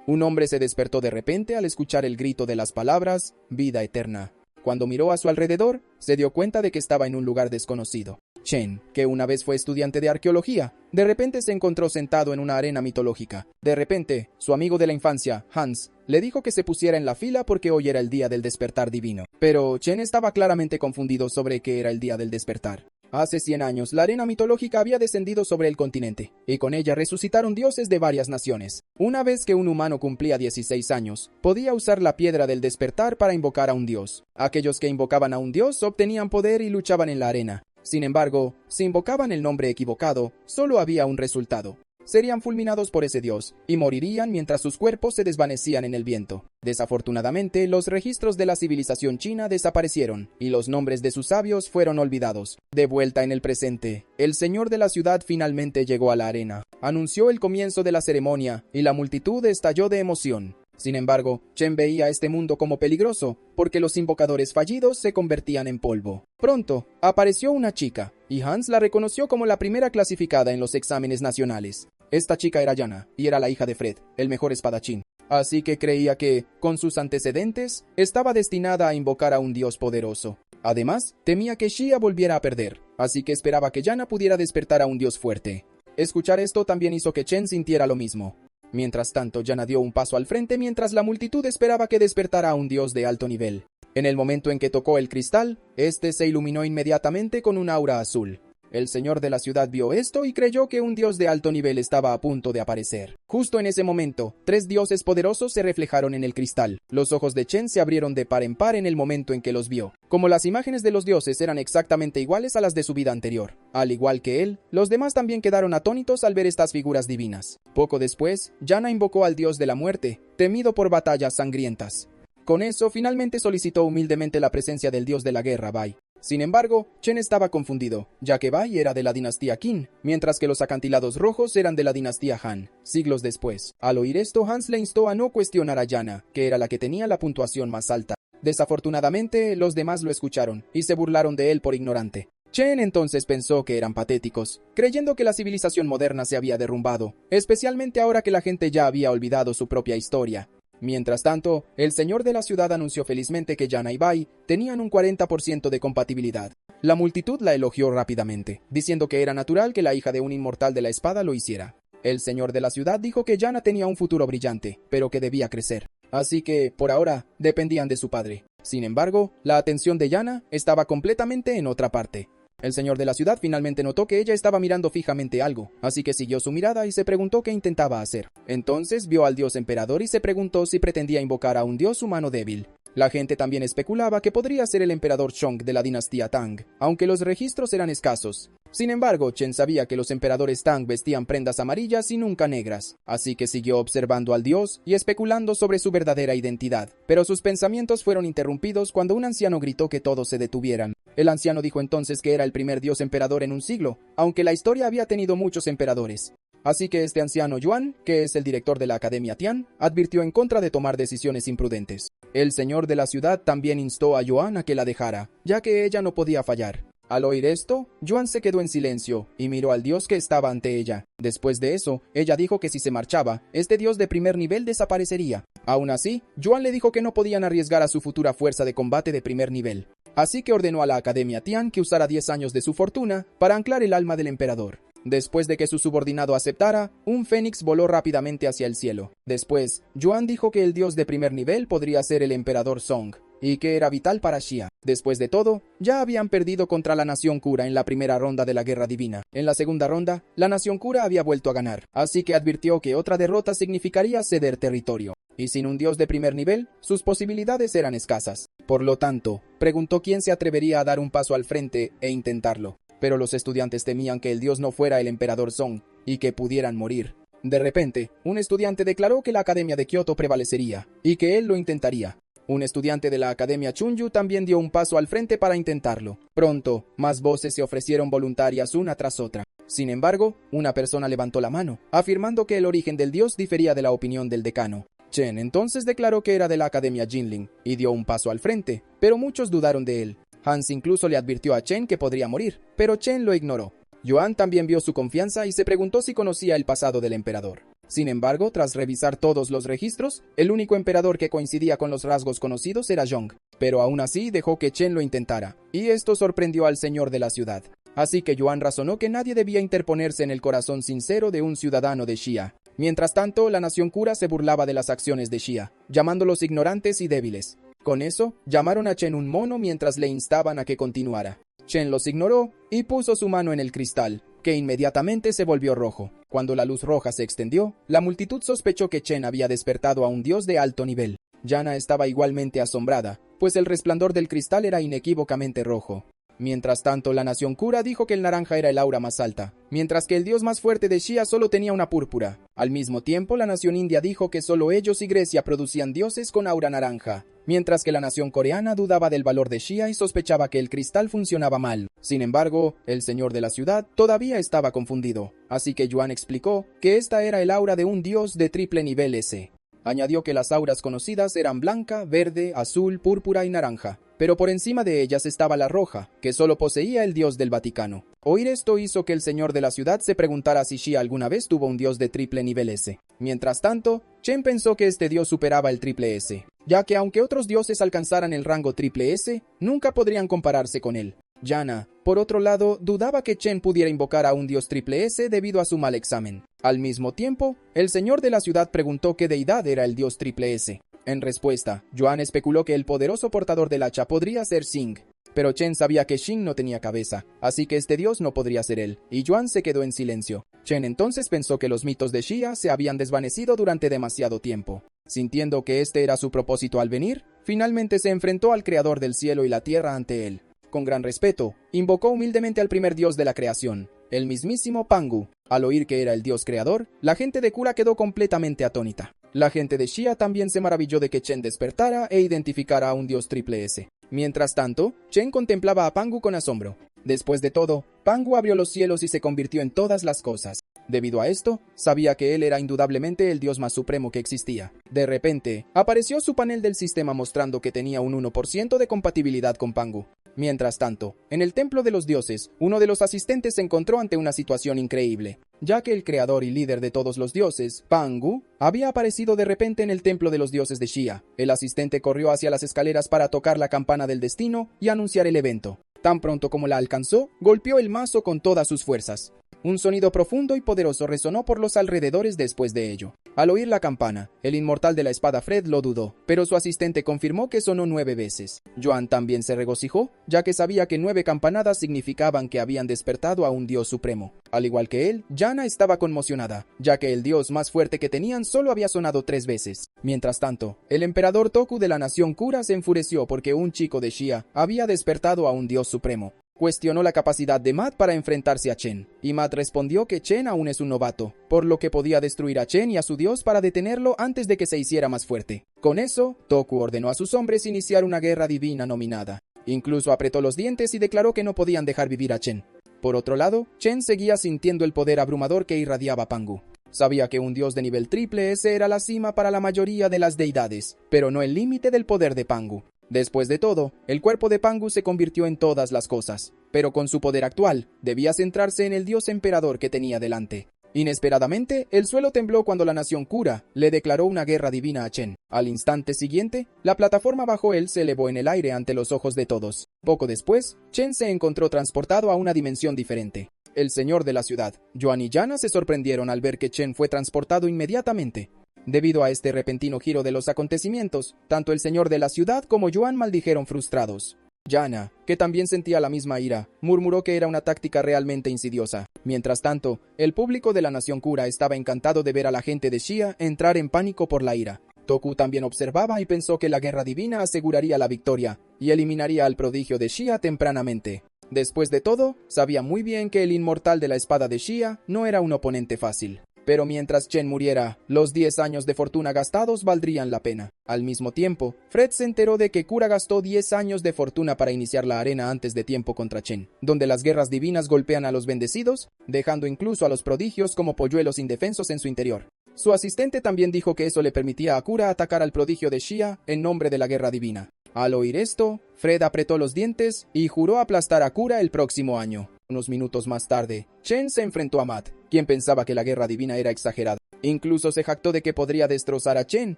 Un hombre se despertó de repente al escuchar el grito de las palabras «vida eterna». Cuando miró a su alrededor, se dio cuenta de que estaba en un lugar desconocido. Chen, que una vez fue estudiante de arqueología, de repente se encontró sentado en una arena mitológica. De repente, su amigo de la infancia, Hans, le dijo que se pusiera en la fila porque hoy era el día del despertar divino. Pero Chen estaba claramente confundido sobre qué era el día del despertar. Hace 100 años, la arena mitológica había descendido sobre el continente, y con ella resucitaron dioses de varias naciones. Una vez que un humano cumplía 16 años, podía usar la piedra del despertar para invocar a un dios. Aquellos que invocaban a un dios obtenían poder y luchaban en la arena. Sin embargo, si invocaban el nombre equivocado, solo había un resultado. Serían fulminados por ese dios, y morirían mientras sus cuerpos se desvanecían en el viento. Desafortunadamente, los registros de la civilización china desaparecieron, y los nombres de sus sabios fueron olvidados. De vuelta en el presente, el señor de la ciudad finalmente llegó a la arena. Anunció el comienzo de la ceremonia, y la multitud estalló de emoción. Sin embargo, Chen veía este mundo como peligroso, porque los invocadores fallidos se convertían en polvo. Pronto, apareció una chica, y Hans la reconoció como la primera clasificada en los exámenes nacionales. Esta chica era Yana, y era la hija de Fred, el mejor espadachín. Así que creía que, con sus antecedentes, estaba destinada a invocar a un dios poderoso. Además, temía que Xia volviera a perder, así que esperaba que Yana pudiera despertar a un dios fuerte. Escuchar esto también hizo que Chen sintiera lo mismo. Mientras tanto, Yana dio un paso al frente mientras la multitud esperaba que despertara a un dios de alto nivel. En el momento en que tocó el cristal, este se iluminó inmediatamente con un aura azul. El señor de la ciudad vio esto y creyó que un dios de alto nivel estaba a punto de aparecer. Justo en ese momento, 3 dioses poderosos se reflejaron en el cristal. Los ojos de Chen se abrieron de par en par en el momento en que los vio. Como las imágenes de los dioses eran exactamente iguales a las de su vida anterior. Al igual que él, los demás también quedaron atónitos al ver estas figuras divinas. Poco después, Yana invocó al dios de la muerte, temido por batallas sangrientas. Con eso, finalmente solicitó humildemente la presencia del dios de la guerra, Bai. Sin embargo, Chen estaba confundido, ya que Bai era de la dinastía Qin, mientras que los acantilados rojos eran de la dinastía Han. Siglos después, al oír esto, Hans le instó a no cuestionar a Yana, que era la que tenía la puntuación más alta. Desafortunadamente, los demás lo escucharon, y se burlaron de él por ignorante. Chen entonces pensó que eran patéticos, creyendo que la civilización moderna se había derrumbado, especialmente ahora que la gente ya había olvidado su propia historia. Mientras tanto, el señor de la ciudad anunció felizmente que Yana y Bai tenían un 40% de compatibilidad. La multitud la elogió rápidamente, diciendo que era natural que la hija de un inmortal de la espada lo hiciera. El señor de la ciudad dijo que Yana tenía un futuro brillante, pero que debía crecer. Así que, por ahora, dependían de su padre. Sin embargo, la atención de Yana estaba completamente en otra parte. El señor de la ciudad finalmente notó que ella estaba mirando fijamente algo, así que siguió su mirada y se preguntó qué intentaba hacer. Entonces vio al dios emperador y se preguntó si pretendía invocar a un dios humano débil. La gente también especulaba que podría ser el emperador Chong de la dinastía Tang, aunque los registros eran escasos. Sin embargo, Chen sabía que los emperadores Tang vestían prendas amarillas y nunca negras, así que siguió observando al dios y especulando sobre su verdadera identidad. Pero sus pensamientos fueron interrumpidos cuando un anciano gritó que todos se detuvieran. El anciano dijo entonces que era el primer dios emperador en un siglo, aunque la historia había tenido muchos emperadores. Así que este anciano Yuan, que es el director de la Academia Tian, advirtió en contra de tomar decisiones imprudentes. El señor de la ciudad también instó a Yuan a que la dejara, ya que ella no podía fallar. Al oír esto, Yuan se quedó en silencio y miró al dios que estaba ante ella. Después de eso, ella dijo que si se marchaba, este dios de primer nivel desaparecería. Aún así, Yuan le dijo que no podían arriesgar a su futura fuerza de combate de primer nivel. Así que ordenó a la Academia Tian que usara 10 años de su fortuna para anclar el alma del emperador. Después de que su subordinado aceptara, un fénix voló rápidamente hacia el cielo. Después, Yuan dijo que el dios de primer nivel podría ser el emperador Song, y que era vital para Xia. Después de todo, ya habían perdido contra la nación Kura en la primera ronda de la Guerra Divina. En la segunda ronda, la nación Kura había vuelto a ganar, así que advirtió que otra derrota significaría ceder territorio. Y sin un dios de primer nivel, sus posibilidades eran escasas. Por lo tanto, preguntó quién se atrevería a dar un paso al frente e intentarlo. Pero los estudiantes temían que el dios no fuera el emperador Song, y que pudieran morir. De repente, un estudiante declaró que la Academia de Kioto prevalecería, y que él lo intentaría. Un estudiante de la Academia Chunju también dio un paso al frente para intentarlo. Pronto, más voces se ofrecieron voluntarias una tras otra. Sin embargo, una persona levantó la mano, afirmando que el origen del dios difería de la opinión del decano. Chen entonces declaró que era de la Academia Jinling, y dio un paso al frente, pero muchos dudaron de él. Hans incluso le advirtió a Chen que podría morir, pero Chen lo ignoró. Yuan también vio su confianza y se preguntó si conocía el pasado del emperador. Sin embargo, tras revisar todos los registros, el único emperador que coincidía con los rasgos conocidos era Yong. Pero aún así dejó que Chen lo intentara, y esto sorprendió al señor de la ciudad. Así que Yuan razonó que nadie debía interponerse en el corazón sincero de un ciudadano de Xia. Mientras tanto, la nación Kura se burlaba de las acciones de Xia, llamándolos ignorantes y débiles. Con eso, llamaron a Chen un mono mientras le instaban a que continuara. Chen los ignoró y puso su mano en el cristal, que inmediatamente se volvió rojo. Cuando la luz roja se extendió, la multitud sospechó que Chen había despertado a un dios de alto nivel. Yana estaba igualmente asombrada, pues el resplandor del cristal era inequívocamente rojo. Mientras tanto, la nación Kura dijo que el naranja era el aura más alta, mientras que el dios más fuerte de Xia solo tenía una púrpura. Al mismo tiempo, la nación india dijo que solo ellos y Grecia producían dioses con aura naranja, mientras que la nación coreana dudaba del valor de Xia y sospechaba que el cristal funcionaba mal. Sin embargo, el señor de la ciudad todavía estaba confundido, así que Yuan explicó que esta era el aura de un dios de triple nivel S. Añadió que las auras conocidas eran blanca, verde, azul, púrpura y naranja, pero por encima de ellas estaba la roja, que solo poseía el dios del Vaticano. Oír esto hizo que el señor de la ciudad se preguntara si Xia alguna vez tuvo un dios de triple nivel S. Mientras tanto, Chen pensó que este dios superaba el triple S, ya que aunque otros dioses alcanzaran el rango triple S, nunca podrían compararse con él. Yana, por otro lado, dudaba que Chen pudiera invocar a un dios triple S debido a su mal examen. Al mismo tiempo, el señor de la ciudad preguntó qué deidad era el dios triple S. En respuesta, Yuan especuló que el poderoso portador del hacha podría ser Xing. Pero Chen sabía que Xing no tenía cabeza, así que este dios no podría ser él, y Yuan se quedó en silencio. Chen entonces pensó que los mitos de Xia se habían desvanecido durante demasiado tiempo. Sintiendo que este era su propósito al venir, finalmente se enfrentó al creador del cielo y la tierra ante él. Con gran respeto, invocó humildemente al primer dios de la creación, el mismísimo Pangu. Al oír que era el dios creador, la gente de Kura quedó completamente atónita. La gente de Xia también se maravilló de que Chen despertara e identificara a un dios triple S. Mientras tanto, Chen contemplaba a Pangu con asombro. Después de todo, Pangu abrió los cielos y se convirtió en todas las cosas. Debido a esto, sabía que él era indudablemente el dios más supremo que existía. De repente, apareció su panel del sistema mostrando que tenía un 1% de compatibilidad con Pangu. Mientras tanto, en el templo de los dioses, uno de los asistentes se encontró ante una situación increíble, ya que el creador y líder de todos los dioses, Pangu, había aparecido de repente en el templo de los dioses de Xia. El asistente corrió hacia las escaleras para tocar la campana del destino y anunciar el evento. Tan pronto como la alcanzó, golpeó el mazo con todas sus fuerzas. Un sonido profundo y poderoso resonó por los alrededores después de ello. Al oír la campana, el inmortal de la espada Fred lo dudó, pero su asistente confirmó que sonó 9 veces. Yuan también se regocijó, ya que sabía que 9 campanadas significaban que habían despertado a un dios supremo. Al igual que él, Yana estaba conmocionada, ya que el dios más fuerte que tenían solo había sonado 3 veces. Mientras tanto, el emperador Toku de la nación Kura se enfureció porque un chico de Xia había despertado a un dios supremo. Cuestionó la capacidad de Matt para enfrentarse a Chen, y Matt respondió que Chen aún es un novato, por lo que podía destruir a Chen y a su dios para detenerlo antes de que se hiciera más fuerte. Con eso, Toku ordenó a sus hombres iniciar una guerra divina nominada. Incluso apretó los dientes y declaró que no podían dejar vivir a Chen. Por otro lado, Chen seguía sintiendo el poder abrumador que irradiaba Pangu. Sabía que un dios de nivel triple S era la cima para la mayoría de las deidades, pero no el límite del poder de Pangu. Después de todo, el cuerpo de Pangu se convirtió en todas las cosas, pero con su poder actual, debía centrarse en el dios emperador que tenía delante. Inesperadamente, el suelo tembló cuando la nación Kura le declaró una guerra divina a Chen. Al instante siguiente, la plataforma bajo él se elevó en el aire ante los ojos de todos. Poco después, Chen se encontró transportado a una dimensión diferente. El señor de la ciudad, Yuan y Yana se sorprendieron al ver que Chen fue transportado inmediatamente. Debido a este repentino giro de los acontecimientos, tanto el señor de la ciudad como Yuan maldijeron frustrados. Yana, que también sentía la misma ira, murmuró que era una táctica realmente insidiosa. Mientras tanto, el público de la nación Kura estaba encantado de ver a la gente de Xia entrar en pánico por la ira. Toku también observaba y pensó que la guerra divina aseguraría la victoria y eliminaría al prodigio de Xia tempranamente. Después de todo, sabía muy bien que el inmortal de la espada de Xia no era un oponente fácil. Pero mientras Chen muriera, los 10 años de fortuna gastados valdrían la pena. Al mismo tiempo, Fred se enteró de que Kura gastó 10 años de fortuna para iniciar la arena antes de tiempo contra Chen, donde las guerras divinas golpean a los bendecidos, dejando incluso a los prodigios como polluelos indefensos en su interior. Su asistente también dijo que eso le permitía a Kura atacar al prodigio de Xia en nombre de la guerra divina. Al oír esto, Fred apretó los dientes y juró aplastar a Kura el próximo año. Unos minutos más tarde, Chen se enfrentó a Matt, quien pensaba que la guerra divina era exagerada. Incluso se jactó de que podría destrozar a Chen,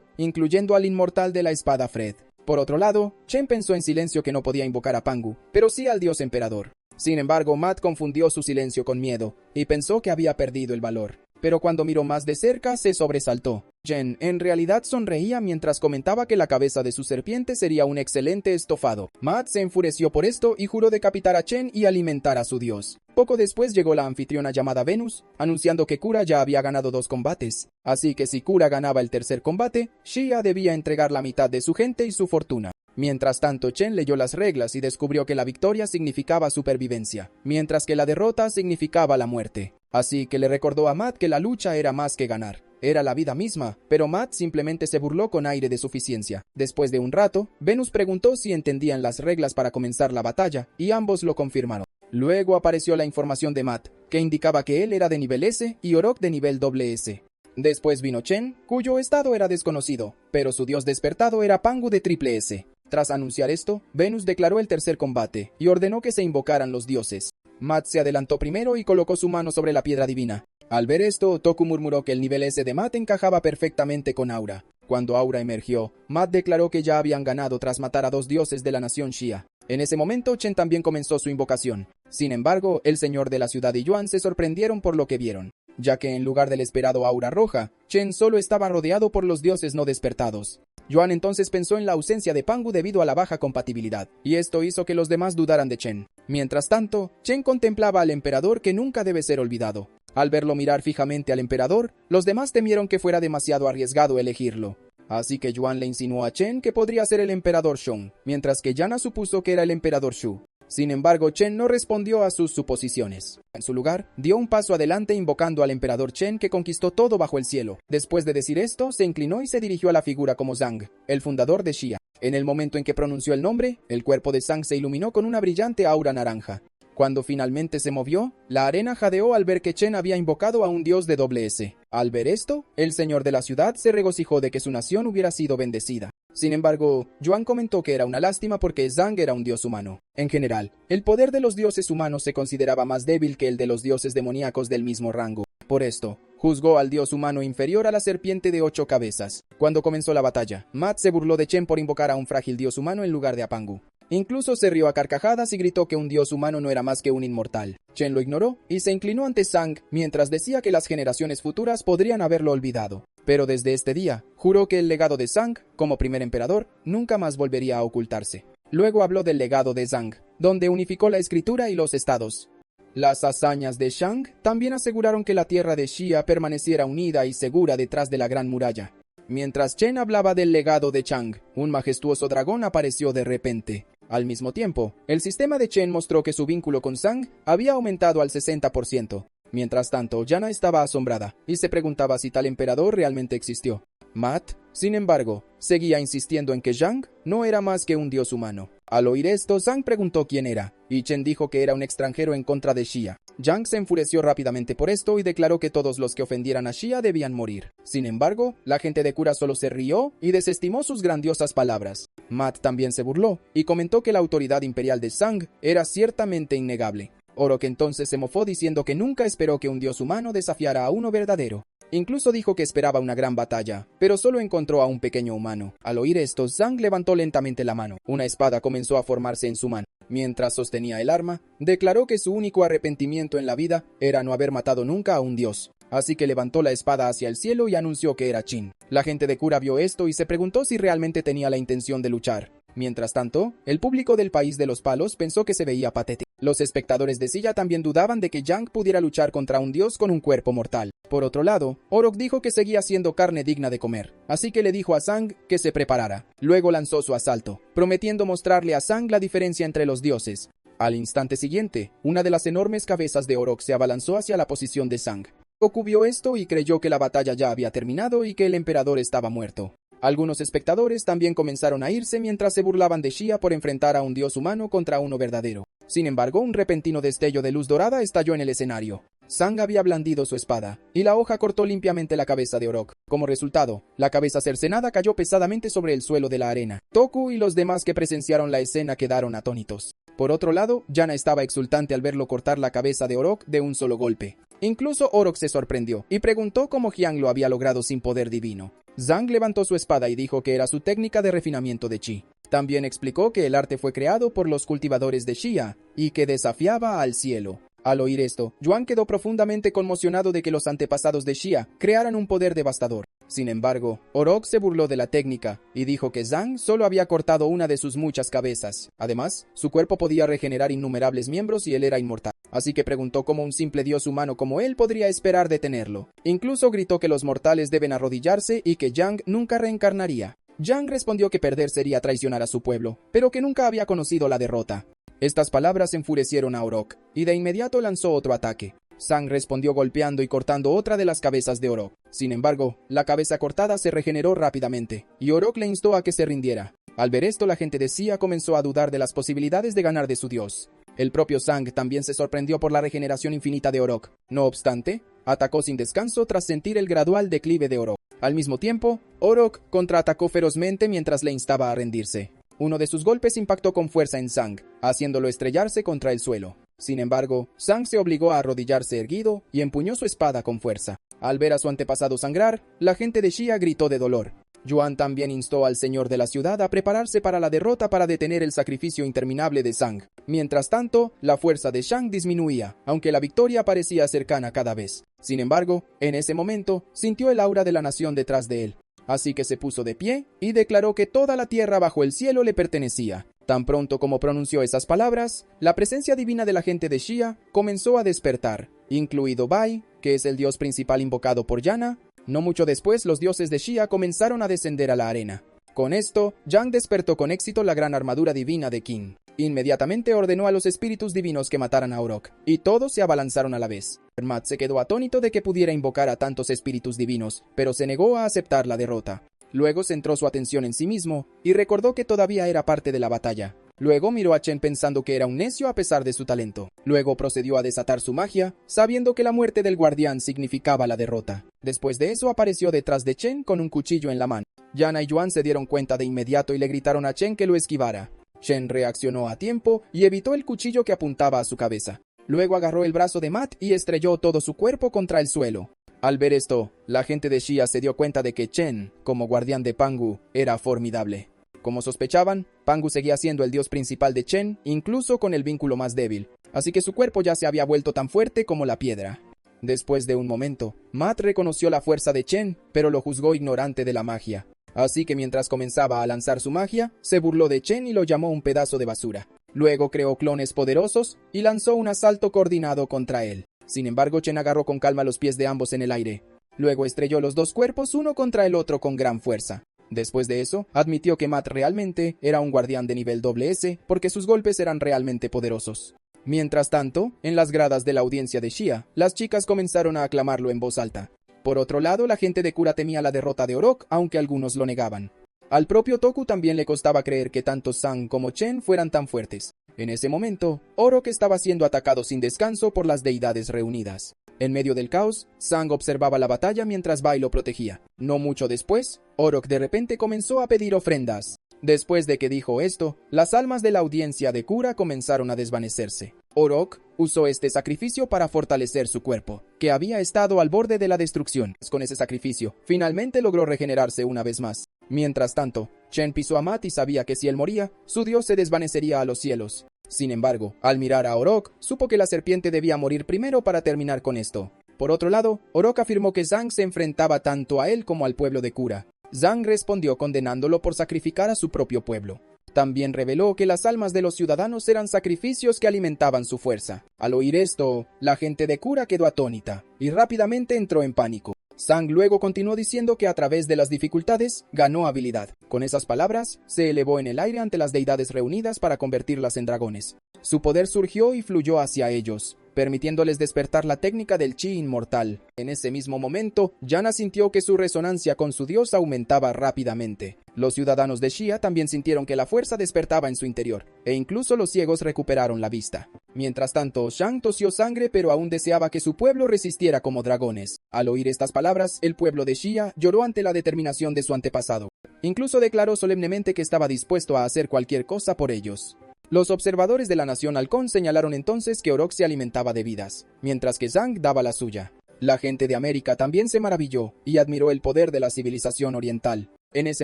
incluyendo al inmortal de la espada Fred. Por otro lado, Chen pensó en silencio que no podía invocar a Pangu, pero sí al dios emperador. Sin embargo, Matt confundió su silencio con miedo, y pensó que había perdido el valor. Pero cuando miró más de cerca, se sobresaltó. Chen en realidad sonreía mientras comentaba que la cabeza de su serpiente sería un excelente estofado. Matt se enfureció por esto y juró decapitar a Chen y alimentar a su dios. Poco después llegó la anfitriona llamada Venus, anunciando que Kura ya había ganado 2 combates. Así que si Kura ganaba el tercer combate, Xia debía entregar la mitad de su gente y su fortuna. Mientras tanto, Chen leyó las reglas y descubrió que la victoria significaba supervivencia, mientras que la derrota significaba la muerte. Así que le recordó a Matt que la lucha era más que ganar. Era la vida misma, pero Matt simplemente se burló con aire de suficiencia. Después de un rato, Venus preguntó si entendían las reglas para comenzar la batalla, y ambos lo confirmaron. Luego apareció la información de Matt, que indicaba que él era de nivel S y Orok de nivel SS. Después vino Chen, cuyo estado era desconocido, pero su dios despertado era Pangu de triple S. Tras anunciar esto, Venus declaró el tercer combate y ordenó que se invocaran los dioses. Matt se adelantó primero y colocó su mano sobre la piedra divina. Al ver esto, Toku murmuró que el nivel S de Matt encajaba perfectamente con Aura. Cuando Aura emergió, Matt declaró que ya habían ganado tras matar a 2 dioses de la nación Xia. En ese momento, Chen también comenzó su invocación. Sin embargo, el señor de la ciudad y Yuan se sorprendieron por lo que vieron, ya que en lugar del esperado aura roja, Chen solo estaba rodeado por los dioses no despertados. Yuan entonces pensó en la ausencia de Pangu debido a la baja compatibilidad, y esto hizo que los demás dudaran de Chen. Mientras tanto, Chen contemplaba al emperador que nunca debe ser olvidado. Al verlo mirar fijamente al emperador, los demás temieron que fuera demasiado arriesgado elegirlo. Así que Yuan le insinuó a Chen que podría ser el emperador Shong, mientras que Yana supuso que era el emperador Shu. Sin embargo, Chen no respondió a sus suposiciones. En su lugar, dio un paso adelante invocando al emperador Chen que conquistó todo bajo el cielo. Después de decir esto, se inclinó y se dirigió a la figura como Zhang, el fundador de Xia. En el momento en que pronunció el nombre, el cuerpo de Zhang se iluminó con una brillante aura naranja. Cuando finalmente se movió, la arena jadeó al ver que Chen había invocado a un dios de doble S. Al ver esto, el señor de la ciudad se regocijó de que su nación hubiera sido bendecida. Sin embargo, Yuan comentó que era una lástima porque Zhang era un dios humano. En general, el poder de los dioses humanos se consideraba más débil que el de los dioses demoníacos del mismo rango. Por esto, juzgó al dios humano inferior a la serpiente de 8 cabezas. Cuando comenzó la batalla, Matt se burló de Chen por invocar a un frágil dios humano en lugar de a Pangu. Incluso se rió a carcajadas y gritó que un dios humano no era más que un inmortal. Chen lo ignoró y se inclinó ante Zhang mientras decía que las generaciones futuras podrían haberlo olvidado. Pero desde este día, juró que el legado de Zhang, como primer emperador, nunca más volvería a ocultarse. Luego habló del legado de Zhang, donde unificó la escritura y los estados. Las hazañas de Shang también aseguraron que la tierra de Xia permaneciera unida y segura detrás de la gran muralla. Mientras Chen hablaba del legado de Chang, un majestuoso dragón apareció de repente. Al mismo tiempo, el sistema de Chen mostró que su vínculo con Zhang había aumentado al 60%. Mientras tanto, Yana estaba asombrada y se preguntaba si tal emperador realmente existió. Matt, sin embargo, seguía insistiendo en que Zhang no era más que un dios humano. Al oír esto, Zhang preguntó quién era, y Chen dijo que era un extranjero en contra de Xia. Zhang se enfureció rápidamente por esto y declaró que todos los que ofendieran a Xia debían morir. Sin embargo, la gente de Kura solo se rió y desestimó sus grandiosas palabras. Matt también se burló y comentó que la autoridad imperial de Zhang era ciertamente innegable. Orok entonces se mofó diciendo que nunca esperó que un dios humano desafiara a uno verdadero. Incluso dijo que esperaba una gran batalla, pero solo encontró a un pequeño humano. Al oír esto, Zhang levantó lentamente la mano. Una espada comenzó a formarse en su mano. Mientras sostenía el arma, declaró que su único arrepentimiento en la vida era no haber matado nunca a un dios. Así que levantó la espada hacia el cielo y anunció que era Qin. La gente de Kura vio esto y se preguntó si realmente tenía la intención de luchar. Mientras tanto, el público del país de los palos pensó que se veía patético. Los espectadores de Silla también dudaban de que Yang pudiera luchar contra un dios con un cuerpo mortal. Por otro lado, Orok dijo que seguía siendo carne digna de comer, así que le dijo a Zhang que se preparara. Luego lanzó su asalto, prometiendo mostrarle a Zhang la diferencia entre los dioses. Al instante siguiente, una de las enormes cabezas de Orok se abalanzó hacia la posición de Zhang. Goku vio esto y creyó que la batalla ya había terminado y que el emperador estaba muerto. Algunos espectadores también comenzaron a irse mientras se burlaban de Xia por enfrentar a un dios humano contra uno verdadero. Sin embargo, un repentino destello de luz dorada estalló en el escenario. Zhang había blandido su espada, y la hoja cortó limpiamente la cabeza de Orok. Como resultado, la cabeza cercenada cayó pesadamente sobre el suelo de la arena. Toku y los demás que presenciaron la escena quedaron atónitos. Por otro lado, Yana estaba exultante al verlo cortar la cabeza de Orok de un solo golpe. Incluso Orok se sorprendió y preguntó cómo Jiang lo había logrado sin poder divino. Zhang levantó su espada y dijo que era su técnica de refinamiento de chi. También explicó que el arte fue creado por los cultivadores de Xia y que desafiaba al cielo. Al oír esto, Yuan quedó profundamente conmocionado de que los antepasados de Xia crearan un poder devastador. Sin embargo, Orok se burló de la técnica y dijo que Zhang solo había cortado una de sus muchas cabezas. Además, su cuerpo podía regenerar innumerables miembros y él era inmortal. Así que preguntó cómo un simple dios humano como él podría esperar detenerlo. Incluso gritó que los mortales deben arrodillarse y que Yang nunca reencarnaría. Yang respondió que perder sería traicionar a su pueblo, pero que nunca había conocido la derrota. Estas palabras enfurecieron a Orok, y de inmediato lanzó otro ataque. Zhang respondió golpeando y cortando otra de las cabezas de Orok. Sin embargo, la cabeza cortada se regeneró rápidamente, y Orok le instó a que se rindiera. Al ver esto, la gente de Xia comenzó a dudar de las posibilidades de ganar de su dios. El propio Zhang también se sorprendió por la regeneración infinita de Orok. No obstante, atacó sin descanso tras sentir el gradual declive de Orok. Al mismo tiempo, Orok contraatacó ferozmente mientras le instaba a rendirse. Uno de sus golpes impactó con fuerza en Zhang, haciéndolo estrellarse contra el suelo. Sin embargo, Zhang se obligó a arrodillarse erguido y empuñó su espada con fuerza. Al ver a su antepasado sangrar, la gente de Xia gritó de dolor. Yuan también instó al señor de la ciudad a prepararse para la derrota para detener el sacrificio interminable de Zhang. Mientras tanto, la fuerza de Shang disminuía, aunque la victoria parecía cercana cada vez. Sin embargo, en ese momento, sintió el aura de la nación detrás de él. Así que se puso de pie y declaró que toda la tierra bajo el cielo le pertenecía. Tan pronto como pronunció esas palabras, la presencia divina de la gente de Xia comenzó a despertar, incluido Bai, que es el dios principal invocado por Yana. No mucho después, los dioses de Xia comenzaron a descender a la arena. Con esto, Yang despertó con éxito la gran armadura divina de Qin. Inmediatamente ordenó a los espíritus divinos que mataran a Orok, y todos se abalanzaron a la vez. Hermat se quedó atónito de que pudiera invocar a tantos espíritus divinos, pero se negó a aceptar la derrota. Luego centró su atención en sí mismo, y recordó que todavía era parte de la batalla. Luego miró a Chen pensando que era un necio a pesar de su talento. Luego procedió a desatar su magia, sabiendo que la muerte del guardián significaba la derrota. Después de eso apareció detrás de Chen con un cuchillo en la mano. Yana y Yuan se dieron cuenta de inmediato y le gritaron a Chen que lo esquivara. Chen reaccionó a tiempo y evitó el cuchillo que apuntaba a su cabeza. Luego agarró el brazo de Matt y estrelló todo su cuerpo contra el suelo. Al ver esto, la gente de Xia se dio cuenta de que Chen, como guardián de Pangu, era formidable. Como sospechaban, Pangu seguía siendo el dios principal de Chen, incluso con el vínculo más débil, así que su cuerpo ya se había vuelto tan fuerte como la piedra. Después de un momento, Matt reconoció la fuerza de Chen, pero lo juzgó ignorante de la magia. Así que mientras comenzaba a lanzar su magia, se burló de Chen y lo llamó un pedazo de basura. Luego creó clones poderosos y lanzó un asalto coordinado contra él. Sin embargo, Chen agarró con calma los pies de ambos en el aire. Luego estrelló los dos cuerpos uno contra el otro con gran fuerza. Después de eso, admitió que Matt realmente era un guardián de nivel S porque sus golpes eran realmente poderosos. Mientras tanto, en las gradas de la audiencia de Xia, las chicas comenzaron a aclamarlo en voz alta. Por otro lado, la gente de Kura temía la derrota de Orok, aunque algunos lo negaban. Al propio Toku también le costaba creer que tanto Zhang como Chen fueran tan fuertes. En ese momento, Orok estaba siendo atacado sin descanso por las deidades reunidas. En medio del caos, Zhang observaba la batalla mientras Bai lo protegía. No mucho después, Orok de repente comenzó a pedir ofrendas. Después de que dijo esto, las almas de la audiencia de Kura comenzaron a desvanecerse. Orok usó este sacrificio para fortalecer su cuerpo, que había estado al borde de la destrucción. Con ese sacrificio, finalmente logró regenerarse una vez más. Mientras tanto, Chen pisó a Matt y sabía que si él moría, su dios se desvanecería a los cielos. Sin embargo, al mirar a Orok, supo que la serpiente debía morir primero para terminar con esto. Por otro lado, Orok afirmó que Zhang se enfrentaba tanto a él como al pueblo de Kura. Zhang respondió condenándolo por sacrificar a su propio pueblo. También reveló que las almas de los ciudadanos eran sacrificios que alimentaban su fuerza. Al oír esto, la gente de Kura quedó atónita y rápidamente entró en pánico. Zhang luego continuó diciendo que a través de las dificultades ganó habilidad. Con esas palabras, se elevó en el aire ante las deidades reunidas para convertirlas en dragones. Su poder surgió y fluyó hacia ellos, permitiéndoles despertar la técnica del chi inmortal. En ese mismo momento, Yana sintió que su resonancia con su dios aumentaba rápidamente. Los ciudadanos de Xia también sintieron que la fuerza despertaba en su interior, e incluso los ciegos recuperaron la vista. Mientras tanto, Shang tosió sangre, pero aún deseaba que su pueblo resistiera como dragones. Al oír estas palabras, el pueblo de Xia lloró ante la determinación de su antepasado. Incluso declaró solemnemente que estaba dispuesto a hacer cualquier cosa por ellos. Los observadores de la nación halcón señalaron entonces que Orok se alimentaba de vidas, mientras que Zang daba la suya. La gente de América también se maravilló y admiró el poder de la civilización oriental. En ese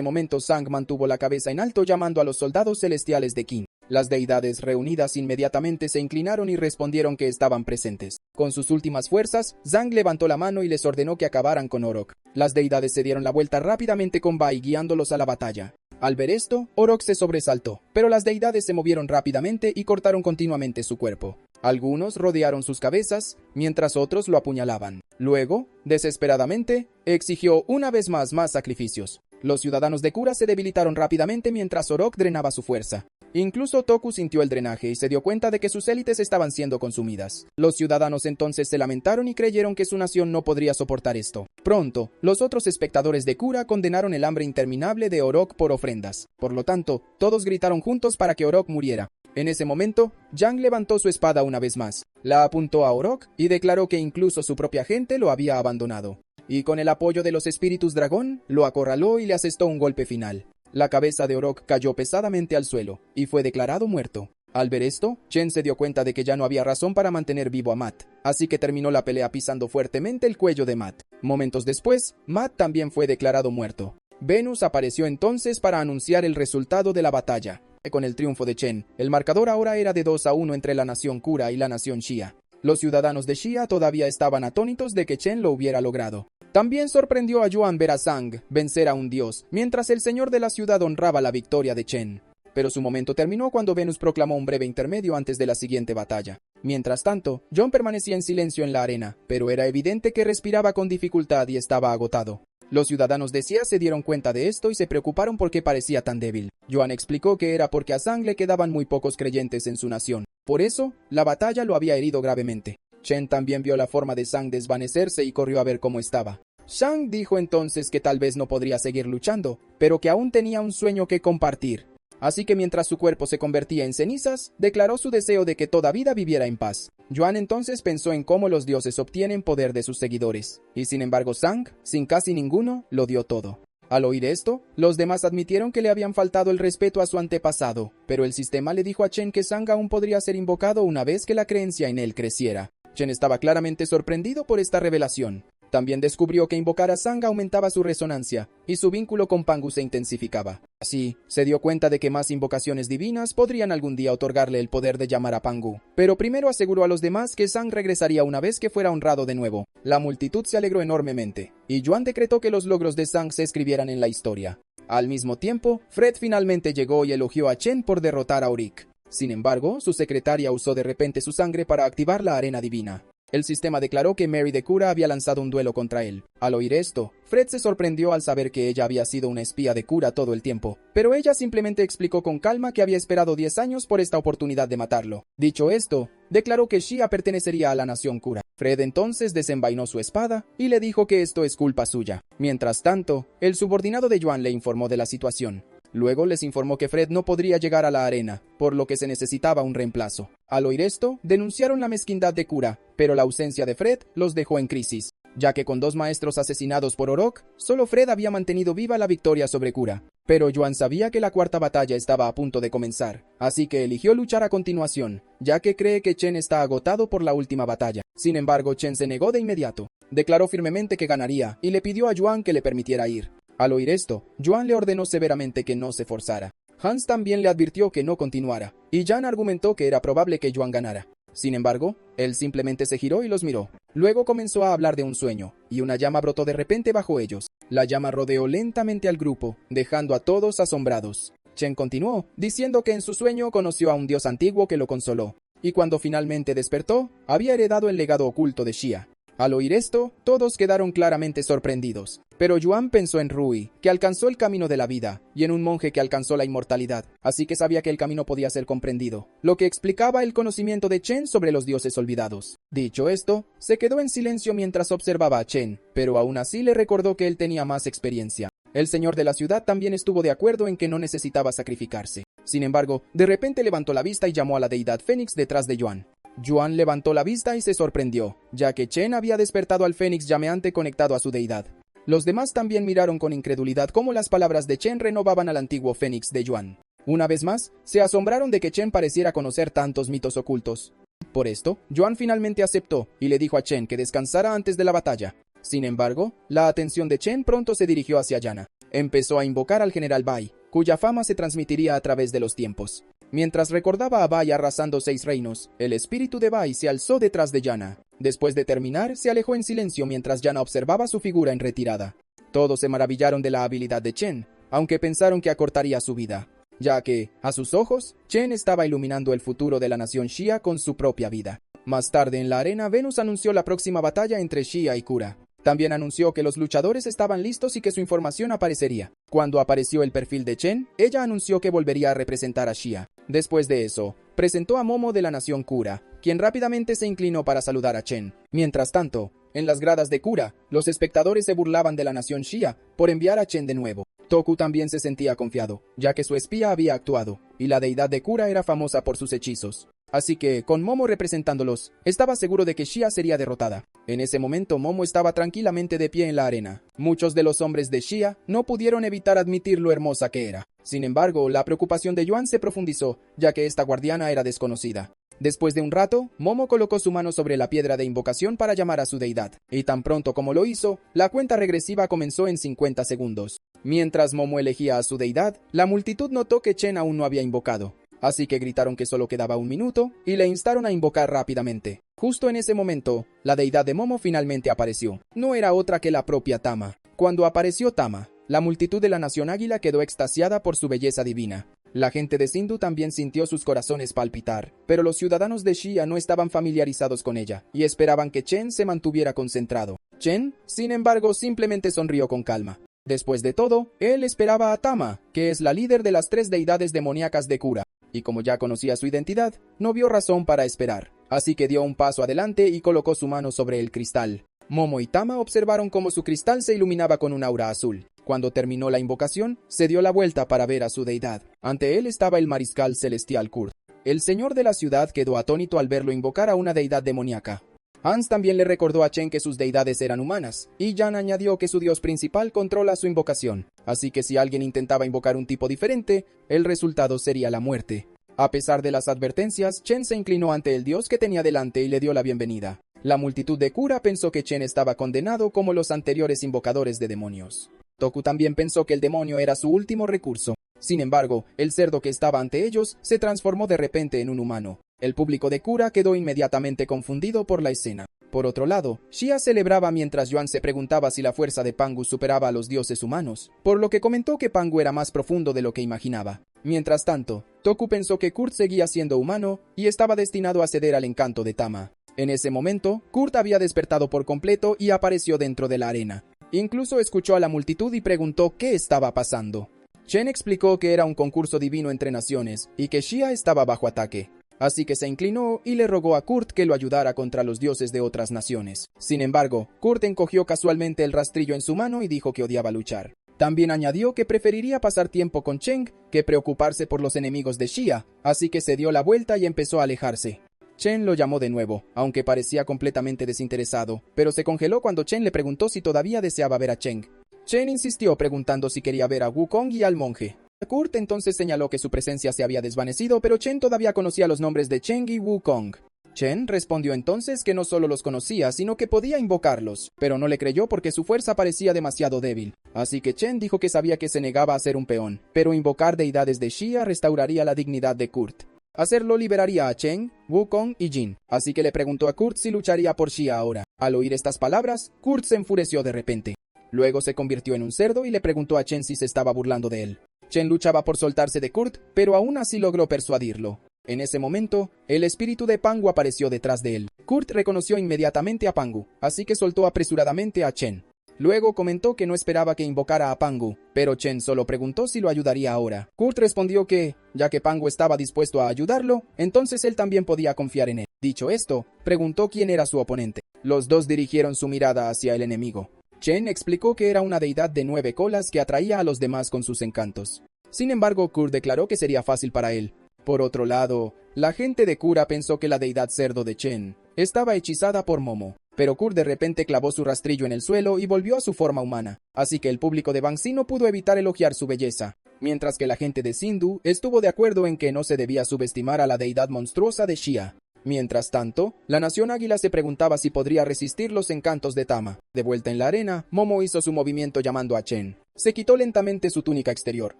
momento Zang mantuvo la cabeza en alto llamando a los soldados celestiales de Qin. Las deidades reunidas inmediatamente se inclinaron y respondieron que estaban presentes. Con sus últimas fuerzas, Zang levantó la mano y les ordenó que acabaran con Orok. Las deidades se dieron la vuelta rápidamente con Bai guiándolos a la batalla. Al ver esto, Orok se sobresaltó, pero las deidades se movieron rápidamente y cortaron continuamente su cuerpo. Algunos rodearon sus cabezas, mientras otros lo apuñalaban. Luego, desesperadamente, exigió una vez más sacrificios. Los ciudadanos de Kura se debilitaron rápidamente mientras Orok drenaba su fuerza. Incluso Toku sintió el drenaje y se dio cuenta de que sus élites estaban siendo consumidas. Los ciudadanos entonces se lamentaron y creyeron que su nación no podría soportar esto. Pronto, los otros espectadores de Kura condenaron el hambre interminable de Orok por ofrendas. Por lo tanto, todos gritaron juntos para que Orok muriera. En ese momento, Yang levantó su espada una vez más, la apuntó a Orok y declaró que incluso su propia gente lo había abandonado. Y con el apoyo de los espíritus dragón, lo acorraló y le asestó un golpe final. La cabeza de Orok cayó pesadamente al suelo y fue declarado muerto. Al ver esto, Chen se dio cuenta de que ya no había razón para mantener vivo a Matt, así que terminó la pelea pisando fuertemente el cuello de Matt. Momentos después, Matt también fue declarado muerto. Venus apareció entonces para anunciar el resultado de la batalla. Con el triunfo de Chen, el marcador ahora era de 2-1 entre la nación Kura y la nación Xia. Los ciudadanos de Xia todavía estaban atónitos de que Chen lo hubiera logrado. También sorprendió a Yuan ver a Zhang vencer a un dios, mientras el señor de la ciudad honraba la victoria de Chen. Pero su momento terminó cuando Venus proclamó un breve intermedio antes de la siguiente batalla. Mientras tanto, John permanecía en silencio en la arena, pero era evidente que respiraba con dificultad y estaba agotado. Los ciudadanos de Xia se dieron cuenta de esto y se preocuparon por qué parecía tan débil. Yuan explicó que era porque a Zhang le quedaban muy pocos creyentes en su nación. Por eso, la batalla lo había herido gravemente. Chen también vio la forma de Zhang desvanecerse y corrió a ver cómo estaba. Zhang dijo entonces que tal vez no podría seguir luchando, pero que aún tenía un sueño que compartir. Así que mientras su cuerpo se convertía en cenizas, declaró su deseo de que toda vida viviera en paz. Yuan entonces pensó en cómo los dioses obtienen poder de sus seguidores, y sin embargo Zhang, sin casi ninguno, lo dio todo. Al oír esto, los demás admitieron que le habían faltado el respeto a su antepasado, pero el sistema le dijo a Chen que Zhang aún podría ser invocado una vez que la creencia en él creciera. Chen estaba claramente sorprendido por esta revelación. También descubrió que invocar a Zhang aumentaba su resonancia, y su vínculo con Pangu se intensificaba. Así, se dio cuenta de que más invocaciones divinas podrían algún día otorgarle el poder de llamar a Pangu. Pero primero aseguró a los demás que Zhang regresaría una vez que fuera honrado de nuevo. La multitud se alegró enormemente, y Yuan decretó que los logros de Zhang se escribieran en la historia. Al mismo tiempo, Fred finalmente llegó y elogió a Chen por derrotar a Auric. Sin embargo, su secretaria usó de repente su sangre para activar la arena divina. El sistema declaró que Mary de Kura había lanzado un duelo contra él. Al oír esto, Fred se sorprendió al saber que ella había sido una espía de Kura todo el tiempo, pero ella simplemente explicó con calma que había esperado 10 años por esta oportunidad de matarlo. Dicho esto, declaró que Xia pertenecería a la nación Kura. Fred entonces desenvainó su espada y le dijo que esto es culpa suya. Mientras tanto, el subordinado de Yuan le informó de la situación. Luego les informó que Fred no podría llegar a la arena, por lo que se necesitaba un reemplazo. Al oír esto, denunciaron la mezquindad de Kura, pero la ausencia de Fred los dejó en crisis, ya que con 2 maestros asesinados por Orok, solo Fred había mantenido viva la victoria sobre Kura. Pero Yuan sabía que la cuarta batalla estaba a punto de comenzar, así que eligió luchar a continuación, ya que cree que Chen está agotado por la última batalla. Sin embargo, Chen se negó de inmediato. Declaró firmemente que ganaría, y le pidió a Yuan que le permitiera ir. Al oír esto, Yuan le ordenó severamente que no se forzara. Hans también le advirtió que no continuara, y Yan argumentó que era probable que Yuan ganara. Sin embargo, él simplemente se giró y los miró. Luego comenzó a hablar de un sueño, y una llama brotó de repente bajo ellos. La llama rodeó lentamente al grupo, dejando a todos asombrados. Chen continuó, diciendo que en su sueño conoció a un dios antiguo que lo consoló, y cuando finalmente despertó, había heredado el legado oculto de Xia. Al oír esto, todos quedaron claramente sorprendidos. Pero Yuan pensó en Rui, que alcanzó el camino de la vida, y en un monje que alcanzó la inmortalidad, así que sabía que el camino podía ser comprendido, lo que explicaba el conocimiento de Chen sobre los dioses olvidados. Dicho esto, se quedó en silencio mientras observaba a Chen, pero aún así le recordó que él tenía más experiencia. El señor de la ciudad también estuvo de acuerdo en que no necesitaba sacrificarse. Sin embargo, de repente levantó la vista y llamó a la deidad Fénix detrás de Yuan. Yuan levantó la vista y se sorprendió, ya que Chen había despertado al Fénix llameante conectado a su deidad. Los demás también miraron con incredulidad cómo las palabras de Chen renovaban al antiguo Fénix de Yuan. Una vez más, se asombraron de que Chen pareciera conocer tantos mitos ocultos. Por esto, Yuan finalmente aceptó y le dijo a Chen que descansara antes de la batalla. Sin embargo, la atención de Chen pronto se dirigió hacia Yana. Empezó a invocar al general Bai, cuya fama se transmitiría a través de los tiempos. Mientras recordaba a Bai arrasando 6 reinos, el espíritu de Bai se alzó detrás de Yana. Después de terminar, se alejó en silencio mientras Yana observaba su figura en retirada. Todos se maravillaron de la habilidad de Chen, aunque pensaron que acortaría su vida, ya que, a sus ojos, Chen estaba iluminando el futuro de la nación Xia con su propia vida. Más tarde en la arena, Venus anunció la próxima batalla entre Xia y Kura. También anunció que los luchadores estaban listos y que su información aparecería. Cuando apareció el perfil de Chen, ella anunció que volvería a representar a Xia. Después de eso, presentó a Momo de la nación Kura, quien rápidamente se inclinó para saludar a Chen. Mientras tanto, en las gradas de Kura, los espectadores se burlaban de la nación Xia por enviar a Chen de nuevo. Toku también se sentía confiado, ya que su espía había actuado, y la deidad de Kura era famosa por sus hechizos. Así que, con Momo representándolos, estaba seguro de que Xia sería derrotada. En ese momento, Momo estaba tranquilamente de pie en la arena. Muchos de los hombres de Xia no pudieron evitar admitir lo hermosa que era. Sin embargo, la preocupación de Yuan se profundizó, ya que esta guardiana era desconocida. Después de un rato, Momo colocó su mano sobre la piedra de invocación para llamar a su deidad, y tan pronto como lo hizo, la cuenta regresiva comenzó en 50 segundos. Mientras Momo elegía a su deidad, la multitud notó que Chen aún no había invocado. Así que gritaron que solo quedaba 1 minuto y le instaron a invocar rápidamente. Justo en ese momento, la deidad de Momo finalmente apareció. No era otra que la propia Tama. Cuando apareció Tama, la multitud de la nación Águila quedó extasiada por su belleza divina. La gente de Sindhu también sintió sus corazones palpitar, pero los ciudadanos de Xia no estaban familiarizados con ella y esperaban que Chen se mantuviera concentrado. Chen, sin embargo, simplemente sonrió con calma. Después de todo, él esperaba a Tama, que es la líder de las 3 deidades demoníacas de Kura, y como ya conocía su identidad, no vio razón para esperar. Así que dio un paso adelante y colocó su mano sobre el cristal. Momo y Tama observaron cómo su cristal se iluminaba con un aura azul. Cuando terminó la invocación, se dio la vuelta para ver a su deidad. Ante él estaba el mariscal celestial Kurt. El señor de la ciudad quedó atónito al verlo invocar a una deidad demoníaca. Hans también le recordó a Chen que sus deidades eran humanas, y Yan añadió que su dios principal controla su invocación, así que si alguien intentaba invocar un tipo diferente, el resultado sería la muerte. A pesar de las advertencias, Chen se inclinó ante el dios que tenía delante y le dio la bienvenida. La multitud de Kura pensó que Chen estaba condenado como los anteriores invocadores de demonios. Toku también pensó que el demonio era su último recurso. Sin embargo, el cerdo que estaba ante ellos se transformó de repente en un humano. El público de Kura quedó inmediatamente confundido por la escena. Por otro lado, Xia celebraba mientras Yuan se preguntaba si la fuerza de Pangu superaba a los dioses humanos, por lo que comentó que Pangu era más profundo de lo que imaginaba. Mientras tanto, Toku pensó que Kurt seguía siendo humano y estaba destinado a ceder al encanto de Tama. En ese momento, Kurt había despertado por completo y apareció dentro de la arena. Incluso escuchó a la multitud y preguntó qué estaba pasando. Chen explicó que era un concurso divino entre naciones y que Xia estaba bajo ataque. Así que se inclinó y le rogó a Kurt que lo ayudara contra los dioses de otras naciones. Sin embargo, Kurt encogió casualmente el rastrillo en su mano y dijo que odiaba luchar. También añadió que preferiría pasar tiempo con Cheng que preocuparse por los enemigos de Xia, así que se dio la vuelta y empezó a alejarse. Chen lo llamó de nuevo, aunque parecía completamente desinteresado, pero se congeló cuando Chen le preguntó si todavía deseaba ver a Cheng. Chen insistió preguntando si quería ver a Wukong y al monje. Kurt entonces señaló que su presencia se había desvanecido, pero Chen todavía conocía los nombres de Cheng y Wukong. Chen respondió entonces que no solo los conocía, sino que podía invocarlos, pero no le creyó porque su fuerza parecía demasiado débil. Así que Chen dijo que sabía que se negaba a ser un peón, pero invocar deidades de Xia restauraría la dignidad de Kurt. Hacerlo liberaría a Cheng, Wukong y Jin, así que le preguntó a Kurt si lucharía por Xia ahora. Al oír estas palabras, Kurt se enfureció de repente. Luego se convirtió en un cerdo y le preguntó a Chen si se estaba burlando de él. Chen luchaba por soltarse de Kurt, pero aún así logró persuadirlo. En ese momento, el espíritu de Pangu apareció detrás de él. Kurt reconoció inmediatamente a Pangu, así que soltó apresuradamente a Chen. Luego comentó que no esperaba que invocara a Pangu, pero Chen solo preguntó si lo ayudaría ahora. Kurt respondió que, ya que Pangu estaba dispuesto a ayudarlo, entonces él también podía confiar en él. Dicho esto, preguntó quién era su oponente. Los dos dirigieron su mirada hacia el enemigo. Chen explicó que era una deidad de 9 colas que atraía a los demás con sus encantos. Sin embargo, Kurt declaró que sería fácil para él. Por otro lado, la gente de Kura pensó que la deidad cerdo de Chen estaba hechizada por Momo, pero Kurt de repente clavó su rastrillo en el suelo y volvió a su forma humana, así que el público de Banxi no pudo evitar elogiar su belleza. mientras que la gente de Sindhu estuvo de acuerdo en que no se debía subestimar a la deidad monstruosa de Shia. Mientras tanto, la nación águila se preguntaba si podría resistir los encantos de Tama. De vuelta en la arena, Momo hizo su movimiento llamando a Chen. Se quitó lentamente su túnica exterior,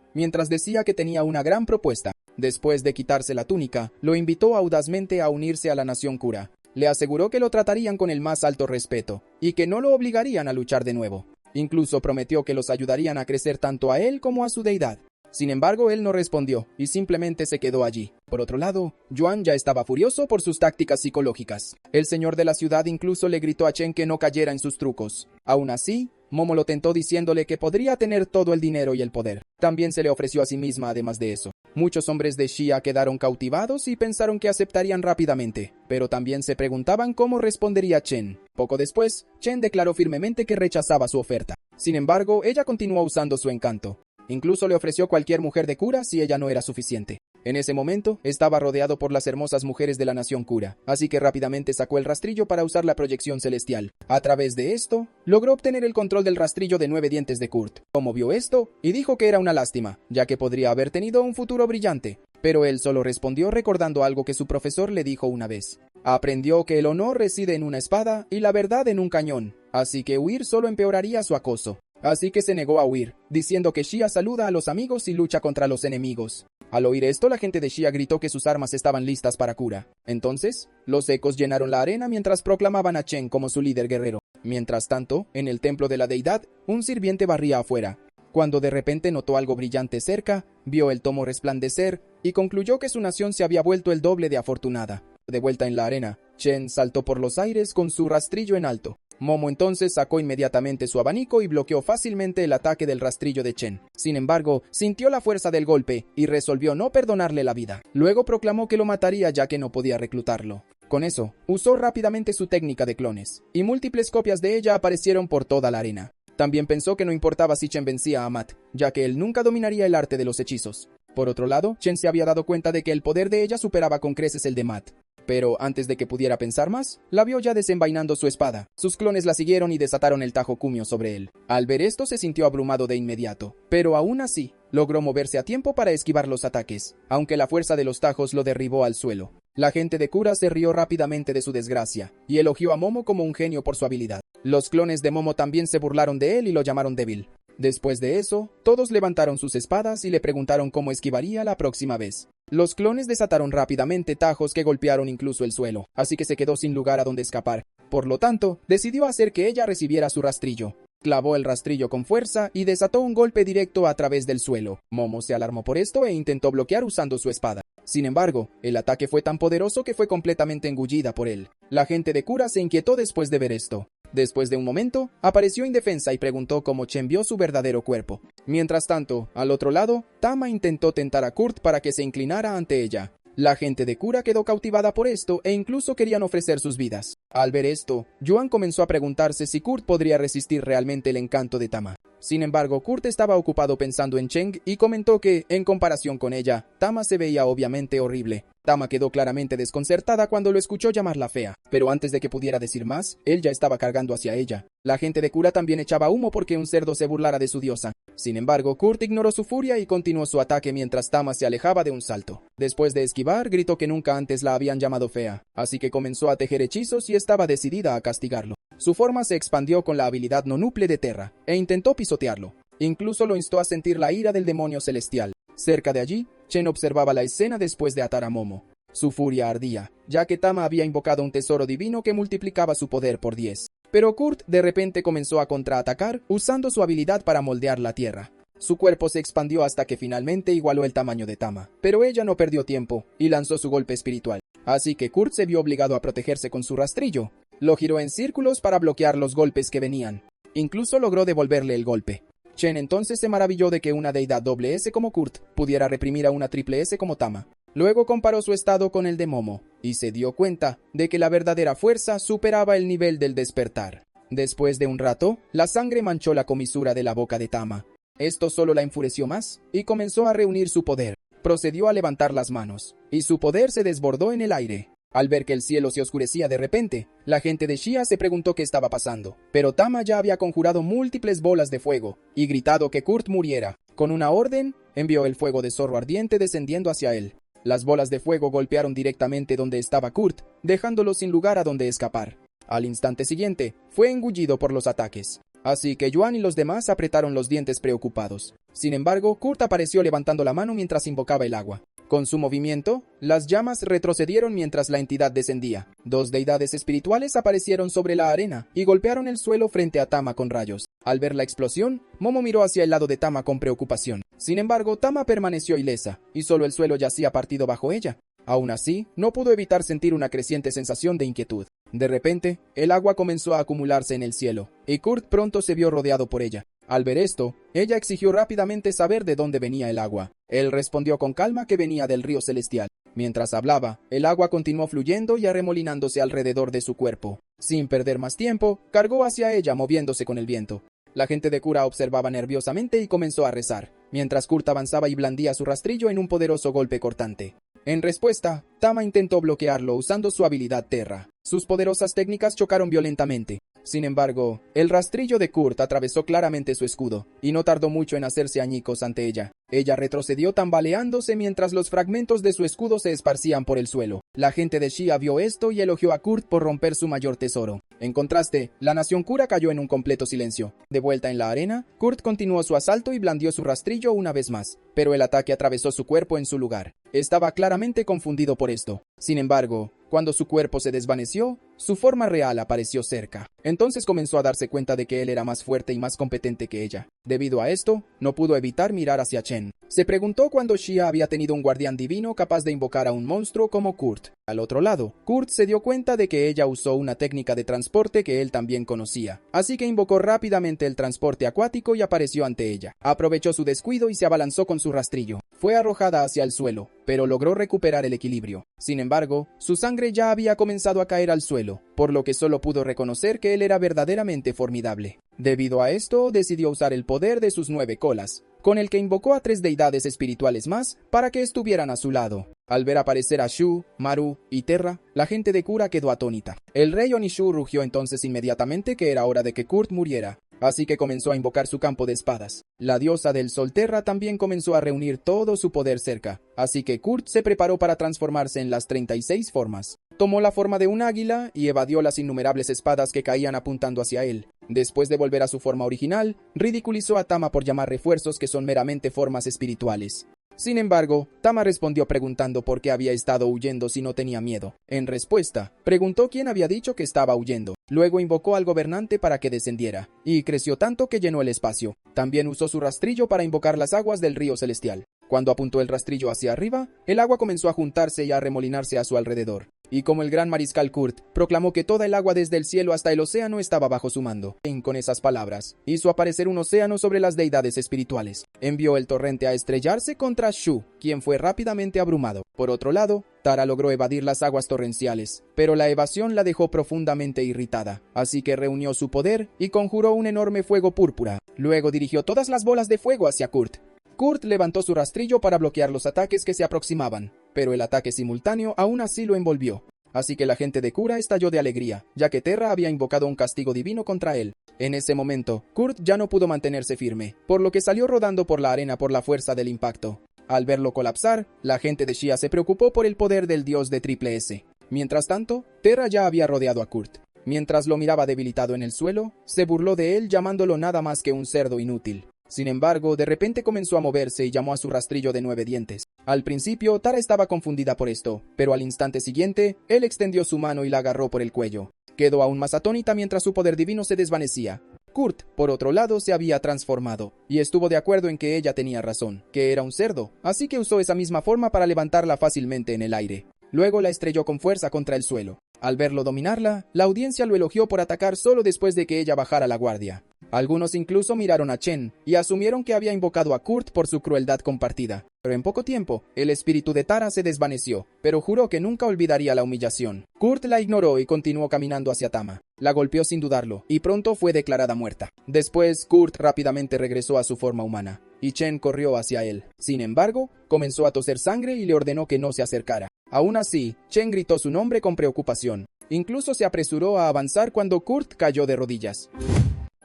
mientras decía que tenía una gran propuesta. Después de quitarse la túnica, lo invitó audazmente a unirse a la nación Kura. Le aseguró que lo tratarían con el más alto respeto, y que no lo obligarían a luchar de nuevo. Incluso prometió que los ayudarían a crecer tanto a él como a su deidad. Sin embargo, él no respondió, y simplemente se quedó allí. Por otro lado, Yuan ya estaba furioso por sus tácticas psicológicas. El señor de la ciudad incluso le gritó a Chen que no cayera en sus trucos. Aún así, Momo lo tentó diciéndole que podría tener todo el dinero y el poder. También se le ofreció a sí misma además de eso. Muchos hombres de Shia quedaron cautivados y pensaron que aceptarían rápidamente, pero también se preguntaban cómo respondería Chen. Poco después, Chen declaró firmemente que rechazaba su oferta. Sin embargo, ella continuó usando su encanto. Incluso le ofreció cualquier mujer de Kura si ella no era suficiente. En ese momento, estaba rodeado por las hermosas mujeres de la nación Kura, así que rápidamente sacó el rastrillo para usar la proyección celestial. A través de esto, logró obtener el control del rastrillo de 9 dientes de Kurt. Momo vio esto y dijo que era una lástima, ya que podría haber tenido un futuro brillante. Pero él solo respondió recordando algo que su profesor le dijo una vez. Aprendió que el honor reside en una espada y la verdad en un cañón, así que huir solo empeoraría su acoso. Así que se negó a huir, diciendo que Shia saluda a los amigos y lucha contra los enemigos. Al oír esto, la gente de Shia gritó que sus armas estaban listas para Kura. Entonces, los ecos llenaron la arena mientras proclamaban a Chen como su líder guerrero. Mientras tanto, en el templo de la deidad, un sirviente barría afuera. Cuando de repente notó algo brillante cerca, vio el tomo resplandecer y concluyó que su nación se había vuelto el doble de afortunada. De vuelta en la arena, Chen saltó por los aires con su rastrillo en alto. Momo entonces sacó inmediatamente su abanico y bloqueó fácilmente el ataque del rastrillo de Chen. Sin embargo, sintió la fuerza del golpe y resolvió no perdonarle la vida. Luego proclamó que lo mataría ya que no podía reclutarlo. Con eso, usó rápidamente su técnica de clones, y múltiples copias de ella aparecieron por toda la arena. También pensó que no importaba si Chen vencía a Matt, ya que él nunca dominaría el arte de los hechizos. Por otro lado, Chen se había dado cuenta de que el poder de ella superaba con creces el de Matt. Pero antes de que pudiera pensar más, la vio ya desenvainando su espada. Sus clones la siguieron y desataron el tajo Kumio sobre él. Al ver esto se sintió abrumado de inmediato, pero aún así, logró moverse a tiempo para esquivar los ataques, aunque la fuerza de los tajos lo derribó al suelo. La gente de Kura se rió rápidamente de su desgracia, y elogió a Momo como un genio por su habilidad. Los clones de Momo también se burlaron de él y lo llamaron débil. Después de eso, todos levantaron sus espadas y le preguntaron cómo esquivaría la próxima vez. Los clones desataron rápidamente tajos que golpearon incluso el suelo, así que se quedó sin lugar a donde escapar. Por lo tanto, decidió hacer que ella recibiera su rastrillo. Clavó el rastrillo con fuerza y desató un golpe directo a través del suelo. Momo se alarmó por esto e intentó bloquear usando su espada. Sin embargo, el ataque fue tan poderoso que fue completamente engullida por él. La gente de Kura se inquietó después de ver esto. Después de un momento, apareció indefensa y preguntó cómo Chen vio su verdadero cuerpo. Mientras tanto, al otro lado, Tama intentó tentar a Kurt para que se inclinara ante ella. La gente de Kura quedó cautivada por esto e incluso querían ofrecer sus vidas. Al ver esto, Yuan comenzó a preguntarse si Kurt podría resistir realmente el encanto de Tama. Sin embargo, Kurt estaba ocupado pensando en Cheng y comentó que, en comparación con ella, Tama se veía obviamente horrible. Tama quedó claramente desconcertada cuando lo escuchó llamarla fea, pero antes de que pudiera decir más, él ya estaba cargando hacia ella. La gente de Kura también echaba humo porque un cerdo se burlara de su diosa. Sin embargo, Kurt ignoró su furia y continuó su ataque mientras Tama se alejaba de un salto. Después de esquivar, gritó que nunca antes la habían llamado fea, así que comenzó a tejer hechizos y estaba decidida a castigarlo. Su forma se expandió con la habilidad Nonuple de Terra, e intentó pisotearlo. Incluso lo instó a sentir la ira del demonio celestial. Cerca de allí, Chen observaba la escena después de atar a Momo. Su furia ardía, ya que Tama había invocado un tesoro divino que multiplicaba su poder por 10. Pero Kurt de repente comenzó a contraatacar usando su habilidad para moldear la tierra. Su cuerpo se expandió hasta que finalmente igualó el tamaño de Tama, pero ella no perdió tiempo y lanzó su golpe espiritual. Así que Kurt se vio obligado a protegerse con su rastrillo. Lo giró en círculos para bloquear los golpes que venían. Incluso logró devolverle el golpe. Chen entonces se maravilló de que una deidad doble S como Kurt pudiera reprimir a una triple S como Tama. Luego comparó su estado con el de Momo, y se dio cuenta de que la verdadera fuerza superaba el nivel del despertar. Después de un rato, la sangre manchó la comisura de la boca de Tama. Esto solo la enfureció más, y comenzó a reunir su poder. Procedió a levantar las manos, y su poder se desbordó en el aire. Al ver que el cielo se oscurecía de repente, la gente de Shia se preguntó qué estaba pasando, pero Tama ya había conjurado múltiples bolas de fuego y gritado que Kurt muriera. Con una orden, envió el fuego de zorro ardiente descendiendo hacia él. Las bolas de fuego golpearon directamente donde estaba Kurt, dejándolo sin lugar a donde escapar. Al instante siguiente, fue engullido por los ataques. Así que Yuan y los demás apretaron los dientes preocupados. Sin embargo, Kurt apareció levantando la mano mientras invocaba el agua. Con su movimiento, las llamas retrocedieron mientras la entidad descendía. Dos deidades espirituales aparecieron sobre la arena y golpearon el suelo frente a Tama con rayos. Al ver la explosión, Momo miró hacia el lado de Tama con preocupación. Sin embargo, Tama permaneció ilesa, y solo el suelo yacía partido bajo ella. Aún así, no pudo evitar sentir una creciente sensación de inquietud. De repente, el agua comenzó a acumularse en el cielo, y Kurt pronto se vio rodeado por ella. Al ver esto, ella exigió rápidamente saber de dónde venía el agua. Él respondió con calma que venía del río celestial. Mientras hablaba, el agua continuó fluyendo y arremolinándose alrededor de su cuerpo. Sin perder más tiempo, cargó hacia ella moviéndose con el viento. La gente de Kura observaba nerviosamente y comenzó a rezar, mientras Kurt avanzaba y blandía su rastrillo en un poderoso golpe cortante. En respuesta, Tama intentó bloquearlo usando su habilidad Terra. Sus poderosas técnicas chocaron violentamente. Sin embargo, el rastrillo de Kurt atravesó claramente su escudo, y no tardó mucho en hacerse añicos ante ella. Ella retrocedió tambaleándose mientras los fragmentos de su escudo se esparcían por el suelo. La gente de Shia vio esto y elogió a Kurt por romper su mayor tesoro. En contraste, la nación Kura cayó en un completo silencio. De vuelta en la arena, Kurt continuó su asalto y blandió su rastrillo una vez más, pero el ataque atravesó su cuerpo en su lugar. Estaba claramente confundido por esto. Sin embargo, cuando su cuerpo se desvaneció, su forma real apareció cerca. Entonces comenzó a darse cuenta de que él era más fuerte y más competente que ella. Debido a esto, no pudo evitar mirar hacia Chen. Se preguntó cuándo Shia había tenido un guardián divino capaz de invocar a un monstruo como Kurt. Al otro lado, Kurt se dio cuenta de que ella usó una técnica de transporte que él también conocía, así que invocó rápidamente el transporte acuático y apareció ante ella. Aprovechó su descuido y se abalanzó con su rastrillo. Fue arrojada hacia el suelo, pero logró recuperar el equilibrio. Sin embargo, su sangre ya había comenzado a caer al suelo, por lo que solo pudo reconocer que él era verdaderamente formidable. Debido a esto, decidió usar el poder de sus 9 colas, con el que invocó a 3 deidades espirituales más para que estuvieran a su lado. Al ver aparecer a Shu, Maru y Terra, la gente de Kura quedó atónita. El rey Onishu rugió entonces inmediatamente que era hora de que Kurt muriera, así que comenzó a invocar su campo de espadas. La diosa del sol Terra también comenzó a reunir todo su poder cerca, así que Kurt se preparó para transformarse en las 36 formas. Tomó la forma de un águila y evadió las innumerables espadas que caían apuntando hacia él. Después de volver a su forma original, ridiculizó a Tama por llamar refuerzos que son meramente formas espirituales. Sin embargo, Tama respondió preguntando por qué había estado huyendo si no tenía miedo. En respuesta, preguntó quién había dicho que estaba huyendo. Luego invocó al gobernante para que descendiera, y creció tanto que llenó el espacio. También usó su rastrillo para invocar las aguas del río celestial. Cuando apuntó el rastrillo hacia arriba, el agua comenzó a juntarse y a arremolinarse a su alrededor. Y como el gran mariscal Kurt proclamó que toda el agua desde el cielo hasta el océano estaba bajo su mando, con esas palabras, hizo aparecer un océano sobre las deidades espirituales. Envió el torrente a estrellarse contra Shu, quien fue rápidamente abrumado. Por otro lado, Tara logró evadir las aguas torrenciales, pero la evasión la dejó profundamente irritada, así que reunió su poder y conjuró un enorme fuego púrpura. Luego dirigió todas las bolas de fuego hacia Kurt. Kurt levantó su rastrillo para bloquear los ataques que se aproximaban, pero el ataque simultáneo aún así lo envolvió. Así que la gente de Kura estalló de alegría, ya que Terra había invocado un castigo divino contra él. En ese momento, Kurt ya no pudo mantenerse firme, por lo que salió rodando por la arena por la fuerza del impacto. Al verlo colapsar, la gente de Shia se preocupó por el poder del dios de Triple S. Mientras tanto, Terra ya había rodeado a Kurt. Mientras lo miraba debilitado en el suelo, se burló de él llamándolo nada más que un cerdo inútil. Sin embargo, de repente comenzó a moverse y llamó a su rastrillo de 9 dientes. Al principio, Tara estaba confundida por esto, pero al instante siguiente, él extendió su mano y la agarró por el cuello. Quedó aún más atónita mientras su poder divino se desvanecía. Kurt, por otro lado, se había transformado, y estuvo de acuerdo en que ella tenía razón, que era un cerdo, así que usó esa misma forma para levantarla fácilmente en el aire. Luego la estrelló con fuerza contra el suelo. Al verlo dominarla, la audiencia lo elogió por atacar solo después de que ella bajara la guardia. Algunos incluso miraron a Chen y asumieron que había invocado a Kurt por su crueldad compartida. Pero en poco tiempo, el espíritu de Tara se desvaneció, pero juró que nunca olvidaría la humillación. Kurt la ignoró y continuó caminando hacia Tama. La golpeó sin dudarlo, y pronto fue declarada muerta. Después, Kurt rápidamente regresó a su forma humana, y Chen corrió hacia él. Sin embargo, comenzó a toser sangre y le ordenó que no se acercara. Aún así, Chen gritó su nombre con preocupación. Incluso se apresuró a avanzar cuando Kurt cayó de rodillas.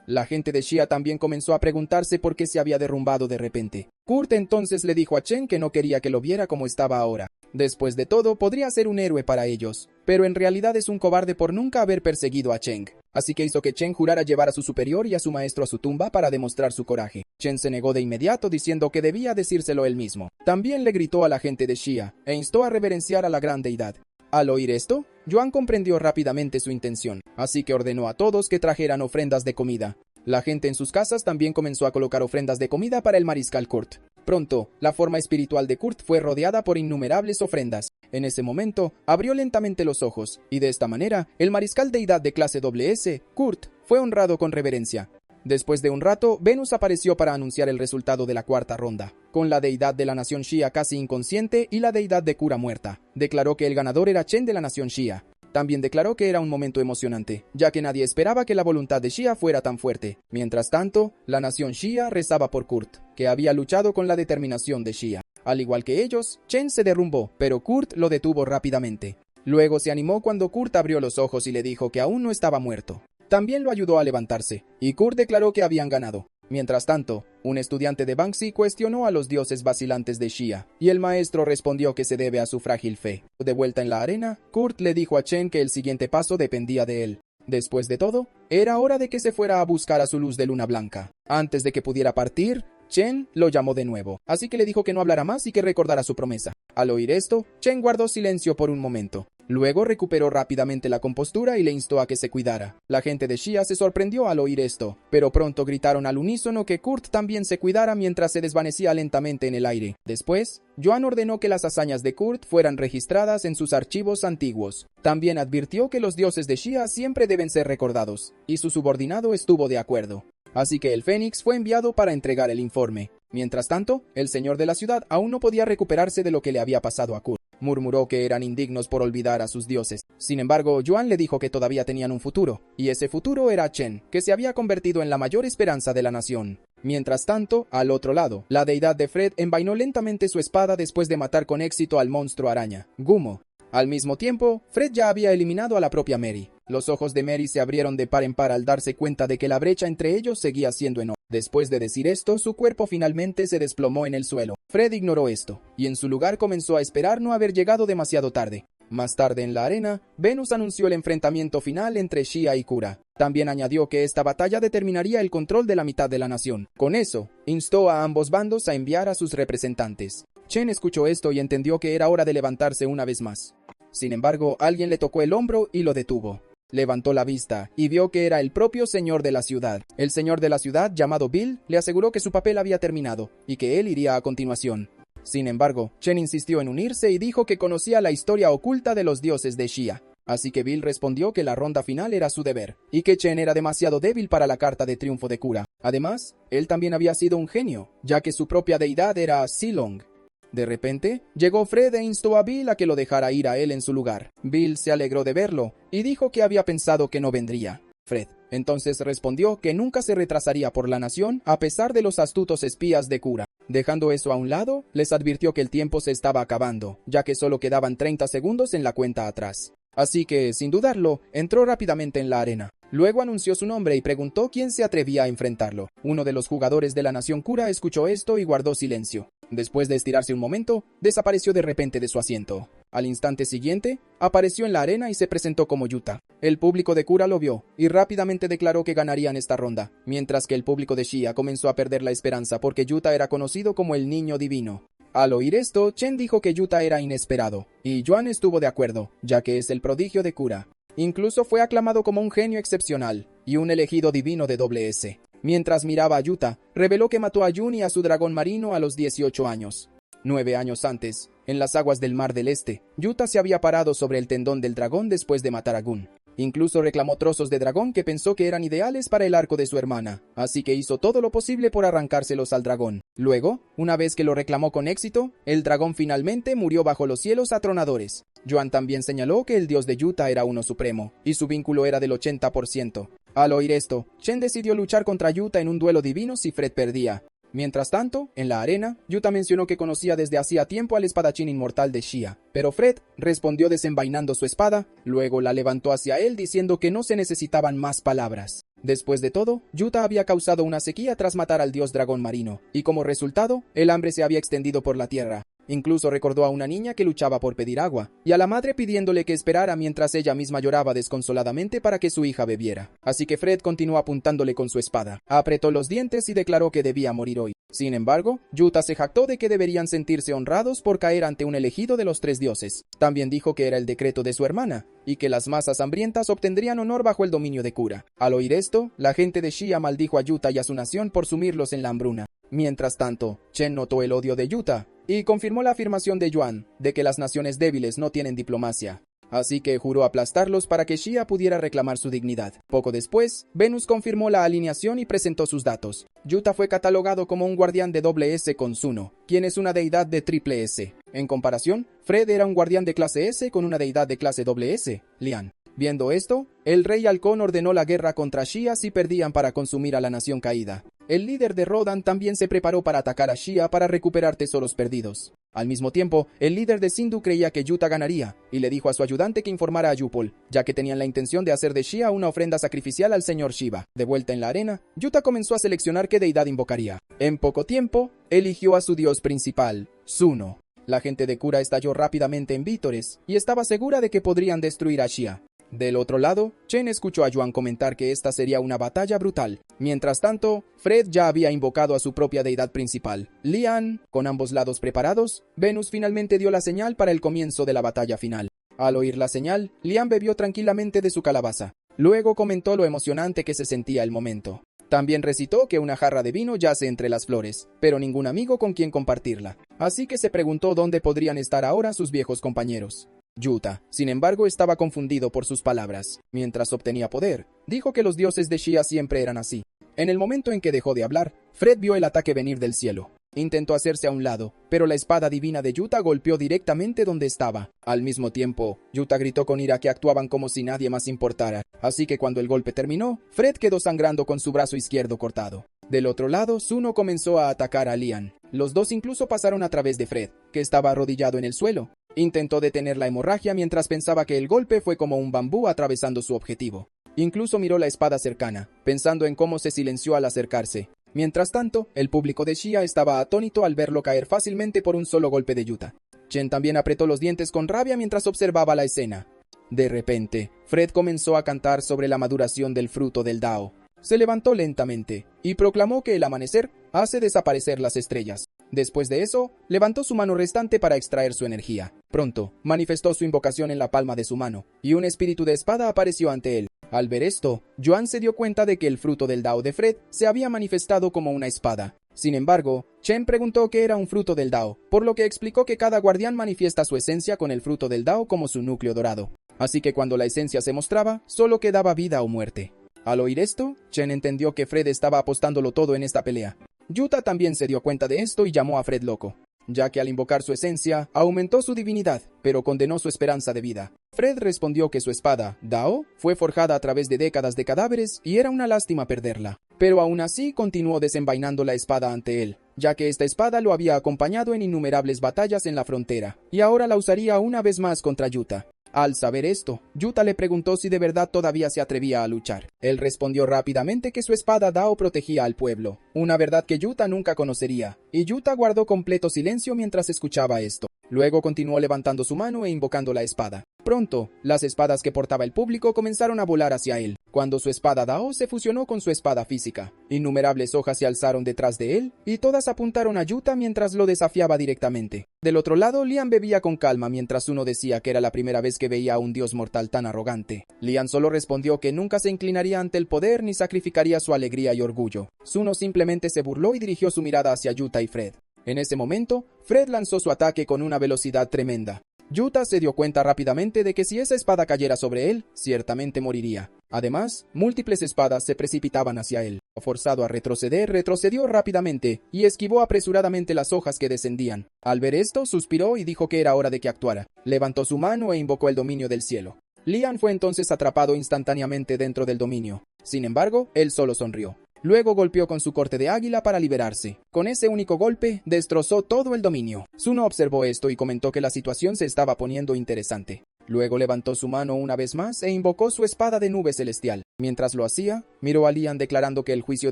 La gente de Xia también comenzó a preguntarse por qué se había derrumbado de repente. Kurt entonces le dijo a Chen que no quería que lo viera como estaba ahora. Después de todo, podría ser un héroe para ellos, pero en realidad es un cobarde por nunca haber perseguido a Cheng. Así que hizo que Chen jurara llevar a su superior y a su maestro a su tumba para demostrar su coraje. Chen se negó de inmediato diciendo que debía decírselo él mismo. También le gritó a la gente de Xia e instó a reverenciar a la gran deidad. Al oír esto, Yuan comprendió rápidamente su intención, así que ordenó a todos que trajeran ofrendas de comida. La gente en sus casas también comenzó a colocar ofrendas de comida para el mariscal Kurt. Pronto, la forma espiritual de Kurt fue rodeada por innumerables ofrendas. En ese momento, abrió lentamente los ojos, y de esta manera, el mariscal deidad de clase WS, Kurt, fue honrado con reverencia. Después de un rato, Venus apareció para anunciar el resultado de la cuarta ronda, con la deidad de la nación Xia casi inconsciente y la deidad de Cura muerta. Declaró que el ganador era Chen de la nación Xia. También declaró que era un momento emocionante, ya que nadie esperaba que la voluntad de Xia fuera tan fuerte. Mientras tanto, la nación Xia rezaba por Kurt, que había luchado con la determinación de Xia. Al igual que ellos, Chen se derrumbó, pero Kurt lo detuvo rápidamente. Luego se animó cuando Kurt abrió los ojos y le dijo que aún no estaba muerto. También lo ayudó a levantarse, y Kurt declaró que habían ganado. Mientras tanto, un estudiante de Banxi cuestionó a los dioses vacilantes de Xia, y el maestro respondió que se debe a su frágil fe. De vuelta en la arena, Kurt le dijo a Chen que el siguiente paso dependía de él. Después de todo, era hora de que se fuera a buscar a su luz de luna blanca. Antes de que pudiera partir, Chen lo llamó de nuevo, así que le dijo que no hablara más y que recordara su promesa. Al oír esto, Chen guardó silencio por un momento. Luego recuperó rápidamente la compostura y le instó a que se cuidara. La gente de Xia se sorprendió al oír esto, pero pronto gritaron al unísono que Kurt también se cuidara mientras se desvanecía lentamente en el aire. Después, Yuan ordenó que las hazañas de Kurt fueran registradas en sus archivos antiguos. También advirtió que los dioses de Xia siempre deben ser recordados, y su subordinado estuvo de acuerdo. Así que el Fénix fue enviado para entregar el informe. Mientras tanto, el señor de la ciudad aún no podía recuperarse de lo que le había pasado a Kurt. Murmuró que eran indignos por olvidar a sus dioses. Sin embargo, Yuan le dijo que todavía tenían un futuro, y ese futuro era Chen, que se había convertido en la mayor esperanza de la nación. Mientras tanto, al otro lado, la deidad de Fred envainó lentamente su espada después de matar con éxito al monstruo araña, Gumo. Al mismo tiempo, Fred ya había eliminado a la propia Mary. Los ojos de Mary se abrieron de par en par al darse cuenta de que la brecha entre ellos seguía siendo enorme. Después de decir esto, su cuerpo finalmente se desplomó en el suelo. Fred ignoró esto, y en su lugar comenzó a esperar no haber llegado demasiado tarde. Más tarde en la arena, Venus anunció el enfrentamiento final entre Xia y Cura. También añadió que esta batalla determinaría el control de la mitad de la nación. Con eso, instó a ambos bandos a enviar a sus representantes. Chen escuchó esto y entendió que era hora de levantarse una vez más. Sin embargo, alguien le tocó el hombro y lo detuvo. Levantó la vista y vio que era el propio señor de la ciudad. El señor de la ciudad, llamado Bill, le aseguró que su papel había terminado y que él iría a continuación. Sin embargo, Chen insistió en unirse y dijo que conocía la historia oculta de los dioses de Xia. Así que Bill respondió que la ronda final era su deber, y que Chen era demasiado débil para la carta de triunfo de Cura. Además, él también había sido un genio, ya que su propia deidad era Silong. De repente, llegó Fred e instó a Bill a que lo dejara ir a él en su lugar. Bill se alegró de verlo, y dijo que había pensado que no vendría. Fred entonces respondió que nunca se retrasaría por la nación a pesar de los astutos espías de Cura. Dejando eso a un lado, les advirtió que el tiempo se estaba acabando, ya que solo quedaban 30 segundos en la cuenta atrás. Así que, sin dudarlo, entró rápidamente en la arena. Luego anunció su nombre y preguntó quién se atrevía a enfrentarlo. Uno de los jugadores de la nación Cura escuchó esto y guardó silencio. Después de estirarse un momento, desapareció de repente de su asiento. Al instante siguiente, apareció en la arena y se presentó como Yuta. El público de Cura lo vio y rápidamente declaró que ganarían esta ronda, mientras que el público de Xia comenzó a perder la esperanza porque Yuta era conocido como el niño divino. Al oír esto, Chen dijo que Yuta era inesperado, y Yuan estuvo de acuerdo, ya que es el prodigio de Cura. Incluso fue aclamado como un genio excepcional y un elegido divino de WS. Mientras miraba a Yuta, reveló que mató a Yun y a su dragón marino a los 18 años. 9 años antes, en las aguas del Mar del Este, Yuta se había parado sobre el tendón del dragón después de matar a Gun. Incluso reclamó trozos de dragón que pensó que eran ideales para el arco de su hermana, así que hizo todo lo posible por arrancárselos al dragón. Luego, una vez que lo reclamó con éxito, el dragón finalmente murió bajo los cielos atronadores. Yuan también señaló que el dios de Yuta era uno supremo, y su vínculo era del 80%. Al oír esto, Chen decidió luchar contra Yuta en un duelo divino si Fred perdía. Mientras tanto, en la arena, Yuta mencionó que conocía desde hacía tiempo al espadachín inmortal de Xia, pero Fred respondió desenvainando su espada, luego la levantó hacia él diciendo que no se necesitaban más palabras. Después de todo, Yuta había causado una sequía tras matar al dios dragón marino, y como resultado, el hambre se había extendido por la tierra. Incluso recordó a una niña que luchaba por pedir agua, y a la madre pidiéndole que esperara mientras ella misma lloraba desconsoladamente para que su hija bebiera. Así que Fred continuó apuntándole con su espada. Apretó los dientes y declaró que debía morir hoy. Sin embargo, Yuta se jactó de que deberían sentirse honrados por caer ante un elegido de los 3 dioses. También dijo que era el decreto de su hermana, y que las masas hambrientas obtendrían honor bajo el dominio de Kura. Al oír esto, la gente de Shia maldijo a Yuta y a su nación por sumirlos en la hambruna. Mientras tanto, Chen notó el odio de Yuta, y confirmó la afirmación de Yuan, de que las naciones débiles no tienen diplomacia. Así que juró aplastarlos para que Shia pudiera reclamar su dignidad. Poco después, Venus confirmó la alineación y presentó sus datos. Yuta fue catalogado como un guardián de doble S con Suno, quien es una deidad de triple S. En comparación, Fred era un guardián de clase S con una deidad de clase doble S, Lian. Viendo esto, el rey halcón ordenó la guerra contra Shia si perdían para consumir a la nación caída. El líder de Rodan también se preparó para atacar a Shia para recuperar tesoros perdidos. Al mismo tiempo, el líder de Sindhu creía que Yuta ganaría, y le dijo a su ayudante que informara a Yupol, ya que tenían la intención de hacer de Shia una ofrenda sacrificial al señor Shiva. De vuelta en la arena, Yuta comenzó a seleccionar qué deidad invocaría. En poco tiempo, eligió a su dios principal, Suno. La gente de Kura estalló rápidamente en vítores, y estaba segura de que podrían destruir a Shia. Del otro lado, Chen escuchó a Yuan comentar que esta sería una batalla brutal. Mientras tanto, Fred ya había invocado a su propia deidad principal, Lian. Con ambos lados preparados, Venus finalmente dio la señal para el comienzo de la batalla final. Al oír la señal, Lian bebió tranquilamente de su calabaza. Luego comentó lo emocionante que se sentía el momento. También recitó que una jarra de vino yace entre las flores, pero ningún amigo con quien compartirla. Así que se preguntó dónde podrían estar ahora sus viejos compañeros. Yuta, sin embargo, estaba confundido por sus palabras. Mientras obtenía poder, dijo que los dioses de Shia siempre eran así. En el momento en que dejó de hablar, Fred vio el ataque venir del cielo. Intentó hacerse a un lado, pero la espada divina de Yuta golpeó directamente donde estaba. Al mismo tiempo, Yuta gritó con ira que actuaban como si nadie más importara. Así que cuando el golpe terminó, Fred quedó sangrando con su brazo izquierdo cortado. Del otro lado, Suno comenzó a atacar a Lian. Los dos incluso pasaron a través de Fred, que estaba arrodillado en el suelo. Intentó detener la hemorragia mientras pensaba que el golpe fue como un bambú atravesando su objetivo. Incluso miró la espada cercana, pensando en cómo se silenció al acercarse. Mientras tanto, el público de Shia estaba atónito al verlo caer fácilmente por un solo golpe de Yuta. Chen también apretó los dientes con rabia mientras observaba la escena. De repente, Fred comenzó a cantar sobre la maduración del fruto del Dao. Se levantó lentamente y proclamó que el amanecer hace desaparecer las estrellas. Después de eso, levantó su mano restante para extraer su energía. Pronto, manifestó su invocación en la palma de su mano, y un espíritu de espada apareció ante él. Al ver esto, Yuan se dio cuenta de que el fruto del Dao de Fred se había manifestado como una espada. Sin embargo, Chen preguntó qué era un fruto del Dao, por lo que explicó que cada guardián manifiesta su esencia con el fruto del Dao como su núcleo dorado. Así que cuando la esencia se mostraba, solo quedaba vida o muerte. Al oír esto, Chen entendió que Fred estaba apostándolo todo en esta pelea. Yuta también se dio cuenta de esto y llamó a Fred loco, ya que al invocar su esencia, aumentó su divinidad, pero condenó su esperanza de vida. Fred respondió que su espada, Dao, fue forjada a través de décadas de cadáveres y era una lástima perderla. Pero aún así continuó desenvainando la espada ante él, ya que esta espada lo había acompañado en innumerables batallas en la frontera, y ahora la usaría una vez más contra Yuta. Al saber esto, Yuta le preguntó si de verdad todavía se atrevía a luchar. Él respondió rápidamente que su espada Dao protegía al pueblo, una verdad que Yuta nunca conocería, y Yuta guardó completo silencio mientras escuchaba esto. Luego continuó levantando su mano e invocando la espada. Pronto, las espadas que portaba el público comenzaron a volar hacia él, cuando su espada Dao se fusionó con su espada física. Innumerables hojas se alzaron detrás de él, y todas apuntaron a Yuta mientras lo desafiaba directamente. Del otro lado, Lian bebía con calma mientras uno decía que era la primera vez que veía a un dios mortal tan arrogante. Lian solo respondió que nunca se inclinaría ante el poder ni sacrificaría su alegría y orgullo. Suno simplemente se burló y dirigió su mirada hacia Yuta y Fred. En ese momento, Fred lanzó su ataque con una velocidad tremenda. Yuta se dio cuenta rápidamente de que si esa espada cayera sobre él, ciertamente moriría. Además, múltiples espadas se precipitaban hacia él. Forzado a retroceder, retrocedió rápidamente y esquivó apresuradamente las hojas que descendían. Al ver esto, suspiró y dijo que era hora de que actuara. Levantó su mano e invocó el dominio del cielo. Lian fue entonces atrapado instantáneamente dentro del dominio. Sin embargo, él solo sonrió. Luego golpeó con su corte de águila para liberarse. Con ese único golpe, destrozó todo el dominio. Suno observó esto y comentó que la situación se estaba poniendo interesante. Luego levantó su mano una vez más e invocó su espada de nube celestial. Mientras lo hacía, miró a Lian declarando que el juicio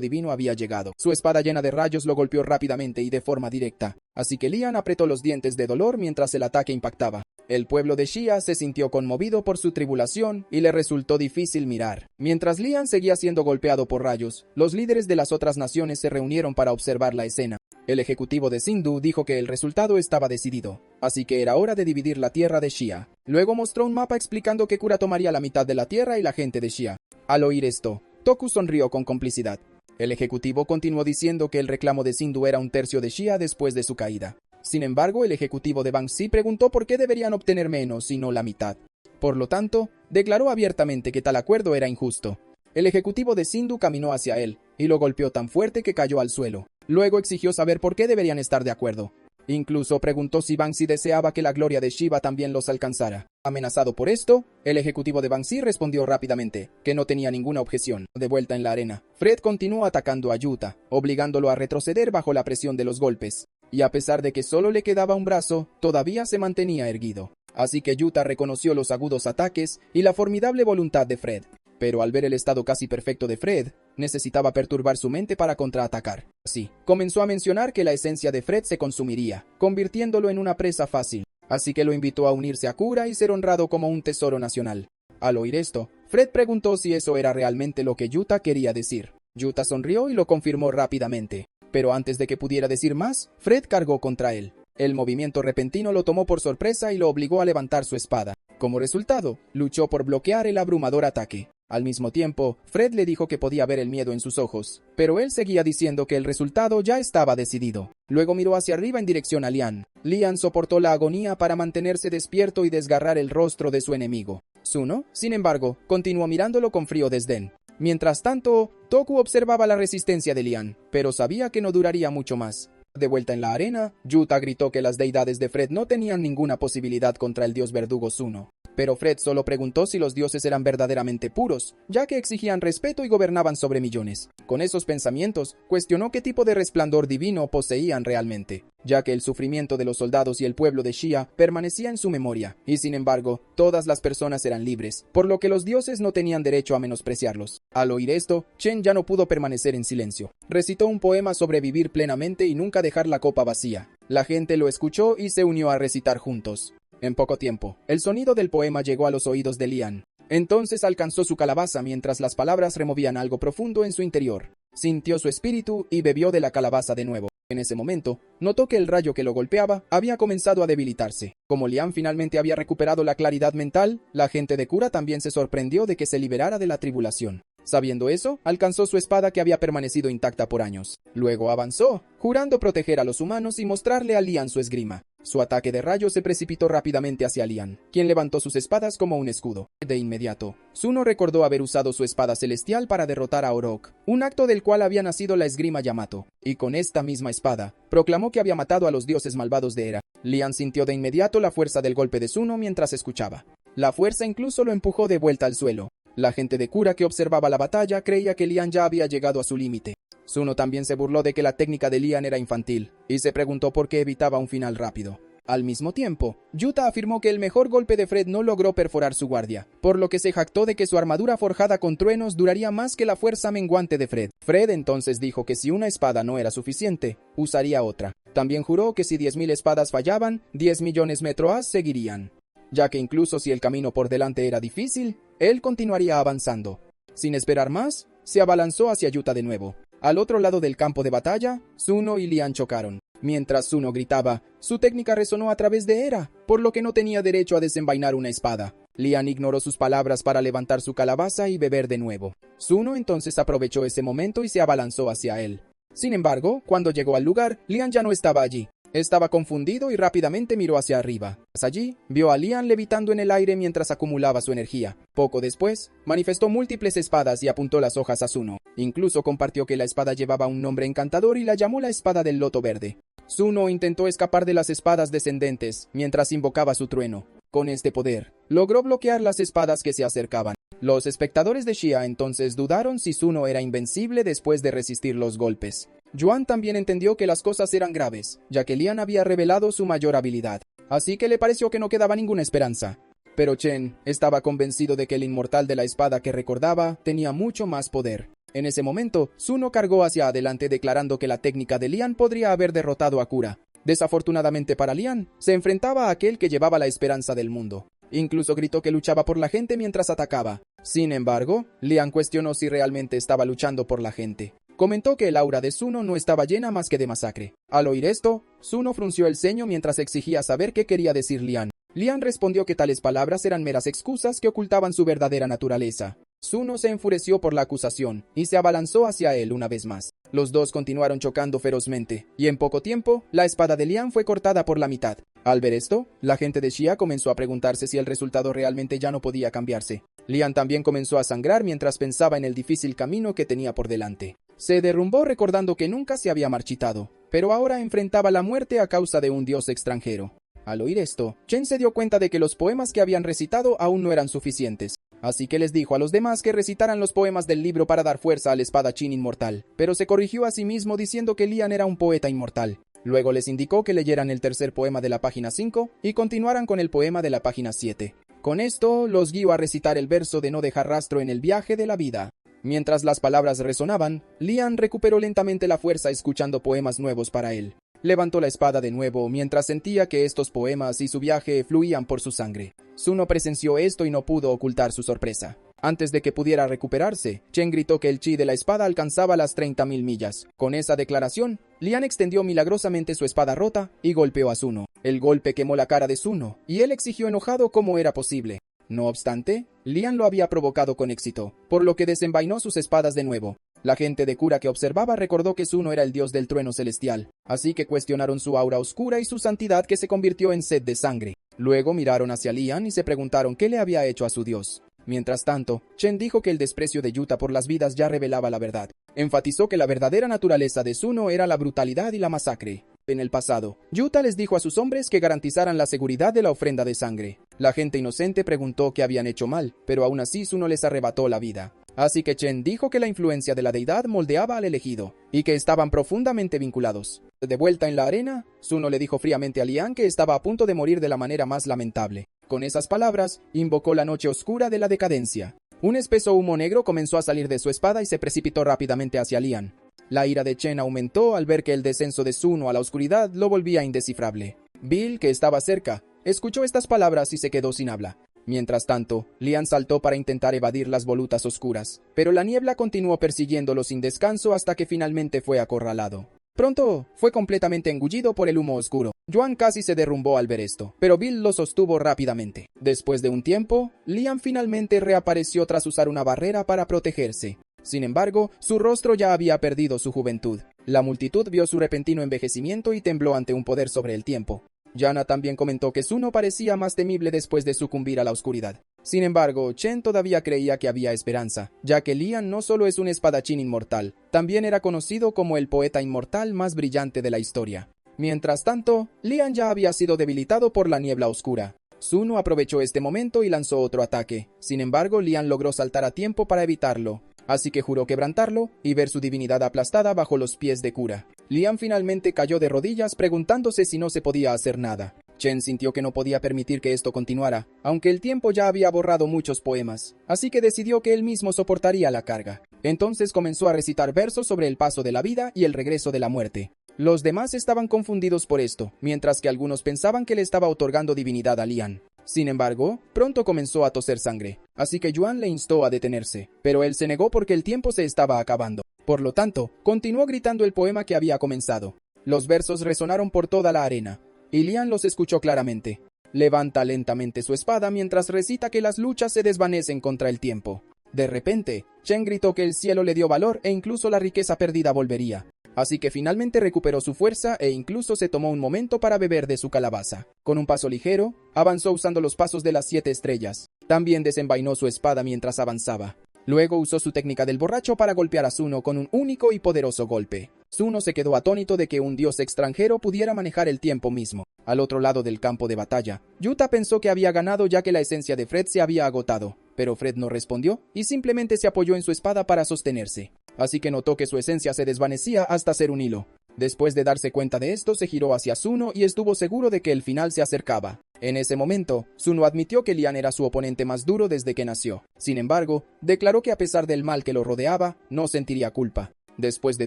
divino había llegado. Su espada llena de rayos lo golpeó rápidamente y de forma directa, así que Lian apretó los dientes de dolor mientras el ataque impactaba. El pueblo de Xia se sintió conmovido por su tribulación y le resultó difícil mirar. Mientras Lian seguía siendo golpeado por rayos, los líderes de las otras naciones se reunieron para observar la escena. El ejecutivo de Sindhu dijo que el resultado estaba decidido, así que era hora de dividir la tierra de Xia. Luego mostró un mapa explicando que Kura tomaría la mitad de la tierra y la gente de Xia. Al oír esto, Toku sonrió con complicidad. El ejecutivo continuó diciendo que el reclamo de Sindhu era un tercio de Xia después de su caída. Sin embargo, el ejecutivo de Bangxi preguntó por qué deberían obtener menos y no la mitad. Por lo tanto, declaró abiertamente que tal acuerdo era injusto. El ejecutivo de Sindhu caminó hacia él y lo golpeó tan fuerte que cayó al suelo. Luego exigió saber por qué deberían estar de acuerdo. Incluso preguntó si Bangxi deseaba que la gloria de Shiva también los alcanzara. Amenazado por esto, el ejecutivo de Bangxi respondió rápidamente que no tenía ninguna objeción. De vuelta en la arena, Fred continuó atacando a Yuta, obligándolo a retroceder bajo la presión de los golpes. Y a pesar de que solo le quedaba un brazo, todavía se mantenía erguido. Así que Yuta reconoció los agudos ataques y la formidable voluntad de Fred. Pero al ver el estado casi perfecto de Fred, necesitaba perturbar su mente para contraatacar. Así, comenzó a mencionar que la esencia de Fred se consumiría, convirtiéndolo en una presa fácil. Así que lo invitó a unirse a Kura y ser honrado como un tesoro nacional. Al oír esto, Fred preguntó si eso era realmente lo que Yuta quería decir. Yuta sonrió y lo confirmó rápidamente. Pero antes de que pudiera decir más, Fred cargó contra él. El movimiento repentino lo tomó por sorpresa y lo obligó a levantar su espada. Como resultado, luchó por bloquear el abrumador ataque. Al mismo tiempo, Fred le dijo que podía ver el miedo en sus ojos, pero él seguía diciendo que el resultado ya estaba decidido. Luego miró hacia arriba en dirección a Lian. Lian soportó la agonía para mantenerse despierto y desgarrar el rostro de su enemigo. Tsuno, sin embargo, continuó mirándolo con frío desdén. Mientras tanto, Toku observaba la resistencia de Lian, pero sabía que no duraría mucho más. De vuelta en la arena, Yuta gritó que las deidades de Fred no tenían ninguna posibilidad contra el dios verdugo Tsuno. Pero Fred solo preguntó si los dioses eran verdaderamente puros, ya que exigían respeto y gobernaban sobre millones. Con esos pensamientos, cuestionó qué tipo de resplandor divino poseían realmente, ya que el sufrimiento de los soldados y el pueblo de Xia permanecía en su memoria, y sin embargo, todas las personas eran libres, por lo que los dioses no tenían derecho a menospreciarlos. Al oír esto, Chen ya no pudo permanecer en silencio. Recitó un poema sobre vivir plenamente y nunca dejar la copa vacía. La gente lo escuchó y se unió a recitar juntos. En poco tiempo, el sonido del poema llegó a los oídos de Lian. Entonces alcanzó su calabaza mientras las palabras removían algo profundo en su interior. Sintió su espíritu y bebió de la calabaza de nuevo. En ese momento, notó que el rayo que lo golpeaba había comenzado a debilitarse. Como Lian finalmente había recuperado la claridad mental, la gente de Kura también se sorprendió de que se liberara de la tribulación. Sabiendo eso, alcanzó su espada que había permanecido intacta por años. Luego avanzó, jurando proteger a los humanos y mostrarle a Lian su esgrima. Su ataque de rayos se precipitó rápidamente hacia Lian, quien levantó sus espadas como un escudo. De inmediato, Tsuno recordó haber usado su espada celestial para derrotar a Orok, un acto del cual había nacido la esgrima Yamato, y con esta misma espada, proclamó que había matado a los dioses malvados de Hera. Lian sintió de inmediato la fuerza del golpe de Tsuno mientras escuchaba. La fuerza incluso lo empujó de vuelta al suelo. La gente de Kura que observaba la batalla creía que Lian ya había llegado a su límite. Tsuno también se burló de que la técnica de Lian era infantil, y se preguntó por qué evitaba un final rápido. Al mismo tiempo, Yuta afirmó que el mejor golpe de Fred no logró perforar su guardia, por lo que se jactó de que su armadura forjada con truenos duraría más que la fuerza menguante de Fred. Fred entonces dijo que si una espada no era suficiente, usaría otra. También juró que si 10.000 espadas fallaban, 10 millones Metroas seguirían, ya que incluso si el camino por delante era difícil, él continuaría avanzando. Sin esperar más, se abalanzó hacia Yuta de nuevo. Al otro lado del campo de batalla, Tsuno y Lian chocaron. Mientras Tsuno gritaba, su técnica resonó a través de Hera, por lo que no tenía derecho a desenvainar una espada. Lian ignoró sus palabras para levantar su calabaza y beber de nuevo. Tsuno entonces aprovechó ese momento y se abalanzó hacia él. Sin embargo, cuando llegó al lugar, Lian ya no estaba allí. Estaba confundido y rápidamente miró hacia arriba. Allí, vio a Lian levitando en el aire mientras acumulaba su energía. Poco después, manifestó múltiples espadas y apuntó las hojas a Tsuno. Incluso compartió que la espada llevaba un nombre encantador y la llamó la espada del loto verde. Tsuno intentó escapar de las espadas descendentes mientras invocaba su trueno. Con este poder, logró bloquear las espadas que se acercaban. Los espectadores de Xia entonces dudaron si Tsuno era invencible después de resistir los golpes. Yuan también entendió que las cosas eran graves, ya que Lian había revelado su mayor habilidad, así que le pareció que no quedaba ninguna esperanza. Pero Chen estaba convencido de que el inmortal de la espada que recordaba tenía mucho más poder. En ese momento, Zuno cargó hacia adelante declarando que la técnica de Lian podría haber derrotado a Kura. Desafortunadamente para Lian, se enfrentaba a aquel que llevaba la esperanza del mundo. Incluso gritó que luchaba por la gente mientras atacaba. Sin embargo, Lian cuestionó si realmente estaba luchando por la gente. Comentó que el aura de Zuno no estaba llena más que de masacre. Al oír esto, Zuno frunció el ceño mientras exigía saber qué quería decir Lian. Lian respondió que tales palabras eran meras excusas que ocultaban su verdadera naturaleza. Zuno se enfureció por la acusación y se abalanzó hacia él una vez más. Los dos continuaron chocando ferozmente, y en poco tiempo, la espada de Lian fue cortada por la mitad. Al ver esto, la gente de Xia comenzó a preguntarse si el resultado realmente ya no podía cambiarse. Lian también comenzó a sangrar mientras pensaba en el difícil camino que tenía por delante. Se derrumbó recordando que nunca se había marchitado, pero ahora enfrentaba la muerte a causa de un dios extranjero. Al oír esto, Chen se dio cuenta de que los poemas que habían recitado aún no eran suficientes. Así que les dijo a los demás que recitaran los poemas del libro para dar fuerza al espadachín inmortal, pero se corrigió a sí mismo diciendo que Lian era un poeta inmortal. Luego les indicó que leyeran el tercer poema de la página 5 y continuaran con el poema de la página 7. Con esto, los guió a recitar el verso de no dejar rastro en el viaje de la vida. Mientras las palabras resonaban, Lian recuperó lentamente la fuerza escuchando poemas nuevos para él. Levantó la espada de nuevo mientras sentía que estos poemas y su viaje fluían por su sangre. Zuno presenció esto y no pudo ocultar su sorpresa. Antes de que pudiera recuperarse, Chen gritó que el chi de la espada alcanzaba las 30.000 millas. Con esa declaración, Lian extendió milagrosamente su espada rota y golpeó a Zuno. El golpe quemó la cara de Zuno, y él exigió enojado cómo era posible. No obstante, Lian lo había provocado con éxito, por lo que desenvainó sus espadas de nuevo. La gente de Kura que observaba recordó que Zuno era el dios del trueno celestial, así que cuestionaron su aura oscura y su santidad que se convirtió en sed de sangre. Luego miraron hacia Lian y se preguntaron qué le había hecho a su dios. Mientras tanto, Chen dijo que el desprecio de Yuta por las vidas ya revelaba la verdad. Enfatizó que la verdadera naturaleza de Zuno era la brutalidad y la masacre. En el pasado, Yuta les dijo a sus hombres que garantizaran la seguridad de la ofrenda de sangre. La gente inocente preguntó qué habían hecho mal, pero aún así Zuno les arrebató la vida. Así que Chen dijo que la influencia de la deidad moldeaba al elegido, y que estaban profundamente vinculados. De vuelta en la arena, Zuno le dijo fríamente a Lian que estaba a punto de morir de la manera más lamentable. Con esas palabras, invocó la noche oscura de la decadencia. Un espeso humo negro comenzó a salir de su espada y se precipitó rápidamente hacia Lian. La ira de Chen aumentó al ver que el descenso de Zuno a la oscuridad lo volvía indescifrable. Bill, que estaba cerca, escuchó estas palabras y se quedó sin habla. Mientras tanto, Lian saltó para intentar evadir las volutas oscuras, pero la niebla continuó persiguiéndolo sin descanso hasta que finalmente fue acorralado. Pronto, fue completamente engullido por el humo oscuro. Yuan casi se derrumbó al ver esto, pero Bill lo sostuvo rápidamente. Después de un tiempo, Lian finalmente reapareció tras usar una barrera para protegerse. Sin embargo, su rostro ya había perdido su juventud. La multitud vio su repentino envejecimiento y tembló ante un poder sobre el tiempo. Yana también comentó que Zuno parecía más temible después de sucumbir a la oscuridad. Sin embargo, Chen todavía creía que había esperanza, ya que Lian no solo es un espadachín inmortal, también era conocido como el poeta inmortal más brillante de la historia. Mientras tanto, Lian ya había sido debilitado por la niebla oscura. Zuno aprovechó este momento y lanzó otro ataque. Sin embargo, Lian logró saltar a tiempo para evitarlo. Así que juró quebrantarlo y ver su divinidad aplastada bajo los pies de Kura. Lian finalmente cayó de rodillas preguntándose si no se podía hacer nada. Chen sintió que no podía permitir que esto continuara, aunque el tiempo ya había borrado muchos poemas, así que decidió que él mismo soportaría la carga. Entonces comenzó a recitar versos sobre el paso de la vida y el regreso de la muerte. Los demás estaban confundidos por esto, mientras que algunos pensaban que le estaba otorgando divinidad a Lian. Sin embargo, pronto comenzó a toser sangre, así que Yuan le instó a detenerse, pero él se negó porque el tiempo se estaba acabando. Por lo tanto, continuó gritando el poema que había comenzado. Los versos resonaron por toda la arena, y Lian los escuchó claramente. Levanta lentamente su espada mientras recita que las luchas se desvanecen contra el tiempo. De repente, Chen gritó que el cielo le dio valor e incluso la riqueza perdida volvería. Así que finalmente recuperó su fuerza e incluso se tomó un momento para beber de su calabaza. Con un paso ligero, avanzó usando los pasos de las 7 estrellas. También desenvainó su espada mientras avanzaba. Luego usó su técnica del borracho para golpear a Zuno con un único y poderoso golpe. Zuno se quedó atónito de que un dios extranjero pudiera manejar el tiempo mismo. Al otro lado del campo de batalla, Yuta pensó que había ganado ya que la esencia de Fred se había agotado, pero Fred no respondió y simplemente se apoyó en su espada para sostenerse. Así que notó que su esencia se desvanecía hasta ser un hilo. Después de darse cuenta de esto, se giró hacia Zuno y estuvo seguro de que el final se acercaba. En ese momento, Zuno admitió que Lian era su oponente más duro desde que nació. Sin embargo, declaró que a pesar del mal que lo rodeaba, no sentiría culpa. Después de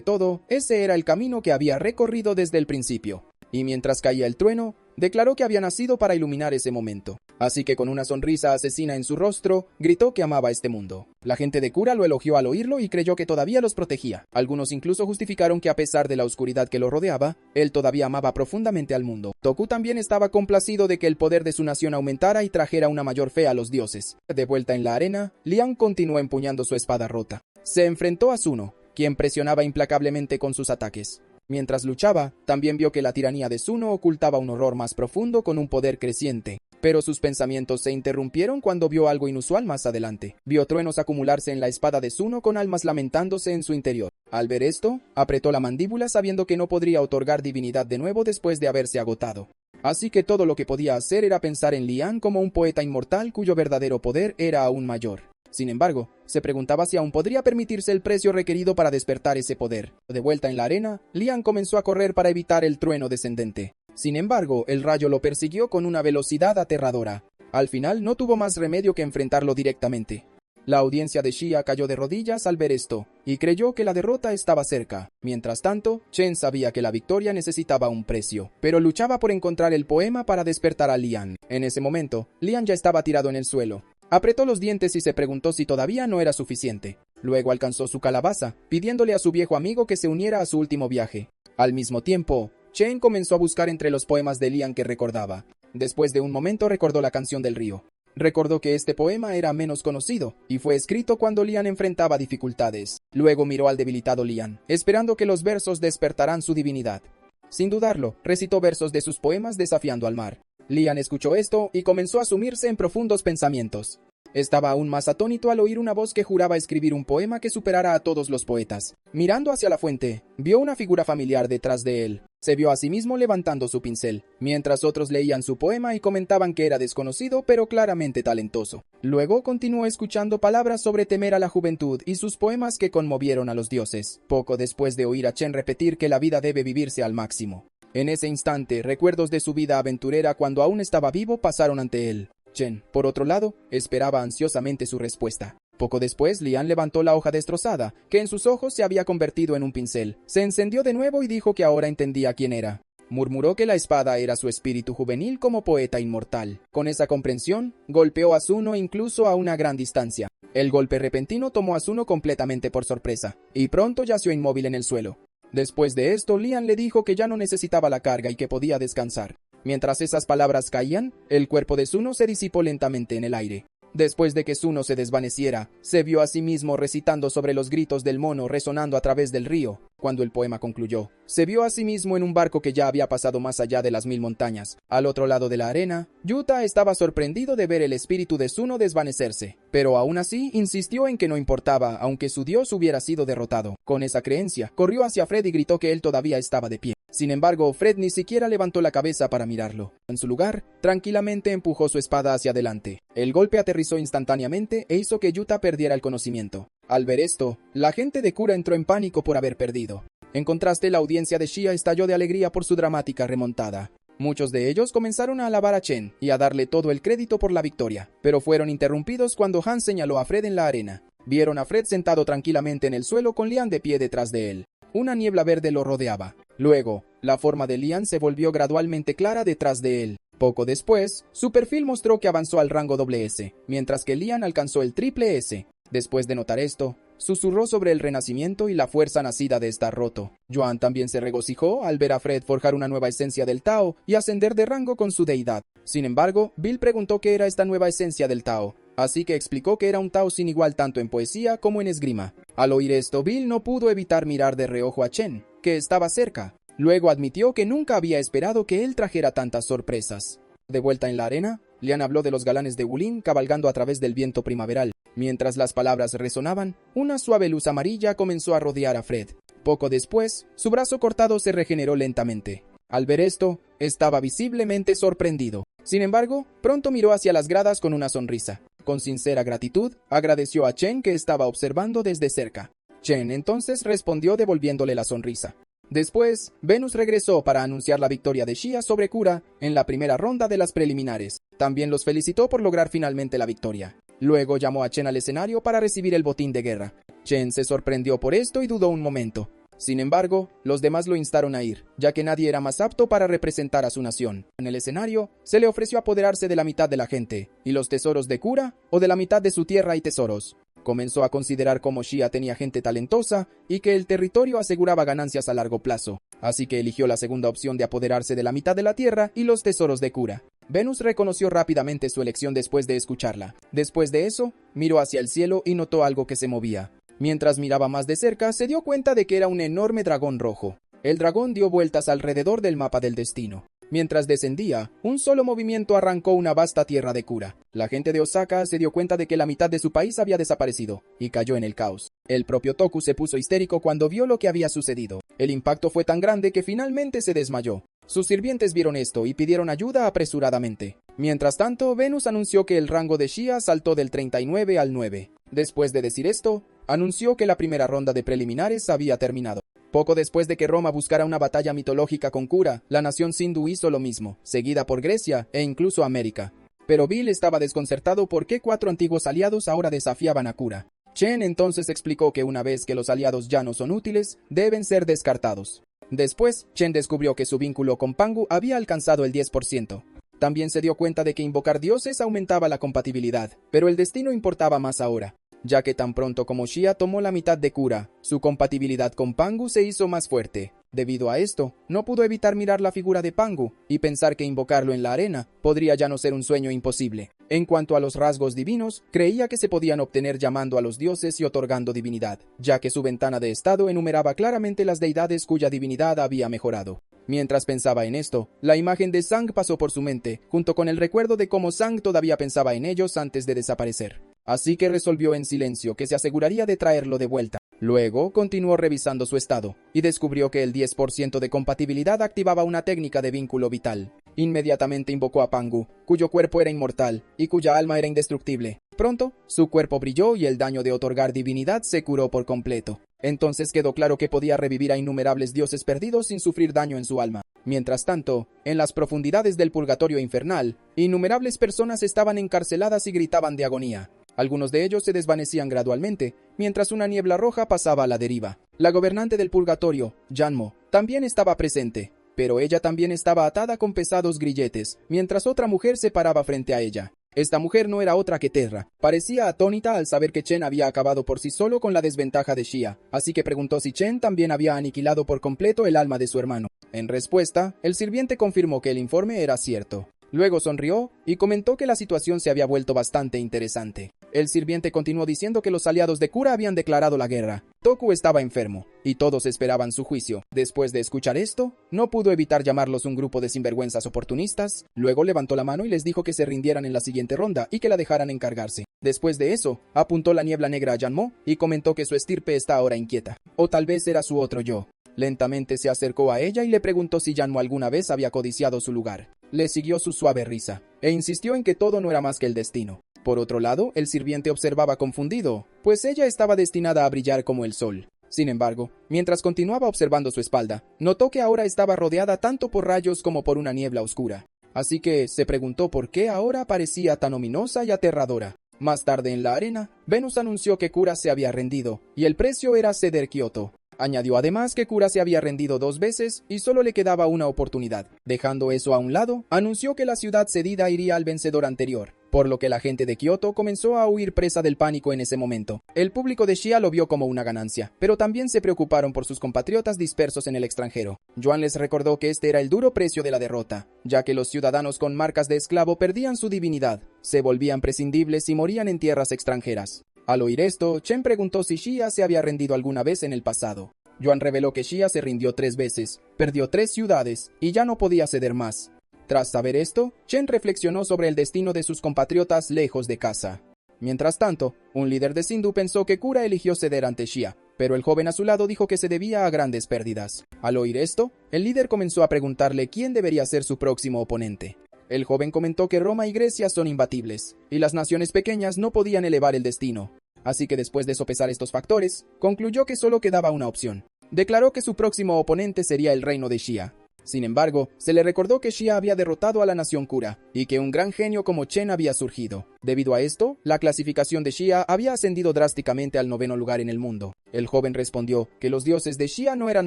todo, ese era el camino que había recorrido desde el principio. Y mientras caía el trueno, declaró que había nacido para iluminar ese momento. Así que con una sonrisa asesina en su rostro, gritó que amaba este mundo. La gente de Kura lo elogió al oírlo y creyó que todavía los protegía. Algunos incluso justificaron que a pesar de la oscuridad que lo rodeaba, él todavía amaba profundamente al mundo. Toku también estaba complacido de que el poder de su nación aumentara y trajera una mayor fe a los dioses. De vuelta en la arena, Lian continuó empuñando su espada rota. Se enfrentó a Zuno, quien presionaba implacablemente con sus ataques. Mientras luchaba, también vio que la tiranía de Zuno ocultaba un horror más profundo con un poder creciente. Pero sus pensamientos se interrumpieron cuando vio algo inusual más adelante. Vio truenos acumularse en la espada de Zuno con almas lamentándose en su interior. Al ver esto, apretó la mandíbula sabiendo que no podría otorgar divinidad de nuevo después de haberse agotado. Así que todo lo que podía hacer era pensar en Lian como un poeta inmortal cuyo verdadero poder era aún mayor. Sin embargo, se preguntaba si aún podría permitirse el precio requerido para despertar ese poder. De vuelta en la arena, Lian comenzó a correr para evitar el trueno descendente. Sin embargo, el rayo lo persiguió con una velocidad aterradora. Al final, no tuvo más remedio que enfrentarlo directamente. La audiencia de Xia cayó de rodillas al ver esto, y creyó que la derrota estaba cerca. Mientras tanto, Chen sabía que la victoria necesitaba un precio, pero luchaba por encontrar el poema para despertar a Lian. En ese momento, Lian ya estaba tirado en el suelo. Apretó los dientes y se preguntó si todavía no era suficiente. Luego alcanzó su calabaza, pidiéndole a su viejo amigo que se uniera a su último viaje. Al mismo tiempo, Chen comenzó a buscar entre los poemas de Lian que recordaba. Después de un momento recordó la canción del río. Recordó que este poema era menos conocido, y fue escrito cuando Lian enfrentaba dificultades. Luego miró al debilitado Lian, esperando que los versos despertaran su divinidad. Sin dudarlo, recitó versos de sus poemas desafiando al mar. Lian escuchó esto y comenzó a sumirse en profundos pensamientos. Estaba aún más atónito al oír una voz que juraba escribir un poema que superara a todos los poetas. Mirando hacia la fuente, vio una figura familiar detrás de él. Se vio a sí mismo levantando su pincel, mientras otros leían su poema y comentaban que era desconocido pero claramente talentoso. Luego continuó escuchando palabras sobre temer a la juventud y sus poemas que conmovieron a los dioses, poco después de oír a Chen repetir que la vida debe vivirse al máximo. En ese instante, recuerdos de su vida aventurera cuando aún estaba vivo pasaron ante él. Chen, por otro lado, esperaba ansiosamente su respuesta. Poco después, Lian levantó la hoja destrozada, que en sus ojos se había convertido en un pincel. Se encendió de nuevo y dijo que ahora entendía quién era. Murmuró que la espada era su espíritu juvenil como poeta inmortal. Con esa comprensión, golpeó a Zuno incluso a una gran distancia. El golpe repentino tomó a Zuno completamente por sorpresa, y pronto yació inmóvil en el suelo. Después de esto, Lian le dijo que ya no necesitaba la carga y que podía descansar. Mientras esas palabras caían, el cuerpo de Zuno se disipó lentamente en el aire. Después de que Zuno se desvaneciera, se vio a sí mismo recitando sobre los gritos del mono resonando a través del río. Cuando el poema concluyó, se vio a sí mismo en un barco que ya había pasado más allá de las 1000 montañas. Al otro lado de la arena, Yuta estaba sorprendido de ver el espíritu de Zuno desvanecerse, pero aún así insistió en que no importaba, aunque su dios hubiera sido derrotado. Con esa creencia, corrió hacia Fred y gritó que él todavía estaba de pie. Sin embargo, Fred ni siquiera levantó la cabeza para mirarlo. En su lugar, tranquilamente empujó su espada hacia adelante. El golpe aterrizó instantáneamente e hizo que Yuta perdiera el conocimiento. Al ver esto, la gente de Kura entró en pánico por haber perdido. En contraste, la audiencia de Xia estalló de alegría por su dramática remontada. Muchos de ellos comenzaron a alabar a Chen y a darle todo el crédito por la victoria, pero fueron interrumpidos cuando Han señaló a Fred en la arena. Vieron a Fred sentado tranquilamente en el suelo con Lian de pie detrás de él. Una niebla verde lo rodeaba. Luego, la forma de Lian se volvió gradualmente clara detrás de él. Poco después, su perfil mostró que avanzó al rango SS, mientras que Lian alcanzó el triple S. Después de notar esto, susurró sobre el renacimiento y la fuerza nacida de estar roto. Joan también se regocijó al ver a Fred forjar una nueva esencia del Tao y ascender de rango con su deidad. Sin embargo, Bill preguntó qué era esta nueva esencia del Tao, así que explicó que era un Tao sin igual tanto en poesía como en esgrima. Al oír esto, Bill no pudo evitar mirar de reojo a Chen, que estaba cerca. Luego admitió que nunca había esperado que él trajera tantas sorpresas. De vuelta en la arena, Lian habló de los galanes de Wulin cabalgando a través del viento primaveral. Mientras las palabras resonaban, una suave luz amarilla comenzó a rodear a Fred. Poco después, su brazo cortado se regeneró lentamente. Al ver esto, estaba visiblemente sorprendido. Sin embargo, pronto miró hacia las gradas con una sonrisa. Con sincera gratitud, agradeció a Chen que estaba observando desde cerca. Chen entonces respondió devolviéndole la sonrisa. Después, Venus regresó para anunciar la victoria de Xia sobre Kura en la primera ronda de las preliminares. También los felicitó por lograr finalmente la victoria. Luego llamó a Chen al escenario para recibir el botín de guerra. Chen se sorprendió por esto y dudó un momento. Sin embargo, los demás lo instaron a ir, ya que nadie era más apto para representar a su nación. En el escenario, se le ofreció apoderarse de la mitad de la gente, y los tesoros de Kura, o de la mitad de su tierra y tesoros. Comenzó a considerar cómo Xia tenía gente talentosa y que el territorio aseguraba ganancias a largo plazo, así que eligió la segunda opción de apoderarse de la mitad de la tierra y los tesoros de Kura. Venus reconoció rápidamente su elección después de escucharla. Después de eso, miró hacia el cielo y notó algo que se movía. Mientras miraba más de cerca, se dio cuenta de que era un enorme dragón rojo. El dragón dio vueltas alrededor del mapa del destino. Mientras descendía, un solo movimiento arrancó una vasta tierra de Kura. La gente de Osaka se dio cuenta de que la mitad de su país había desaparecido, y cayó en el caos. El propio Toku se puso histérico cuando vio lo que había sucedido. El impacto fue tan grande que finalmente se desmayó. Sus sirvientes vieron esto y pidieron ayuda apresuradamente. Mientras tanto, Venus anunció que el rango de Xia saltó del 39 al 9. Después de decir esto, anunció que la primera ronda de preliminares había terminado. Poco después de que Roma buscara una batalla mitológica con Kura, la nación Sindhu hizo lo mismo, seguida por Grecia e incluso América. Pero Bill estaba desconcertado por qué 4 antiguos aliados ahora desafiaban a Kura. Chen entonces explicó que una vez que los aliados ya no son útiles, deben ser descartados. Después, Chen descubrió que su vínculo con Pangu había alcanzado el 10%. También se dio cuenta de que invocar dioses aumentaba la compatibilidad, pero el destino importaba más ahora, ya que tan pronto como Xia tomó la mitad de Kura, su compatibilidad con Pangu se hizo más fuerte. Debido a esto, no pudo evitar mirar la figura de Pangu y pensar que invocarlo en la arena podría ya no ser un sueño imposible. En cuanto a los rasgos divinos, creía que se podían obtener llamando a los dioses y otorgando divinidad, ya que su ventana de estado enumeraba claramente las deidades cuya divinidad había mejorado. Mientras pensaba en esto, la imagen de Sang pasó por su mente, junto con el recuerdo de cómo Sang todavía pensaba en ellos antes de desaparecer. Así que resolvió en silencio que se aseguraría de traerlo de vuelta. Luego continuó revisando su estado, y descubrió que el 10% de compatibilidad activaba una técnica de vínculo vital. Inmediatamente invocó a Pangu, cuyo cuerpo era inmortal, y cuya alma era indestructible. Pronto, su cuerpo brilló y el daño de otorgar divinidad se curó por completo. Entonces quedó claro que podía revivir a innumerables dioses perdidos sin sufrir daño en su alma. Mientras tanto, en las profundidades del purgatorio infernal, innumerables personas estaban encarceladas y gritaban de agonía. Algunos de ellos se desvanecían gradualmente, mientras una niebla roja pasaba a la deriva. La gobernante del purgatorio, Janmo, también estaba presente, pero ella también estaba atada con pesados grilletes, mientras otra mujer se paraba frente a ella. Esta mujer no era otra que Terra. Parecía atónita al saber que Chen había acabado por sí solo con la desventaja de Xia, así que preguntó si Chen también había aniquilado por completo el alma de su hermano. En respuesta, el sirviente confirmó que el informe era cierto. Luego sonrió y comentó que la situación se había vuelto bastante interesante. El sirviente continuó diciendo que los aliados de Kura habían declarado la guerra. Toku estaba enfermo, y todos esperaban su juicio. Después de escuchar esto, no pudo evitar llamarlos un grupo de sinvergüenzas oportunistas. Luego levantó la mano y les dijo que se rindieran en la siguiente ronda y que la dejaran encargarse. Después de eso, apuntó la niebla negra a Janmo y comentó que su estirpe está ahora inquieta. O tal vez era su otro yo. Lentamente se acercó a ella y le preguntó si Janmo alguna vez había codiciado su lugar. Le siguió su suave risa, e insistió en que todo no era más que el destino. Por otro lado, el sirviente observaba confundido, pues ella estaba destinada a brillar como el sol. Sin embargo, mientras continuaba observando su espalda, notó que ahora estaba rodeada tanto por rayos como por una niebla oscura. Así que se preguntó por qué ahora parecía tan ominosa y aterradora. Más tarde en la arena, Venus anunció que Kura se había rendido, y el precio era ceder Kioto. Añadió además que Kura se había rendido 2 veces y solo le quedaba una oportunidad. Dejando eso a un lado, anunció que la ciudad cedida iría al vencedor anterior, por lo que la gente de Kioto comenzó a huir presa del pánico en ese momento. El público de Xia lo vio como una ganancia, pero también se preocuparon por sus compatriotas dispersos en el extranjero. Yuan les recordó que este era el duro precio de la derrota, ya que los ciudadanos con marcas de esclavo perdían su divinidad, se volvían prescindibles y morían en tierras extranjeras. Al oír esto, Chen preguntó si Xia se había rendido alguna vez en el pasado. Yuan reveló que Xia se rindió 3 veces, perdió 3 ciudades y ya no podía ceder más. Tras saber esto, Chen reflexionó sobre el destino de sus compatriotas lejos de casa. Mientras tanto, un líder de Sindhu pensó que Kura eligió ceder ante Xia, pero el joven a su lado dijo que se debía a grandes pérdidas. Al oír esto, el líder comenzó a preguntarle quién debería ser su próximo oponente. El joven comentó que Roma y Grecia son imbatibles, y las naciones pequeñas no podían elevar el destino. Así que después de sopesar estos factores, concluyó que solo quedaba una opción. Declaró que su próximo oponente sería el reino de Xia. Sin embargo, se le recordó que Xia había derrotado a la nación Kura y que un gran genio como Chen había surgido. Debido a esto, la clasificación de Xia había ascendido drásticamente al 9º lugar en el mundo. El joven respondió que los dioses de Xia no eran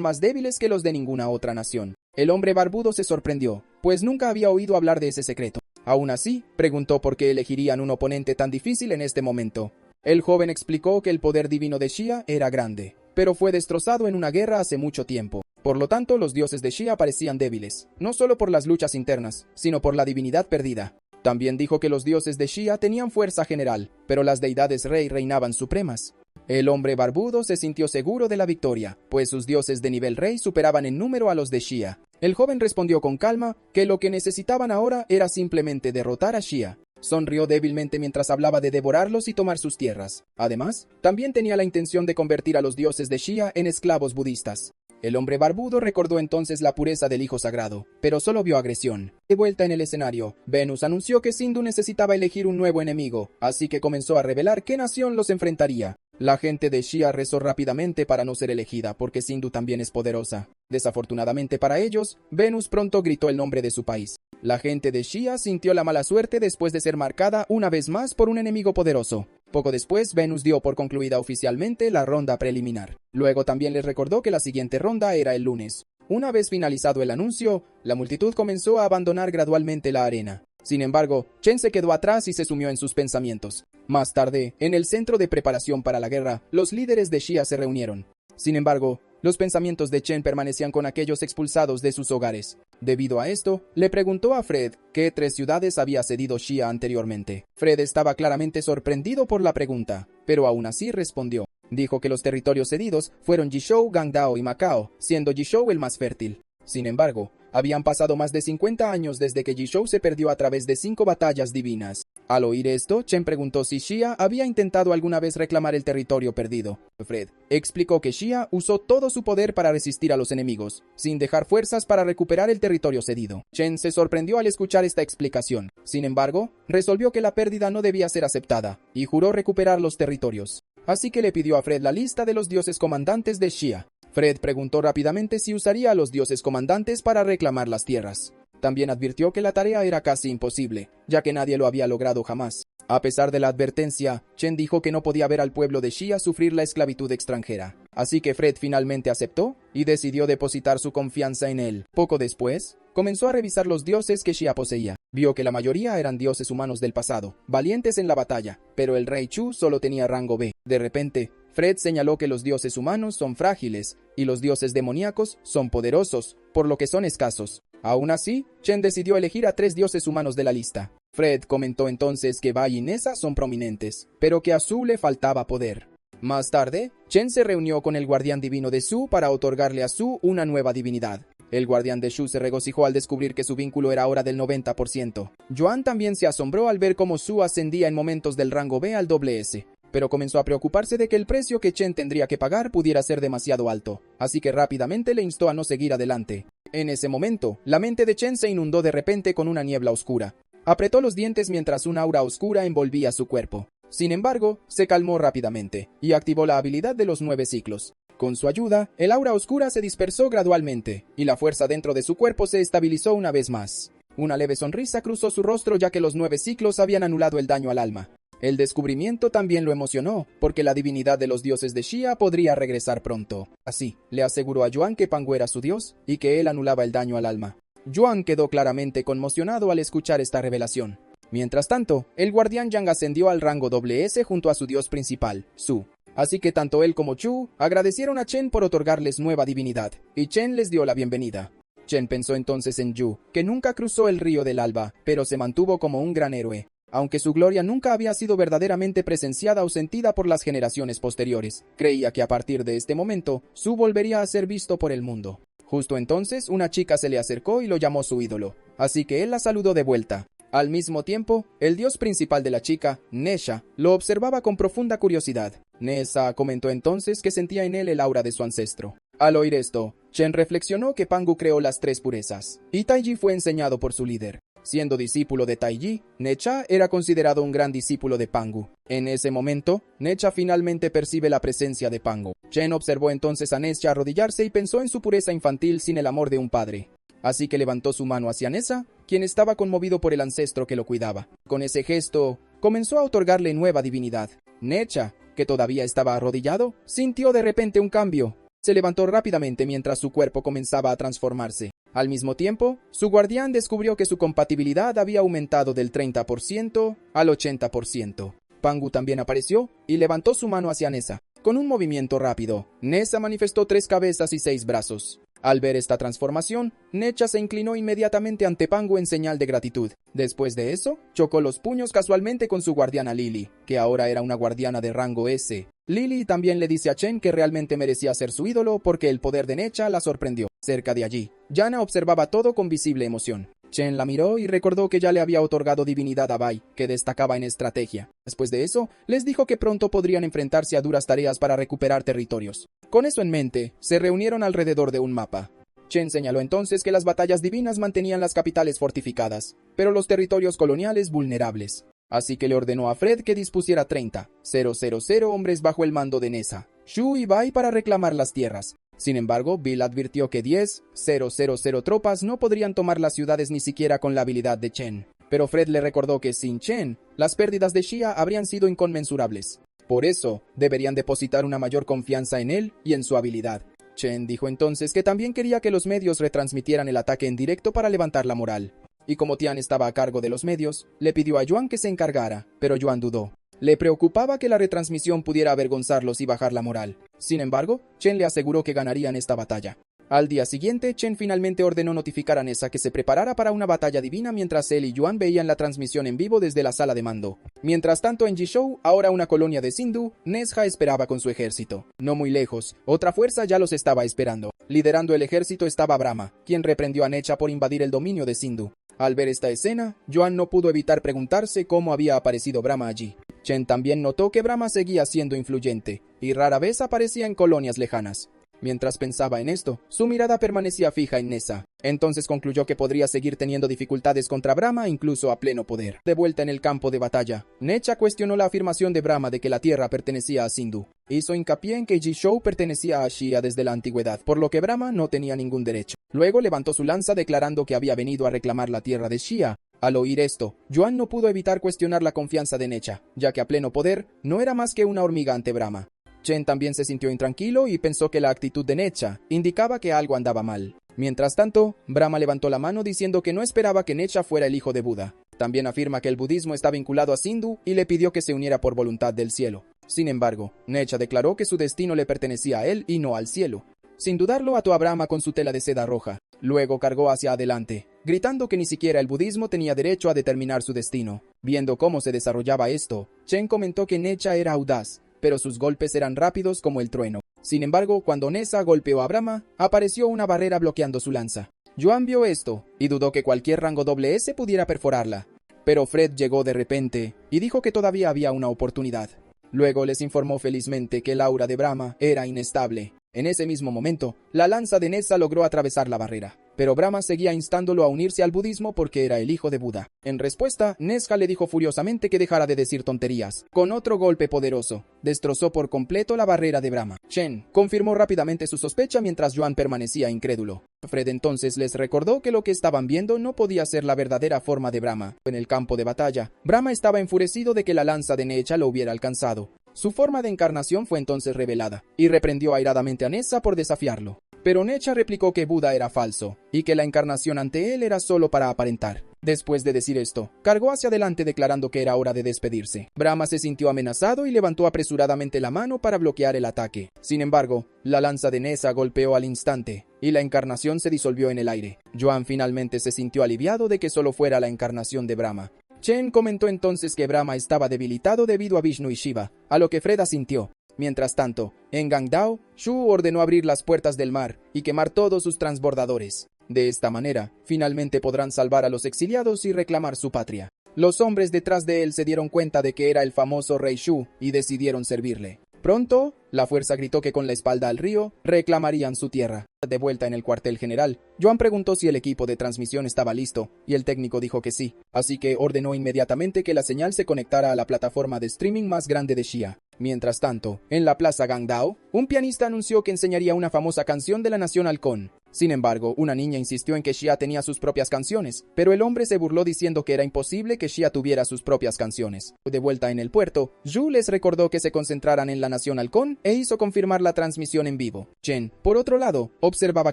más débiles que los de ninguna otra nación. El hombre barbudo se sorprendió, pues nunca había oído hablar de ese secreto. Aún así, preguntó por qué elegirían un oponente tan difícil en este momento. El joven explicó que el poder divino de Xia era grande, pero fue destrozado en una guerra hace mucho tiempo. Por lo tanto, los dioses de Xia parecían débiles, no solo por las luchas internas, sino por la divinidad perdida. También dijo que los dioses de Xia tenían fuerza general, pero las deidades rey reinaban supremas. El hombre barbudo se sintió seguro de la victoria, pues sus dioses de nivel rey superaban en número a los de Xia. El joven respondió con calma que lo que necesitaban ahora era simplemente derrotar a Xia. Sonrió débilmente mientras hablaba de devorarlos y tomar sus tierras. Además, también tenía la intención de convertir a los dioses de Xia en esclavos budistas. El hombre barbudo recordó entonces la pureza del hijo sagrado, pero solo vio agresión. De vuelta en el escenario, Venus anunció que Sindhu necesitaba elegir un nuevo enemigo, así que comenzó a revelar qué nación los enfrentaría. La gente de Xia rezó rápidamente para no ser elegida, porque Sindhu también es poderosa. Desafortunadamente para ellos, Venus pronto gritó el nombre de su país. La gente de Xia sintió la mala suerte después de ser marcada una vez más por un enemigo poderoso. Poco después, Venus dio por concluida oficialmente la ronda preliminar. Luego también les recordó que la siguiente ronda era el lunes. Una vez finalizado el anuncio, la multitud comenzó a abandonar gradualmente la arena. Sin embargo, Chen se quedó atrás y se sumió en sus pensamientos. Más tarde, en el centro de preparación para la guerra, los líderes de Xia se reunieron. Sin embargo, los pensamientos de Chen permanecían con aquellos expulsados de sus hogares. Debido a esto, le preguntó a Fred qué 3 ciudades había cedido Xia anteriormente. Fred estaba claramente sorprendido por la pregunta, pero aún así respondió. Dijo que los territorios cedidos fueron Yizhou, Guangdao y Macao, siendo Yizhou el más fértil. Sin embargo, habían pasado más de 50 años desde que Yizhou se perdió a través de 5 batallas divinas. Al oír esto, Chen preguntó si Xia había intentado alguna vez reclamar el territorio perdido. Fred explicó que Xia usó todo su poder para resistir a los enemigos, sin dejar fuerzas para recuperar el territorio cedido. Chen se sorprendió al escuchar esta explicación. Sin embargo, resolvió que la pérdida no debía ser aceptada, y juró recuperar los territorios. Así que le pidió a Fred la lista de los dioses comandantes de Xia. Fred preguntó rápidamente si usaría a los dioses comandantes para reclamar las tierras. También advirtió que la tarea era casi imposible, ya que nadie lo había logrado jamás. A pesar de la advertencia, Chen dijo que no podía ver al pueblo de Xia sufrir la esclavitud extranjera. Así que Fred finalmente aceptó y decidió depositar su confianza en él. Poco después, comenzó a revisar los dioses que Xia poseía. Vio que la mayoría eran dioses humanos del pasado, valientes en la batalla, pero el rey Chu solo tenía rango B. De repente, Fred señaló que los dioses humanos son frágiles y los dioses demoníacos son poderosos, por lo que son escasos. Aún así, Chen decidió elegir a 3 dioses humanos de la lista. Fred comentó entonces que Bai y Nessa son prominentes, pero que a Su le faltaba poder. Más tarde, Chen se reunió con el guardián divino de Su para otorgarle a Su una nueva divinidad. El guardián de Shu se regocijó al descubrir que su vínculo era ahora del 90%. Yuan también se asombró al ver cómo Su ascendía en momentos del rango B al S, pero comenzó a preocuparse de que el precio que Chen tendría que pagar pudiera ser demasiado alto, así que rápidamente le instó a no seguir adelante. En ese momento, la mente de Chen se inundó de repente con una niebla oscura. Apretó los dientes mientras una aura oscura envolvía su cuerpo. Sin embargo, se calmó rápidamente y activó la habilidad de los 9 ciclos. Con su ayuda, el aura oscura se dispersó gradualmente, y la fuerza dentro de su cuerpo se estabilizó una vez más. Una leve sonrisa cruzó su rostro ya que los 9 ciclos habían anulado el daño al alma. El descubrimiento también lo emocionó, porque la divinidad de los dioses de Xia podría regresar pronto. Así, le aseguró a Yuan que Pangu era su dios, y que él anulaba el daño al alma. Yuan quedó claramente conmocionado al escuchar esta revelación. Mientras tanto, el guardián Yang ascendió al rango S junto a su dios principal, Su. Así que tanto él como Chu agradecieron a Chen por otorgarles nueva divinidad, y Chen les dio la bienvenida. Chen pensó entonces en Yu, que nunca cruzó el río del alba, pero se mantuvo como un gran héroe. Aunque su gloria nunca había sido verdaderamente presenciada o sentida por las generaciones posteriores, creía que a partir de este momento, Su volvería a ser visto por el mundo. Justo entonces, una chica se le acercó y lo llamó su ídolo, así que él la saludó de vuelta. Al mismo tiempo, el dios principal de la chica, Nesha, lo observaba con profunda curiosidad. Nessa comentó entonces que sentía en él el aura de su ancestro. Al oír esto, Chen reflexionó que Pangu creó las 3 purezas, y Taiji fue enseñado por su líder. Siendo discípulo de Taiji, Necha era considerado un gran discípulo de Pangu. En ese momento, Necha finalmente percibe la presencia de Pangu. Chen observó entonces a Necha arrodillarse y pensó en su pureza infantil sin el amor de un padre. Así que levantó su mano hacia Nessa, quien estaba conmovido por el ancestro que lo cuidaba. Con ese gesto, comenzó a otorgarle nueva divinidad. Necha, que todavía estaba arrodillado, sintió de repente un cambio. Se levantó rápidamente mientras su cuerpo comenzaba a transformarse. Al mismo tiempo, su guardián descubrió que su compatibilidad había aumentado del 30% al 80%. Pangu también apareció y levantó su mano hacia Nessa. Con un movimiento rápido, Nessa manifestó 3 cabezas y 6 brazos. Al ver esta transformación, Necha se inclinó inmediatamente ante Pangu en señal de gratitud. Después de eso, chocó los puños casualmente con su guardiana Lily, que ahora era una guardiana de rango S. Lily también le dice a Chen que realmente merecía ser su ídolo porque el poder de Necha la sorprendió. Cerca de allí, Yana observaba todo con visible emoción. Chen la miró y recordó que ya le había otorgado divinidad a Bai, que destacaba en estrategia. Después de eso, les dijo que pronto podrían enfrentarse a duras tareas para recuperar territorios. Con eso en mente, se reunieron alrededor de un mapa. Chen señaló entonces que las batallas divinas mantenían las capitales fortificadas, pero los territorios coloniales vulnerables. Así que le ordenó a Fred que dispusiera 30,000 hombres bajo el mando de Nessa, Shu y Bai para reclamar las tierras. Sin embargo, Bill advirtió que 10,000 tropas no podrían tomar las ciudades ni siquiera con la habilidad de Chen. Pero Fred le recordó que sin Chen, las pérdidas de Xia habrían sido inconmensurables. Por eso, deberían depositar una mayor confianza en él y en su habilidad. Chen dijo entonces que también quería que los medios retransmitieran el ataque en directo para levantar la moral. Y como Tian estaba a cargo de los medios, le pidió a Yuan que se encargara, pero Yuan dudó. Le preocupaba que la retransmisión pudiera avergonzarlos y bajar la moral. Sin embargo, Chen le aseguró que ganarían esta batalla. Al día siguiente, Chen finalmente ordenó notificar a Nessa que se preparara para una batalla divina mientras él y Yuan veían la transmisión en vivo desde la sala de mando. Mientras tanto, en Jishou, ahora una colonia de Sindhu, Nesha esperaba con su ejército. No muy lejos, otra fuerza ya los estaba esperando. Liderando el ejército estaba Brahma, quien reprendió a Necha por invadir el dominio de Sindhu. Al ver esta escena, Yuan no pudo evitar preguntarse cómo había aparecido Brahma allí. Chen también notó que Brahma seguía siendo influyente, y rara vez aparecía en colonias lejanas. Mientras pensaba en esto, su mirada permanecía fija en Nessa. Entonces concluyó que podría seguir teniendo dificultades contra Brahma incluso a pleno poder. De vuelta en el campo de batalla, Necha cuestionó la afirmación de Brahma de que la tierra pertenecía a Sindhu. Hizo hincapié en que Jishou pertenecía a Xia desde la antigüedad, por lo que Brahma no tenía ningún derecho. Luego levantó su lanza declarando que había venido a reclamar la tierra de Xia. Al oír esto, Yuan no pudo evitar cuestionar la confianza de Necha, ya que a pleno poder no era más que una hormiga ante Brahma. Chen también se sintió intranquilo y pensó que la actitud de Necha indicaba que algo andaba mal. Mientras tanto, Brahma levantó la mano diciendo que no esperaba que Necha fuera el hijo de Buda. También afirma que el budismo está vinculado a Sindhu y le pidió que se uniera por voluntad del cielo. Sin embargo, Necha declaró que su destino le pertenecía a él y no al cielo. Sin dudarlo, ató a Brahma con su tela de seda roja. Luego cargó hacia adelante, gritando que ni siquiera el budismo tenía derecho a determinar su destino. Viendo cómo se desarrollaba esto, Chen comentó que Necha era audaz, pero sus golpes eran rápidos como el trueno. Sin embargo, cuando Nessa golpeó a Brahma, apareció una barrera bloqueando su lanza. Yuan vio esto, y dudó que cualquier rango SS pudiera perforarla. Pero Fred llegó de repente, y dijo que todavía había una oportunidad. Luego les informó felizmente que el aura de Brahma era inestable. En ese mismo momento, la lanza de Nessa logró atravesar la barrera, pero Brahma seguía instándolo a unirse al budismo porque era el hijo de Buda. En respuesta, Nesha le dijo furiosamente que dejara de decir tonterías. Con otro golpe poderoso, destrozó por completo la barrera de Brahma. Chen confirmó rápidamente su sospecha mientras Yuan permanecía incrédulo. Fred entonces les recordó que lo que estaban viendo no podía ser la verdadera forma de Brahma. En el campo de batalla, Brahma estaba enfurecido de que la lanza de Necha lo hubiera alcanzado. Su forma de encarnación fue entonces revelada, y reprendió airadamente a Nessa por desafiarlo. Pero Necha replicó que Buda era falso, y que la encarnación ante él era solo para aparentar. Después de decir esto, cargó hacia adelante declarando que era hora de despedirse. Brahma se sintió amenazado y levantó apresuradamente la mano para bloquear el ataque. Sin embargo, la lanza de Nessa golpeó al instante, y la encarnación se disolvió en el aire. Yuan finalmente se sintió aliviado de que solo fuera la encarnación de Brahma. Chen comentó entonces que Brahma estaba debilitado debido a Vishnu y Shiva, a lo que Fred asintió. Mientras tanto, en Gangdao, Shu ordenó abrir las puertas del mar y quemar todos sus transbordadores. De esta manera, finalmente podrán salvar a los exiliados y reclamar su patria. Los hombres detrás de él se dieron cuenta de que era el famoso rey Shu y decidieron servirle. Pronto, la fuerza gritó que con la espalda al río reclamarían su tierra. De vuelta en el cuartel general, Joan preguntó si el equipo de transmisión estaba listo, y el técnico dijo que sí, así que ordenó inmediatamente que la señal se conectara a la plataforma de streaming más grande de Xia. Mientras tanto, en la plaza Gangdao, un pianista anunció que enseñaría una famosa canción de la nación halcón. Sin embargo, una niña insistió en que Xia tenía sus propias canciones, pero el hombre se burló diciendo que era imposible que Xia tuviera sus propias canciones. De vuelta en el puerto, Zhu les recordó que se concentraran en la nación halcón e hizo confirmar la transmisión en vivo. Chen, por otro lado, observaba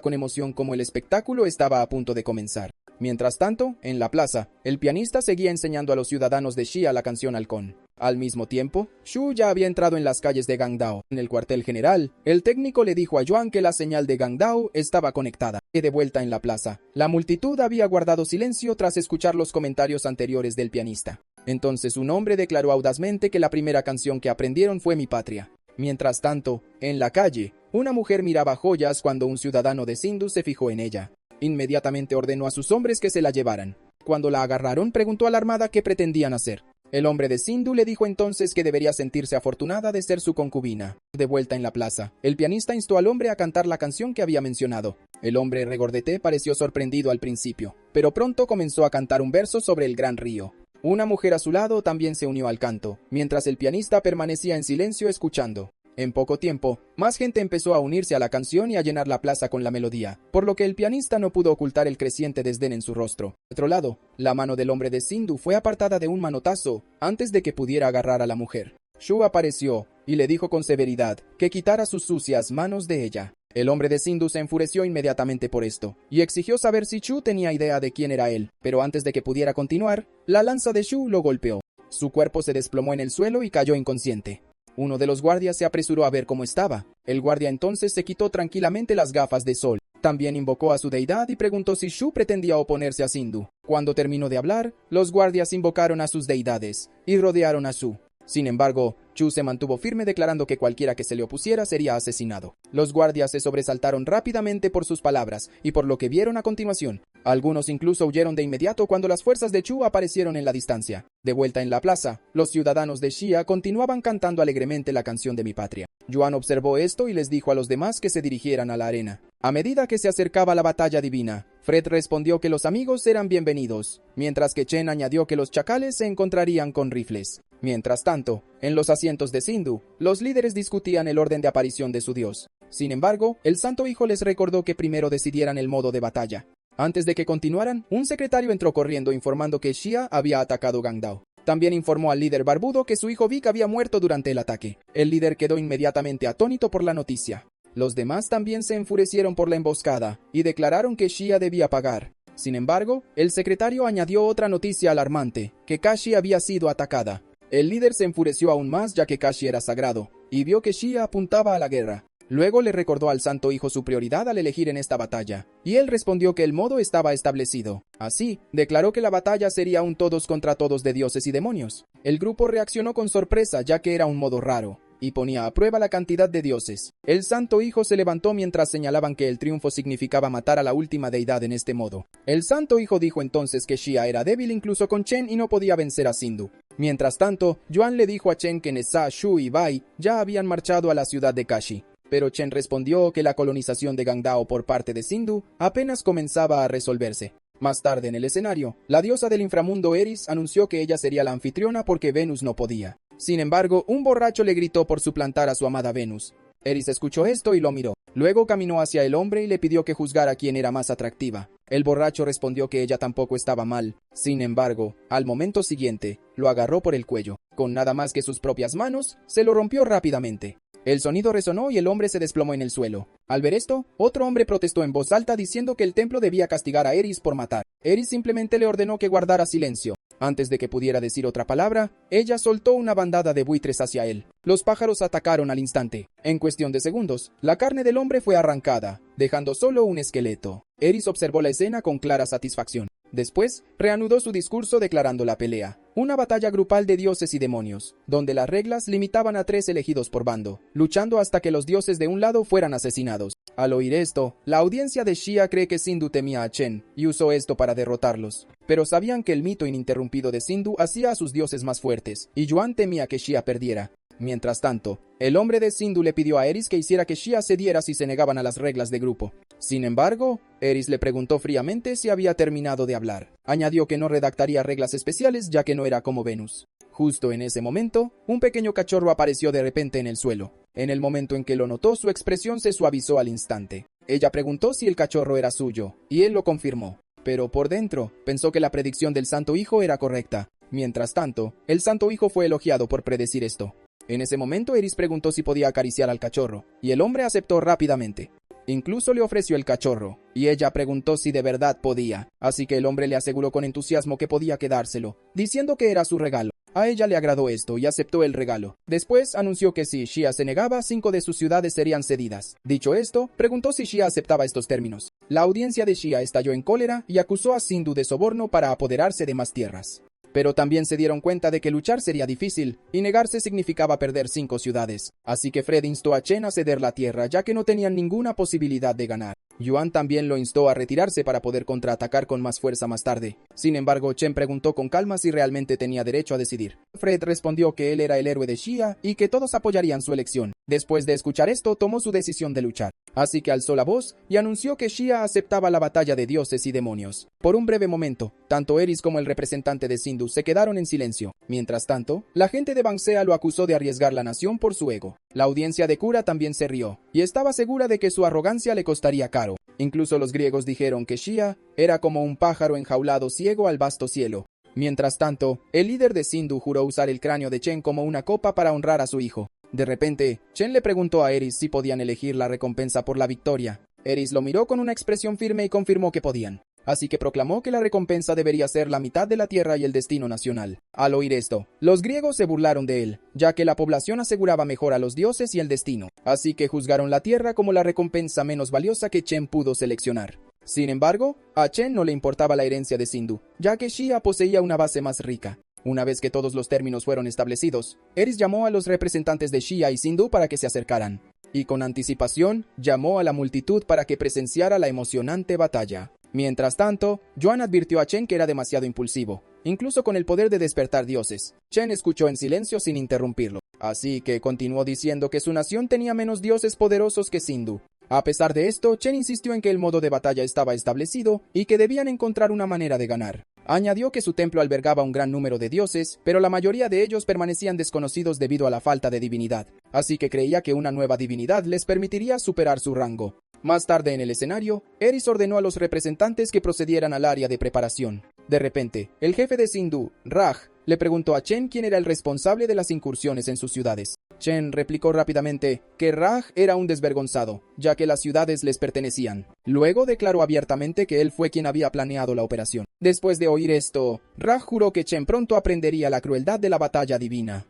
con emoción cómo el espectáculo estaba a punto de comenzar. Mientras tanto, en la plaza, el pianista seguía enseñando a los ciudadanos de Xia la canción halcón. Al mismo tiempo, Xu ya había entrado en las calles de Gangdao. En el cuartel general, el técnico le dijo a Yuan que la señal de Gangdao estaba conectada. De vuelta en la plaza, la multitud había guardado silencio tras escuchar los comentarios anteriores del pianista. Entonces un hombre declaró audazmente que la primera canción que aprendieron fue Mi Patria. Mientras tanto, en la calle, una mujer miraba joyas cuando un ciudadano de Sindhu se fijó en ella. Inmediatamente ordenó a sus hombres que se la llevaran. Cuando la agarraron, preguntó a la armada qué pretendían hacer. El hombre de Sindhu le dijo entonces que debería sentirse afortunada de ser su concubina. De vuelta en la plaza, el pianista instó al hombre a cantar la canción que había mencionado. El hombre regordete pareció sorprendido al principio, pero pronto comenzó a cantar un verso sobre el gran río. Una mujer a su lado también se unió al canto, mientras el pianista permanecía en silencio escuchando. En poco tiempo, más gente empezó a unirse a la canción y a llenar la plaza con la melodía, por lo que el pianista no pudo ocultar el creciente desdén en su rostro. Por otro lado, la mano del hombre de Sindhu fue apartada de un manotazo antes de que pudiera agarrar a la mujer. Xu apareció y le dijo con severidad que quitara sus sucias manos de ella. El hombre de Sindhu se enfureció inmediatamente por esto, y exigió saber si Xu tenía idea de quién era él, pero antes de que pudiera continuar, la lanza de Xu lo golpeó. Su cuerpo se desplomó en el suelo y cayó inconsciente. Uno de los guardias se apresuró a ver cómo estaba. El guardia entonces se quitó tranquilamente las gafas de sol. También invocó a su deidad y preguntó si Xu pretendía oponerse a Sindhu. Cuando terminó de hablar, los guardias invocaron a sus deidades y rodearon a Xu. Sin embargo, Xu se mantuvo firme declarando que cualquiera que se le opusiera sería asesinado. Los guardias se sobresaltaron rápidamente por sus palabras y por lo que vieron a continuación. Algunos incluso huyeron de inmediato cuando las fuerzas de Xu aparecieron en la distancia. De vuelta en la plaza, los ciudadanos de Xia continuaban cantando alegremente la canción de Mi Patria. Yuan observó esto y les dijo a los demás que se dirigieran a la arena. A medida que se acercaba la batalla divina, Fred respondió que los amigos eran bienvenidos, mientras que Chen añadió que los chacales se encontrarían con rifles. Mientras tanto, en los asientos de Sindhu, los líderes discutían el orden de aparición de su dios. Sin embargo, el Santo Hijo les recordó que primero decidieran el modo de batalla. Antes de que continuaran, un secretario entró corriendo informando que Xia había atacado Gangdao. También informó al líder barbudo que su hijo Vic había muerto durante el ataque. El líder quedó inmediatamente atónito por la noticia. Los demás también se enfurecieron por la emboscada y declararon que Xia debía pagar. Sin embargo, el secretario añadió otra noticia alarmante, que Kashi había sido atacada. El líder se enfureció aún más ya que Kashi era sagrado, y vio que Xia apuntaba a la guerra. Luego le recordó al Santo Hijo su prioridad al elegir en esta batalla, y él respondió que el modo estaba establecido. Así, declaró que la batalla sería un todos contra todos de dioses y demonios. El grupo reaccionó con sorpresa ya que era un modo raro, y ponía a prueba la cantidad de dioses. El Santo Hijo se levantó mientras señalaban que el triunfo significaba matar a la última deidad en este modo. El Santo Hijo dijo entonces que Xia era débil incluso con Chen y no podía vencer a Sindhu. Mientras tanto, Yuan le dijo a Chen que Nessa, Xu y Bai ya habían marchado a la ciudad de Kashi. Pero Chen respondió que la colonización de Gangdao por parte de Sindhu apenas comenzaba a resolverse. Más tarde en el escenario, la diosa del inframundo Eris anunció que ella sería la anfitriona porque Venus no podía. Sin embargo, un borracho le gritó por suplantar a su amada Venus. Eris escuchó esto y lo miró. Luego caminó hacia el hombre y le pidió que juzgara quién era más atractiva. El borracho respondió que ella tampoco estaba mal. Sin embargo, al momento siguiente, lo agarró por el cuello. Con nada más que sus propias manos, se lo rompió rápidamente. El sonido resonó y el hombre se desplomó en el suelo. Al ver esto, otro hombre protestó en voz alta diciendo que el templo debía castigar a Eris por matar. Eris simplemente le ordenó que guardara silencio. Antes de que pudiera decir otra palabra, ella soltó una bandada de buitres hacia él. Los pájaros atacaron al instante. En cuestión de segundos, la carne del hombre fue arrancada, dejando solo un esqueleto. Eris observó la escena con clara satisfacción. Después, reanudó su discurso declarando la pelea. Una batalla grupal de dioses y demonios, donde las reglas limitaban a 3 elegidos por bando, luchando hasta que los dioses de un lado fueran asesinados. Al oír esto, la audiencia de Xia cree que Sindhu temía a Chen, y usó esto para derrotarlos. Pero sabían que el mito ininterrumpido de Sindhu hacía a sus dioses más fuertes, y Yuan temía que Xia perdiera. Mientras tanto, el hombre de Sindhu le pidió a Eris que hiciera que Shia cediera si se negaban a las reglas de grupo. Sin embargo, Eris le preguntó fríamente si había terminado de hablar. Añadió que no redactaría reglas especiales ya que no era como Venus. Justo en ese momento, un pequeño cachorro apareció de repente en el suelo. En el momento en que lo notó, su expresión se suavizó al instante. Ella preguntó si el cachorro era suyo, y él lo confirmó. Pero por dentro, pensó que la predicción del Santo Hijo era correcta. Mientras tanto, el Santo Hijo fue elogiado por predecir esto. En ese momento, Eris preguntó si podía acariciar al cachorro, y el hombre aceptó rápidamente. Incluso le ofreció el cachorro, y ella preguntó si de verdad podía, así que el hombre le aseguró con entusiasmo que podía quedárselo, diciendo que era su regalo. A ella le agradó esto y aceptó el regalo. Después anunció que si Shia se negaba, 5 de sus ciudades serían cedidas. Dicho esto, preguntó si Shia aceptaba estos términos. La audiencia de Shia estalló en cólera y acusó a Sindhu de soborno para apoderarse de más tierras. Pero también se dieron cuenta de que luchar sería difícil, y negarse significaba perder 5 ciudades. Así que Fred instó a Chen a ceder la tierra, ya que no tenían ninguna posibilidad de ganar. Yuan también lo instó a retirarse para poder contraatacar con más fuerza más tarde. Sin embargo, Chen preguntó con calma si realmente tenía derecho a decidir. Fred respondió que él era el héroe de Shia y que todos apoyarían su elección. Después de escuchar esto, tomó su decisión de luchar. Así que alzó la voz y anunció que Shia aceptaba la batalla de dioses y demonios. Por un breve momento, tanto Eris como el representante de Sindhu se quedaron en silencio. Mientras tanto, la gente de Bansea lo acusó de arriesgar la nación por su ego. La audiencia de Kura también se rió, y estaba segura de que su arrogancia le costaría caro. Incluso los griegos dijeron que Shia era como un pájaro enjaulado ciego al vasto cielo. Mientras tanto, el líder de Sindhu juró usar el cráneo de Chen como una copa para honrar a su hijo. De repente, Chen le preguntó a Eris si podían elegir la recompensa por la victoria. Eris lo miró con una expresión firme y confirmó que podían. Así que proclamó que la recompensa debería ser la mitad de la tierra y el destino nacional. Al oír esto, los griegos se burlaron de él, ya que la población aseguraba mejor a los dioses y el destino. Así que juzgaron la tierra como la recompensa menos valiosa que Chen pudo seleccionar. Sin embargo, a Chen no le importaba la herencia de Sindhu, ya que Shia poseía una base más rica. Una vez que todos los términos fueron establecidos, Eris llamó a los representantes de Shia y Sindhu para que se acercaran. Y con anticipación, llamó a la multitud para que presenciara la emocionante batalla. Mientras tanto, Yuan advirtió a Chen que era demasiado impulsivo, incluso con el poder de despertar dioses. Chen escuchó en silencio sin interrumpirlo, así que continuó diciendo que su nación tenía menos dioses poderosos que Sindhu. A pesar de esto, Chen insistió en que el modo de batalla estaba establecido y que debían encontrar una manera de ganar. Añadió que su templo albergaba un gran número de dioses, pero la mayoría de ellos permanecían desconocidos debido a la falta de divinidad, así que creía que una nueva divinidad les permitiría superar su rango. Más tarde en el escenario, Eris ordenó a los representantes que procedieran al área de preparación. De repente, el jefe de Sindhu, Raj, le preguntó a Chen quién era el responsable de las incursiones en sus ciudades. Chen replicó rápidamente que Raj era un desvergonzado, ya que las ciudades les pertenecían. Luego declaró abiertamente que él fue quien había planeado la operación. Después de oír esto, Raj juró que Chen pronto aprendería la crueldad de la batalla divina.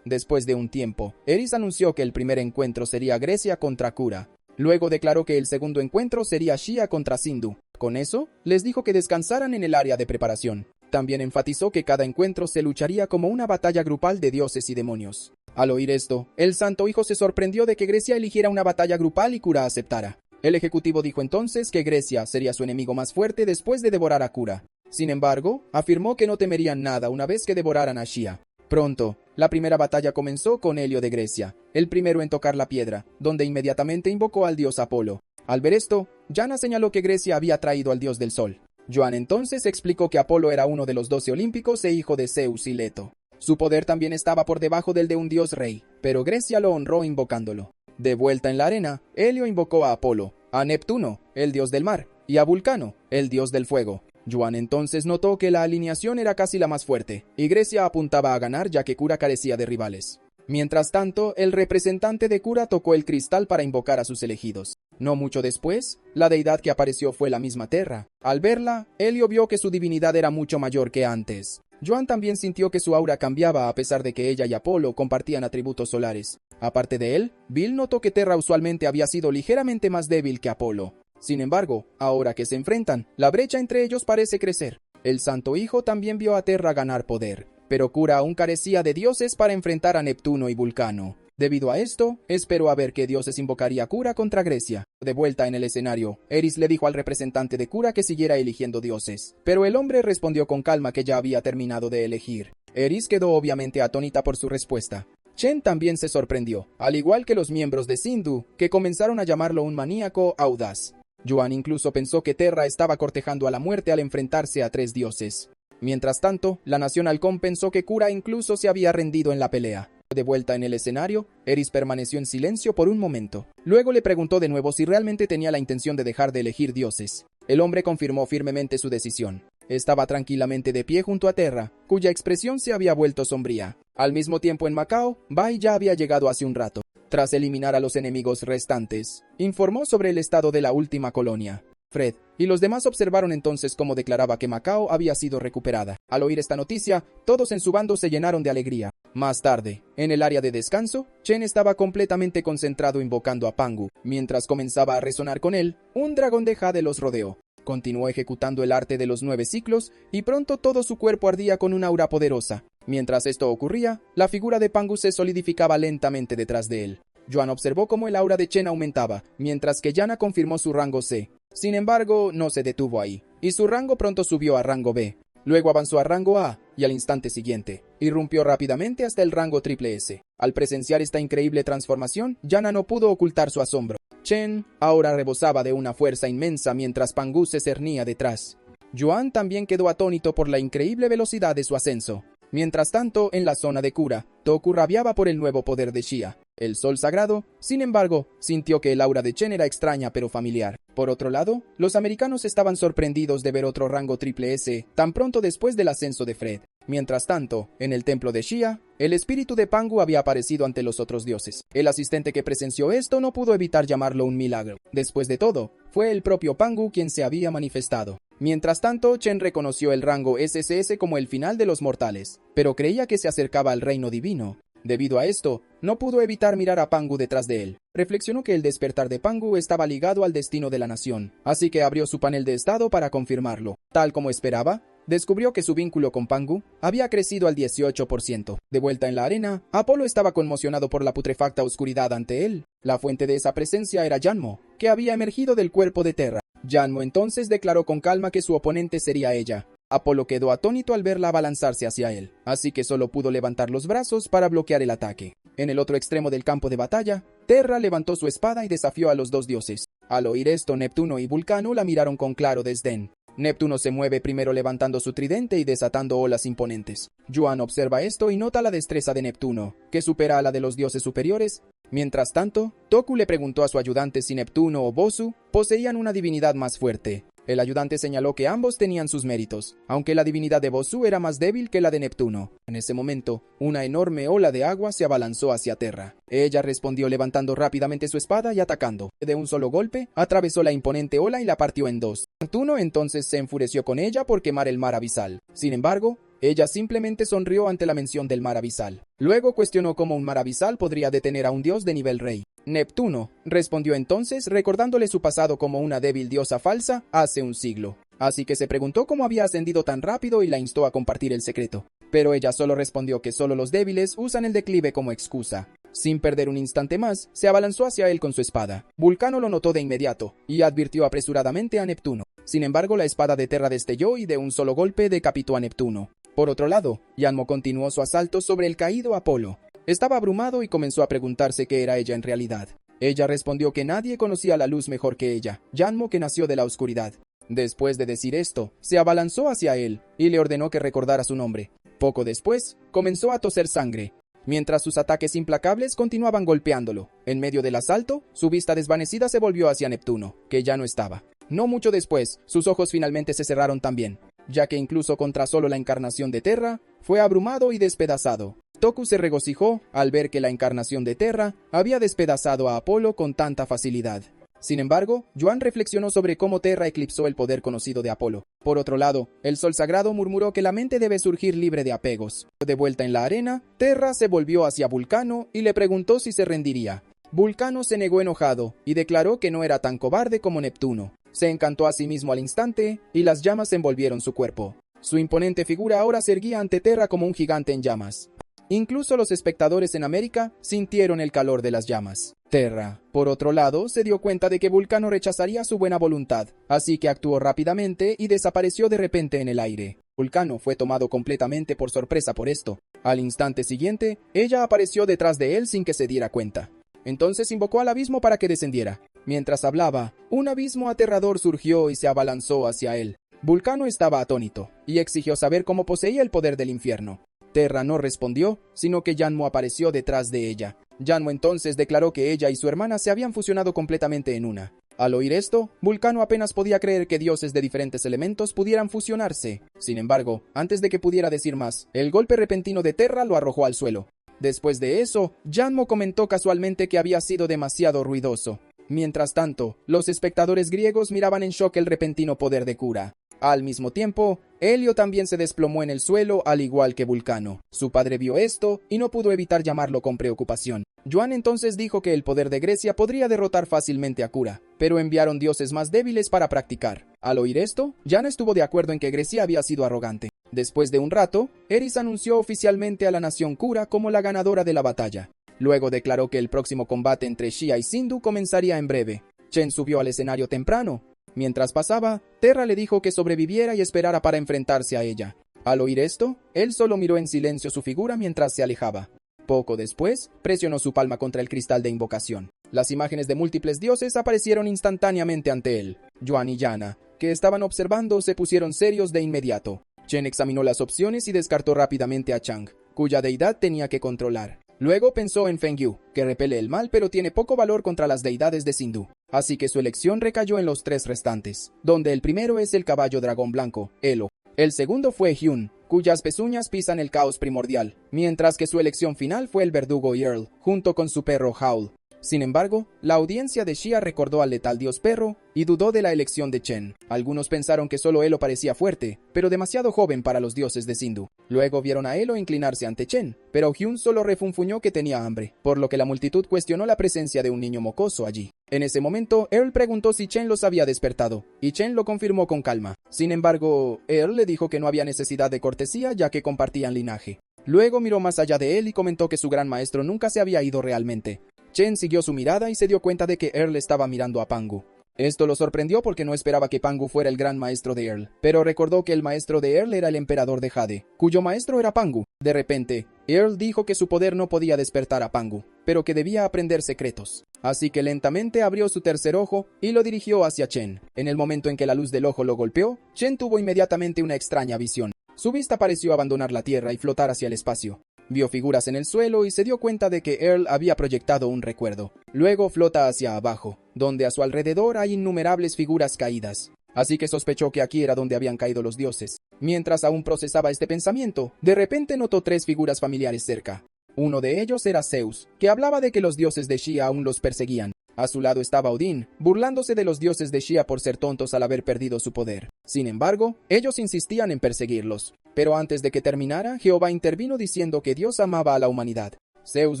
Después de un tiempo, Eris anunció que el primer encuentro sería Grecia contra Kura. Luego declaró que el segundo encuentro sería Shia contra Sindhu. Con eso, les dijo que descansaran en el área de preparación. También enfatizó que cada encuentro se lucharía como una batalla grupal de dioses y demonios. Al oír esto, el Santo Hijo se sorprendió de que Grecia eligiera una batalla grupal y Kura aceptara. El ejecutivo dijo entonces que Grecia sería su enemigo más fuerte después de devorar a Kura. Sin embargo, afirmó que no temerían nada una vez que devoraran a Shia. Pronto, la primera batalla comenzó con Helio de Grecia, el primero en tocar la piedra, donde inmediatamente invocó al dios Apolo. Al ver esto, Yana señaló que Grecia había traído al dios del sol. Yuan entonces explicó que Apolo era uno de los 12 olímpicos e hijo de Zeus y Leto. Su poder también estaba por debajo del de un dios rey, pero Grecia lo honró invocándolo. De vuelta en la arena, Helio invocó a Apolo, a Neptuno, el dios del mar, y a Vulcano, el dios del fuego. Yuan entonces notó que la alineación era casi la más fuerte, y Grecia apuntaba a ganar ya que Kura carecía de rivales. Mientras tanto, el representante de Kura tocó el cristal para invocar a sus elegidos. No mucho después, la deidad que apareció fue la misma Terra. Al verla, Helio vio que su divinidad era mucho mayor que antes. Yuan también sintió que su aura cambiaba a pesar de que ella y Apolo compartían atributos solares. Aparte de él, Bill notó que Terra usualmente había sido ligeramente más débil que Apolo. Sin embargo, ahora que se enfrentan, la brecha entre ellos parece crecer. El Santo Hijo también vio a Terra ganar poder, pero Kura aún carecía de dioses para enfrentar a Neptuno y Vulcano. Debido a esto, esperó a ver qué dioses invocaría Kura contra Grecia. De vuelta en el escenario, Eris le dijo al representante de Kura que siguiera eligiendo dioses, pero el hombre respondió con calma que ya había terminado de elegir. Eris quedó obviamente atónita por su respuesta. Chen también se sorprendió, al igual que los miembros de Sindhu, que comenzaron a llamarlo un maníaco audaz. Yuan incluso pensó que Terra estaba cortejando a la muerte al enfrentarse a 3 dioses. Mientras tanto, la nación halcón pensó que Kura incluso se había rendido en la pelea. De vuelta en el escenario, Eris permaneció en silencio por un momento. Luego le preguntó de nuevo si realmente tenía la intención de dejar de elegir dioses. El hombre confirmó firmemente su decisión. Estaba tranquilamente de pie junto a Terra, cuya expresión se había vuelto sombría. Al mismo tiempo en Macao, Bai ya había llegado hace un rato. Tras eliminar a los enemigos restantes, informó sobre el estado de la última colonia. Fred y los demás observaron entonces cómo declaraba que Macao había sido recuperada. Al oír esta noticia, todos en su bando se llenaron de alegría. Más tarde, en el área de descanso, Chen estaba completamente concentrado invocando a Pangu. Mientras comenzaba a resonar con él, un dragón de jade los rodeó. Continuó ejecutando el arte de los 9 ciclos y pronto todo su cuerpo ardía con un aura poderosa. Mientras esto ocurría, la figura de Pangu se solidificaba lentamente detrás de él. Yuan observó cómo el aura de Chen aumentaba, mientras que Yana confirmó su rango C. Sin embargo, no se detuvo ahí, y su rango pronto subió a rango B. Luego avanzó a rango A, y al instante siguiente, irrumpió rápidamente hasta el rango triple S. Al presenciar esta increíble transformación, Yana no pudo ocultar su asombro. Chen ahora rebosaba de una fuerza inmensa mientras Pangu se cernía detrás. Yuan también quedó atónito por la increíble velocidad de su ascenso. Mientras tanto, en la zona de Kura, Toku rabiaba por el nuevo poder de Xia. El sol sagrado, sin embargo, sintió que el aura de Chen era extraña pero familiar. Por otro lado, los americanos estaban sorprendidos de ver otro rango triple S tan pronto después del ascenso de Fred. Mientras tanto, en el templo de Xia, el espíritu de Pangu había aparecido ante los otros dioses. El asistente que presenció esto no pudo evitar llamarlo un milagro. Después de todo, fue el propio Pangu quien se había manifestado. Mientras tanto, Chen reconoció el rango SSS como el final de los mortales, pero creía que se acercaba al reino divino. Debido a esto, no pudo evitar mirar a Pangu detrás de él. Reflexionó que el despertar de Pangu estaba ligado al destino de la nación, así que abrió su panel de estado para confirmarlo. Tal como esperaba, descubrió que su vínculo con Pangu había crecido al 18%. De vuelta en la arena, Apolo estaba conmocionado por la putrefacta oscuridad ante él. La fuente de esa presencia era Yanmo, que había emergido del cuerpo de Terra. Yanmo entonces declaró con calma que su oponente sería ella. Apolo quedó atónito al verla abalanzarse hacia él, así que solo pudo levantar los brazos para bloquear el ataque. En el otro extremo del campo de batalla, Terra levantó su espada y desafió a los 2 dioses. Al oír esto, Neptuno y Vulcano la miraron con claro desdén. Neptuno se mueve primero levantando su tridente y desatando olas imponentes. Yuan observa esto y nota la destreza de Neptuno, que supera a la de los dioses superiores. Mientras tanto, Toku le preguntó a su ayudante si Neptuno o Bosu poseían una divinidad más fuerte. El ayudante señaló que ambos tenían sus méritos, aunque la divinidad de Bosu era más débil que la de Neptuno. En ese momento, una enorme ola de agua se abalanzó hacia Terra. Ella respondió levantando rápidamente su espada y atacando. De un solo golpe, atravesó la imponente ola y la partió en 2. Neptuno entonces se enfureció con ella por quemar el mar abisal. Sin embargo, ella simplemente sonrió ante la mención del mar abisal. Luego cuestionó cómo un mar abisal podría detener a un dios de nivel rey. Neptuno respondió entonces recordándole su pasado como una débil diosa falsa hace un siglo. Así que se preguntó cómo había ascendido tan rápido y la instó a compartir el secreto. Pero ella solo respondió que solo los débiles usan el declive como excusa. Sin perder un instante más, se abalanzó hacia él con su espada. Vulcano lo notó de inmediato y advirtió apresuradamente a Neptuno. Sin embargo, la espada de Terra destelló y de un solo golpe decapitó a Neptuno. Por otro lado, Yanmo continuó su asalto sobre el caído Apolo. Estaba abrumado y comenzó a preguntarse qué era ella en realidad. Ella respondió que nadie conocía la luz mejor que ella, Yanmo que nació de la oscuridad. Después de decir esto, se abalanzó hacia él y le ordenó que recordara su nombre. Poco después, comenzó a toser sangre, mientras sus ataques implacables continuaban golpeándolo. En medio del asalto, su vista desvanecida se volvió hacia Neptuno, que ya no estaba. No mucho después, sus ojos finalmente se cerraron también, ya que incluso contra solo la encarnación de Terra, fue abrumado y despedazado. Toku se regocijó al ver que la encarnación de Terra había despedazado a Apolo con tanta facilidad. Sin embargo, Yuan reflexionó sobre cómo Terra eclipsó el poder conocido de Apolo. Por otro lado, el Sol Sagrado murmuró que la mente debe surgir libre de apegos. De vuelta en la arena, Terra se volvió hacia Vulcano y le preguntó si se rendiría. Vulcano se negó enojado y declaró que no era tan cobarde como Neptuno. Se encantó a sí mismo al instante y las llamas envolvieron su cuerpo. Su imponente figura ahora se erguía ante Terra como un gigante en llamas. Incluso los espectadores en América sintieron el calor de las llamas. Terra, por otro lado, se dio cuenta de que Vulcano rechazaría su buena voluntad, así que actuó rápidamente y desapareció de repente en el aire. Vulcano fue tomado completamente por sorpresa por esto. Al instante siguiente, ella apareció detrás de él sin que se diera cuenta. Entonces invocó al abismo para que descendiera. Mientras hablaba, un abismo aterrador surgió y se abalanzó hacia él. Vulcano estaba atónito, y exigió saber cómo poseía el poder del infierno. Terra no respondió, sino que Yanmo apareció detrás de ella. Yanmo entonces declaró que ella y su hermana se habían fusionado completamente en una. Al oír esto, Vulcano apenas podía creer que dioses de diferentes elementos pudieran fusionarse. Sin embargo, antes de que pudiera decir más, el golpe repentino de Terra lo arrojó al suelo. Después de eso, Yanmo comentó casualmente que había sido demasiado ruidoso. Mientras tanto, los espectadores griegos miraban en shock el repentino poder de Cura. Al mismo tiempo, Helio también se desplomó en el suelo, al igual que Vulcano. Su padre vio esto y no pudo evitar llamarlo con preocupación. Joan entonces dijo que el poder de Grecia podría derrotar fácilmente a Cura, pero enviaron dioses más débiles para practicar. Al oír esto, Jan estuvo de acuerdo en que Grecia había sido arrogante. Después de un rato, Eris anunció oficialmente a la nación Cura como la ganadora de la batalla. Luego declaró que el próximo combate entre Shia y Sindhu comenzaría en breve. Chen subió al escenario temprano. Mientras pasaba, Terra le dijo que sobreviviera y esperara para enfrentarse a ella. Al oír esto, él solo miró en silencio su figura mientras se alejaba. Poco después, presionó su palma contra el cristal de invocación. Las imágenes de múltiples dioses aparecieron instantáneamente ante él. Yuan y Yana, que estaban observando, se pusieron serios de inmediato. Chen examinó las opciones y descartó rápidamente a Chang, cuya deidad tenía que controlar. Luego pensó en Fengyu, que repele el mal pero tiene poco valor contra las deidades de Sindhu. Así que su elección recayó en los tres restantes, donde el primero es el caballo dragón blanco, Elo. El segundo fue Hyun, cuyas pezuñas pisan el caos primordial, mientras que su elección final fue el verdugo Earl, junto con su perro Howl. Sin embargo, la audiencia de Shia recordó al letal dios perro y dudó de la elección de Chen. Algunos pensaron que solo Elo parecía fuerte, pero demasiado joven para los dioses de Sindhu. Luego vieron a Elo inclinarse ante Chen, pero Hyun solo refunfuñó que tenía hambre, por lo que la multitud cuestionó la presencia de un niño mocoso allí. En ese momento, Earl preguntó si Chen los había despertado, y Chen lo confirmó con calma. Sin embargo, Earl le dijo que no había necesidad de cortesía ya que compartían linaje. Luego miró más allá de él y comentó que su gran maestro nunca se había ido realmente. Chen siguió su mirada y se dio cuenta de que Earl estaba mirando a Pangu. Esto lo sorprendió porque no esperaba que Pangu fuera el gran maestro de Earl, pero recordó que el maestro de Earl era el emperador de Jade, cuyo maestro era Pangu. De repente, Earl dijo que su poder no podía despertar a Pangu, pero que debía aprender secretos. Así que lentamente abrió su tercer ojo y lo dirigió hacia Chen. En el momento en que la luz del ojo lo golpeó, Chen tuvo inmediatamente una extraña visión. Su vista pareció abandonar la tierra y flotar hacia el espacio. Vio figuras en el suelo y se dio cuenta de que Earl había proyectado un recuerdo. Luego flota hacia abajo, donde a su alrededor hay innumerables figuras caídas. Así que sospechó que aquí era donde habían caído los dioses. Mientras aún procesaba este pensamiento, de repente notó tres figuras familiares cerca. Uno de ellos era Zeus, que hablaba de que los dioses de Shia aún los perseguían. A su lado estaba Odín, burlándose de los dioses de Shia por ser tontos al haber perdido su poder. Sin embargo, ellos insistían en perseguirlos. Pero antes de que terminara, Jehová intervino diciendo que Dios amaba a la humanidad. Zeus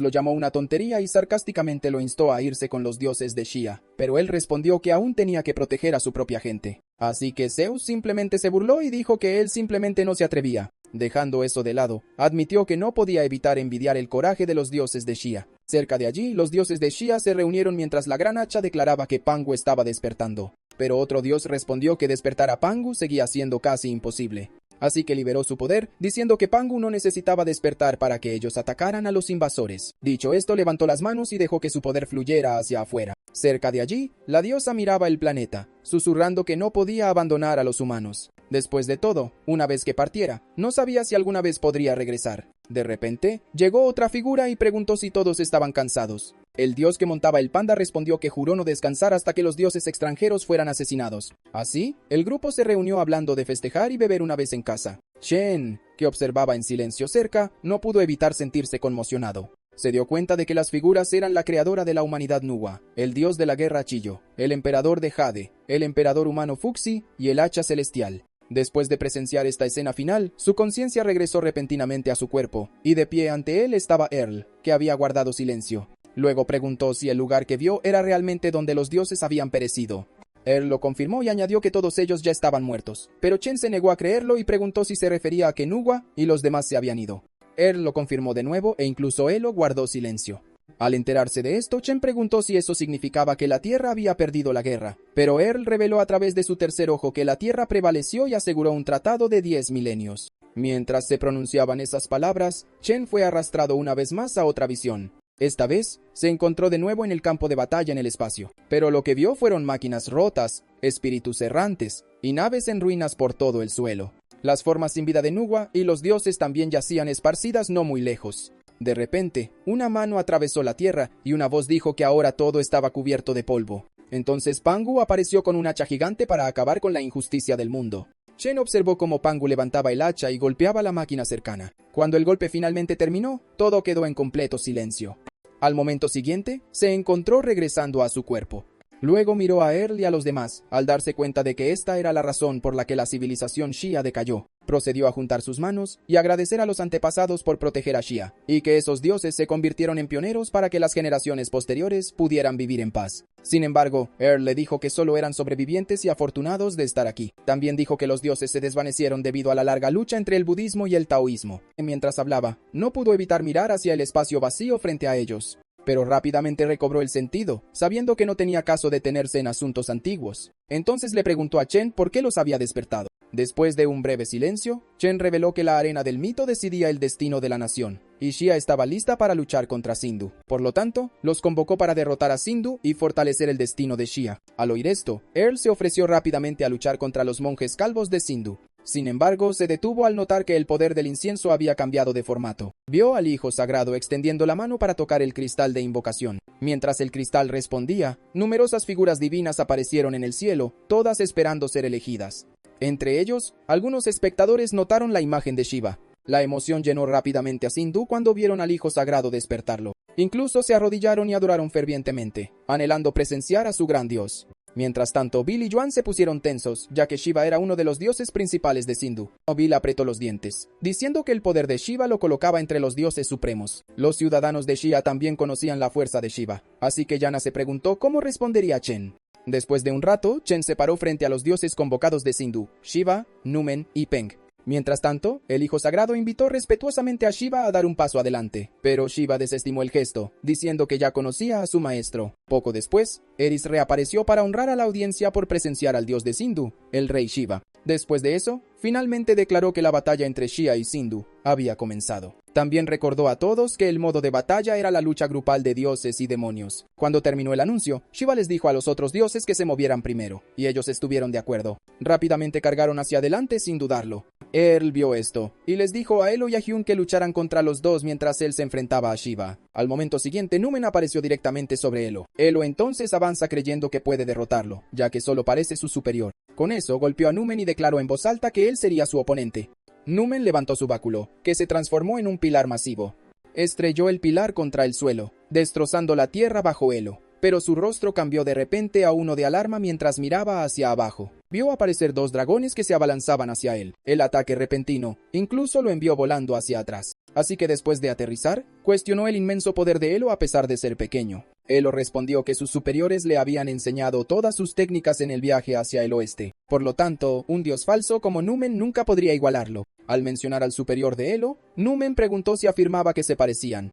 lo llamó una tontería y sarcásticamente lo instó a irse con los dioses de Shia, pero él respondió que aún tenía que proteger a su propia gente. Así que Zeus simplemente se burló y dijo que él simplemente no se atrevía. Dejando eso de lado, admitió que no podía evitar envidiar el coraje de los dioses de Shia. Cerca de allí, los dioses de Shia se reunieron mientras la gran hacha declaraba que Pangu estaba despertando. Pero otro dios respondió que despertar a Pangu seguía siendo casi imposible. Así que liberó su poder, diciendo que Pangu no necesitaba despertar para que ellos atacaran a los invasores. Dicho esto, levantó las manos y dejó que su poder fluyera hacia afuera. Cerca de allí, la diosa miraba el planeta, susurrando que no podía abandonar a los humanos. Después de todo, una vez que partiera, no sabía si alguna vez podría regresar. De repente, llegó otra figura y preguntó si todos estaban cansados. El dios que montaba el panda respondió que juró no descansar hasta que los dioses extranjeros fueran asesinados. Así, el grupo se reunió hablando de festejar y beber una vez en casa. Shen, que observaba en silencio cerca, no pudo evitar sentirse conmocionado. Se dio cuenta de que las figuras eran la creadora de la humanidad Nuwa, el dios de la guerra Chillo, el emperador de Jade, el emperador humano Fuxi y el hacha celestial. Después de presenciar esta escena final, su conciencia regresó repentinamente a su cuerpo, y de pie ante él estaba Earl, que había guardado silencio. Luego preguntó si el lugar que vio era realmente donde los dioses habían perecido. Earl lo confirmó y añadió que todos ellos ya estaban muertos, pero Chen se negó a creerlo y preguntó si se refería a que Nuwa y los demás se habían ido. Earl lo confirmó de nuevo e incluso Elo guardó silencio. Al enterarse de esto, Chen preguntó si eso significaba que la Tierra había perdido la guerra, pero Earl reveló a través de su tercer ojo que la Tierra prevaleció y aseguró un tratado de 10 milenios. Mientras se pronunciaban esas palabras, Chen fue arrastrado una vez más a otra visión. Esta vez, se encontró de nuevo en el campo de batalla en el espacio, pero lo que vio fueron máquinas rotas, espíritus errantes y naves en ruinas por todo el suelo. Las formas sin vida de Nuwa y los dioses también yacían esparcidas no muy lejos. De repente, una mano atravesó la tierra y una voz dijo que ahora todo estaba cubierto de polvo. Entonces Pangu apareció con un hacha gigante para acabar con la injusticia del mundo. Chen observó cómo Pangu levantaba el hacha y golpeaba la máquina cercana. Cuando el golpe finalmente terminó, todo quedó en completo silencio. Al momento siguiente, se encontró regresando a su cuerpo. Luego miró a Earl y a los demás, al darse cuenta de que esta era la razón por la que la civilización Xia decayó. Procedió a juntar sus manos y agradecer a los antepasados por proteger a Xia, y que esos dioses se convirtieron en pioneros para que las generaciones posteriores pudieran vivir en paz. Sin embargo, Earl le dijo que solo eran sobrevivientes y afortunados de estar aquí. También dijo que los dioses se desvanecieron debido a la larga lucha entre el budismo y el taoísmo. Mientras hablaba, no pudo evitar mirar hacia el espacio vacío frente a ellos. Pero rápidamente recobró el sentido, sabiendo que no tenía caso detenerse en asuntos antiguos. Entonces le preguntó a Chen por qué los había despertado. Después de un breve silencio, Chen reveló que la arena del mito decidía el destino de la nación, y Xia estaba lista para luchar contra Sindhu. Por lo tanto, los convocó para derrotar a Sindhu y fortalecer el destino de Xia. Al oír esto, Earl se ofreció rápidamente a luchar contra los monjes calvos de Sindhu. Sin embargo, se detuvo al notar que el poder del incienso había cambiado de formato. Vio al hijo sagrado extendiendo la mano para tocar el cristal de invocación. Mientras el cristal respondía, numerosas figuras divinas aparecieron en el cielo, todas esperando ser elegidas. Entre ellos, algunos espectadores notaron la imagen de Shiva. La emoción llenó rápidamente a Sindhu cuando vieron al hijo sagrado despertarlo. Incluso se arrodillaron y adoraron fervientemente, anhelando presenciar a su gran dios. Mientras tanto, Bill y Yuan se pusieron tensos, ya que Shiva era uno de los dioses principales de Sindhu. Bill apretó los dientes, diciendo que el poder de Shiva lo colocaba entre los dioses supremos. Los ciudadanos de Xia también conocían la fuerza de Shiva, así que Yana se preguntó cómo respondería Chen. Después de un rato, Chen se paró frente a los dioses convocados de Sindhu, Shiva, Numen y Peng. Mientras tanto, el hijo sagrado invitó respetuosamente a Shiva a dar un paso adelante, pero Shiva desestimó el gesto, diciendo que ya conocía a su maestro. Poco después, Eris reapareció para honrar a la audiencia por presenciar al dios de Sindhu, el rey Shiva. Después de eso, finalmente declaró que la batalla entre Xia y Sindhu había comenzado. También recordó a todos que el modo de batalla era la lucha grupal de dioses y demonios. Cuando terminó el anuncio, Shiva les dijo a los otros dioses que se movieran primero, y ellos estuvieron de acuerdo. Rápidamente cargaron hacia adelante sin dudarlo. Earl vio esto, y les dijo a Elo y a Hyun que lucharan contra los dos mientras él se enfrentaba a Shiva. Al momento siguiente, Numen apareció directamente sobre Elo. Elo entonces avanza creyendo que puede derrotarlo, ya que solo parece su superior. Con eso, golpeó a Numen y declaró en voz alta que él sería su oponente. Numen levantó su báculo, que se transformó en un pilar masivo. Estrelló el pilar contra el suelo, destrozando la tierra bajo Elo, pero su rostro cambió de repente a uno de alarma mientras miraba hacia abajo. Vio aparecer dos dragones que se abalanzaban hacia él. El ataque repentino incluso lo envió volando hacia atrás. Así que después de aterrizar, cuestionó el inmenso poder de Elo a pesar de ser pequeño. Elo respondió que sus superiores le habían enseñado todas sus técnicas en el viaje hacia el oeste. Por lo tanto, un dios falso como Numen nunca podría igualarlo. Al mencionar al superior de Elo, Numen preguntó si afirmaba que se parecían.